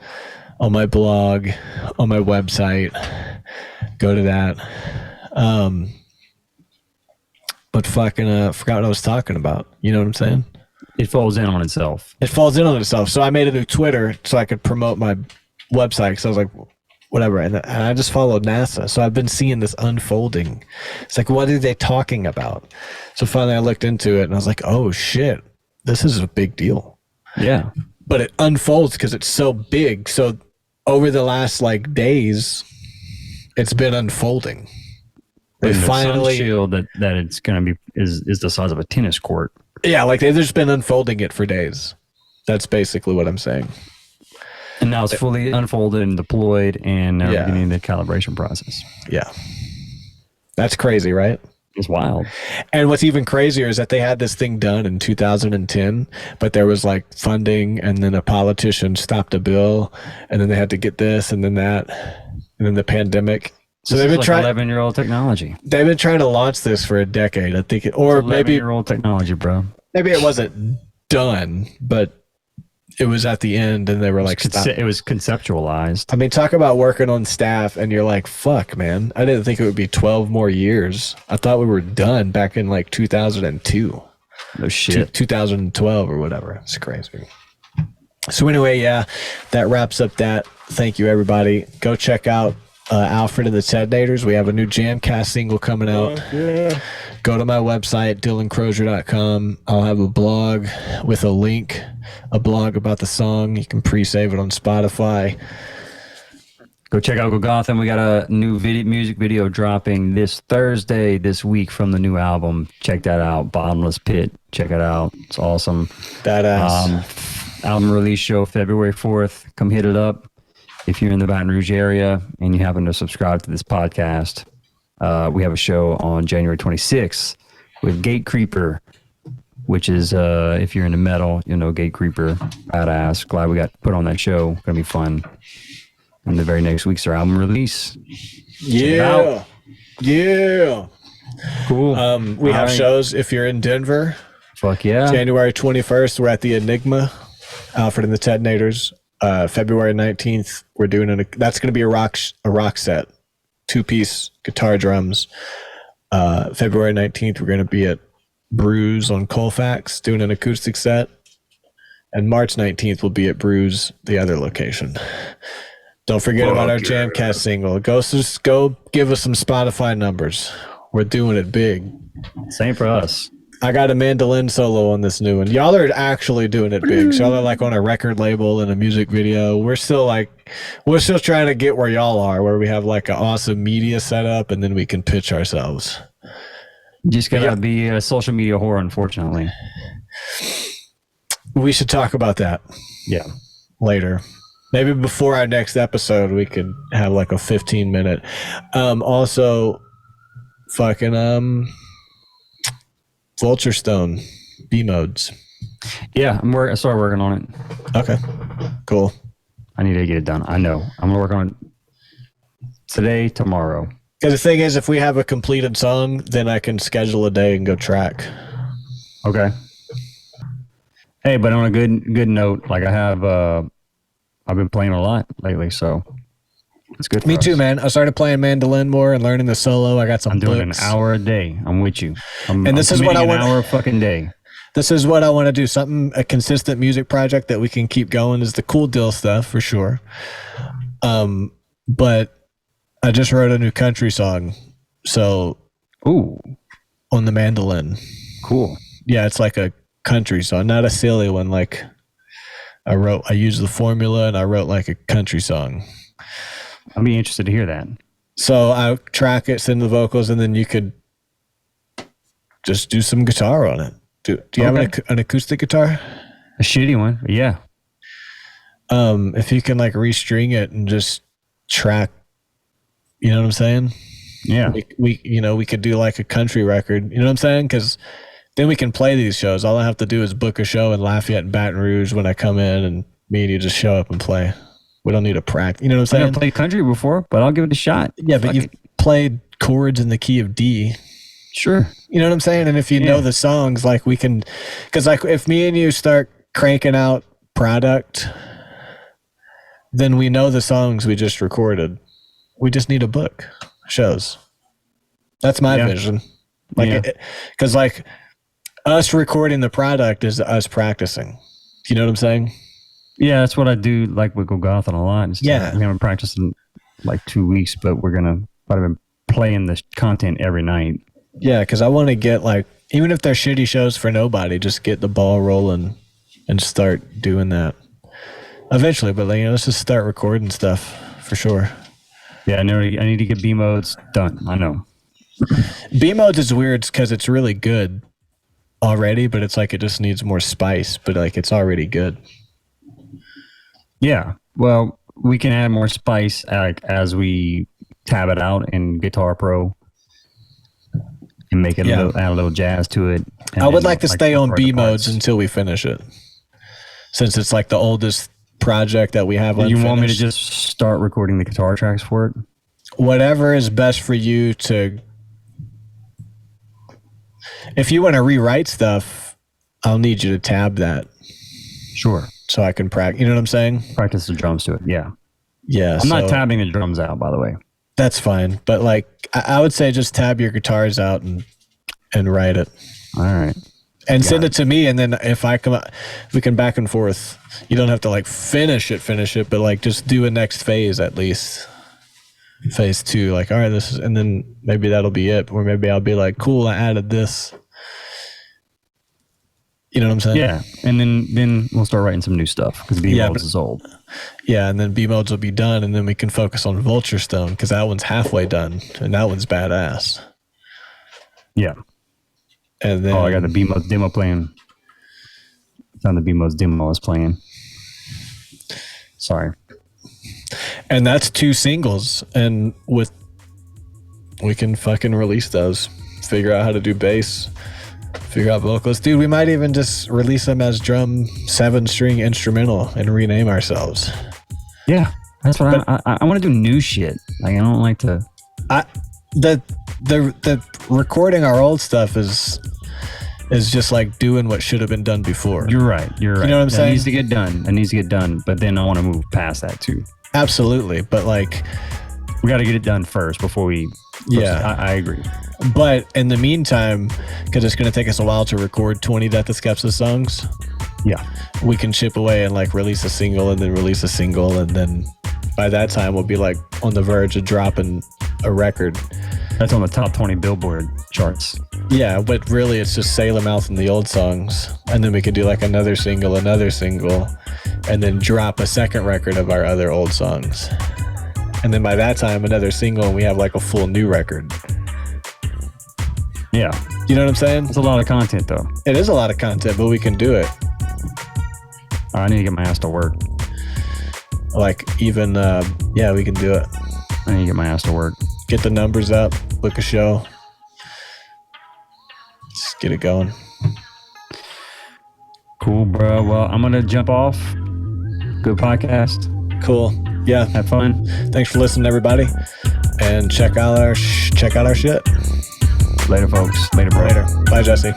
on my blog, on my website. Go to that. But fucking forgot what I was talking about. You know what I'm saying? It folds in on itself. It falls in on itself. So I made a new Twitter so I could promote my website, because I was like, whatever. And I just followed NASA. So I've been seeing this unfolding. It's like, what are they talking about? So finally I looked into it and I was like, oh shit, this is a big deal. Yeah. But it unfolds because it's so big. So over the last like days, it's been unfolding. They And the finally sun shield that it's gonna be is the size of a tennis court. Yeah, like they've just been unfolding it for days. That's basically what I'm saying. And now it's fully unfolded and deployed, and now Yeah. we're beginning the calibration process. Yeah. That's crazy, right? It's wild. And what's even crazier is that they had this thing done in 2010, but there was like funding, and then a politician stopped a bill, and then they had to get this and then that, and then the pandemic. So This they've is been like trying. 11-year-old technology. They've been trying to launch this for a decade, I think, or maybe 11-year-old technology, bro. maybe it wasn't done, but it was at the end, and they were like, stop. It was conceptualized. I mean, talk about working on staff, and you're like, fuck, man. I didn't think it would be 12 more years. I thought we were done back in like 2002. No shit. 2012 or whatever. It's crazy. So anyway, yeah, that wraps up that. Thank you, everybody. Go check out Alfred and the Tednators. We have a new Jamcast single coming out. Yeah. Go to my website, dilloncrozier.com. I'll have a blog with a link, a blog about the song. You can pre-save it on Spotify. Go check out Go Gotham. We got a new music video dropping this Thursday this week from the new album. Check that out. Bottomless Pit. Check it out. It's awesome. Badass. Album release show February 4th. Come hit it up. If you're in the Baton Rouge area and you happen to subscribe to this podcast, we have a show on January 26th with Gate Creeper, which is, if you're into metal, you know, Gate Creeper, badass. Glad we got put on that show. Gonna be fun. And the very next week's our album release. Yeah. Yeah. Cool. We have shows if you're in Denver. Fuck yeah. January 21st, we're at the Enigma, Alfred and the Detonators. February 19th, we're doing that's going to be a rock set, 2-piece guitar drums. February 19th, we're going to be at Brews on Colfax doing an acoustic set. And March 19th, we'll be at Brews, the other location. Don't forget about our Jamcast single. Go give us some Spotify numbers. We're doing it big. Same for us. I got a mandolin solo on this new one. Y'all are actually doing it big. So y'all are like on a record label and a music video. We're still trying to get where y'all are, where we have like an awesome media setup and then we can pitch ourselves. Just gotta be a social media whore, unfortunately. We should talk about that. Yeah. Later. Maybe before our next episode, we could have like a 15-minute. Also, fucking Vulture Stone B modes. Yeah, I started working on it. Okay, cool. I need to get it done. I know. I'm gonna work on it today, tomorrow. Because the thing is, if we have a completed song, then I can schedule a day and go track. Okay. Hey, but on a good note, like I've been playing a lot lately, so it's good for Me us. too, man. I started playing mandolin more and learning the solo. I got some I'm doing books. an hour a day. I'm with you. This is what I want. An hour a fucking day. This is what I want to do. A consistent music project that we can keep going is the cool Dill stuff for sure. But I just wrote a new country song. So, Ooh, on the mandolin. cool. Yeah, it's like a country song, not a silly one. Like I used the formula and I wrote like a country song. I'd be interested to hear that. So I track it, send the vocals, and then you could just do some guitar on it. Do you have an acoustic guitar? A shitty one, yeah. If you can like restring it and just track, you know what I'm saying? Yeah. We could do like a country record. You know what I'm saying? Because then we can play these shows. All I have to do is book a show in Lafayette and Baton Rouge when I come in, and me and you just show up and play. We don't need a practice. You know what I'm saying? I've never played country before, but I'll give it a shot. Yeah, but you've played chords in the key of D. Sure. You know what I'm saying? And if you know the songs, like we can, because like if me and you start cranking out product, then we know the songs we just recorded. We just need a book shows. That's my vision. Like, because like us recording the product is us practicing. You know what I'm saying? Yeah, that's what I do. Like with Go Gotham a lot. We haven't practiced in like 2 weeks, but we're gonna been playing this content every night. Yeah, because I want to get like, even if they're shitty shows for nobody, just get the ball rolling and start doing that eventually. But like, let's just start recording stuff for sure. Yeah, I need to get B modes done. I know. B modes is weird because it's really good already, but it's like it just needs more spice. But like it's already good. Yeah, well, we can add more spice as we tab it out in Guitar Pro and make it add a little jazz to it. I would like to stay on B modes until we finish it, since it's like the oldest project that we have unfinished. You want me to just start recording the guitar tracks for it? Whatever is best for you to. If you want to rewrite stuff, I'll need you to tab that. Sure. So I can practice. You know what I'm saying? Practice the drums to it. Yeah. Yeah. I'm not tabbing the drums out, by the way. That's fine. But like, I would say just tab your guitars out and write it. All right. And send it to me. And then if we can back and forth. You don't have to like finish it, but like just do a next phase at least. Phase 2. Like, all right, and then maybe that'll be it. Or maybe I'll be like, cool, I added this. You know what I'm saying? Yeah, and then we'll start writing some new stuff because B modes is old. Yeah, and then B modes will be done, and then we can focus on Vulture Stone because that one's halfway done, and that one's badass. Yeah. And then I got the B modes demo playing. It's on the B modes demo I was playing. Sorry. And that's 2 singles, and we can fucking release those. Figure out how to do bass. Figure out vocals. Dude, we might even just release them as drum 7-string instrumental and rename ourselves. Yeah, that's what I want to do new shit. Like I don't like to. The recording our old stuff is just like doing what should have been done before. You're right. You know what I'm saying? It needs to get done. It needs to get done. But then I want to move past that too. Absolutely, but like we got to get it done first before we. Yeah, I agree. But in the meantime, because it's going to take us a while to record 20 Death of Skepsis songs, yeah, we can chip away and like release a single and then release a single, and then by that time we'll be like on the verge of dropping a record. That's on the top 20 Billboard charts. Yeah, but really it's just Sailor Mouth and the old songs, and then we could do like another single, and then drop a second record of our other old songs. And then by that time, another single, and we have like a full new record. Yeah. You know what I'm saying? It's a lot of content, though. It is a lot of content, but we can do it. I need to get my ass to work. Like, even, yeah, we can do it. I need to get my ass to work. Get the numbers up, book a show. Just get it going. Cool, bro. Well, I'm going to jump off. Good podcast. Cool. Yeah. Have fun. Thanks for listening, everybody. And check out our shit. Later, folks. Later, bro. Later. Bye, Jesse.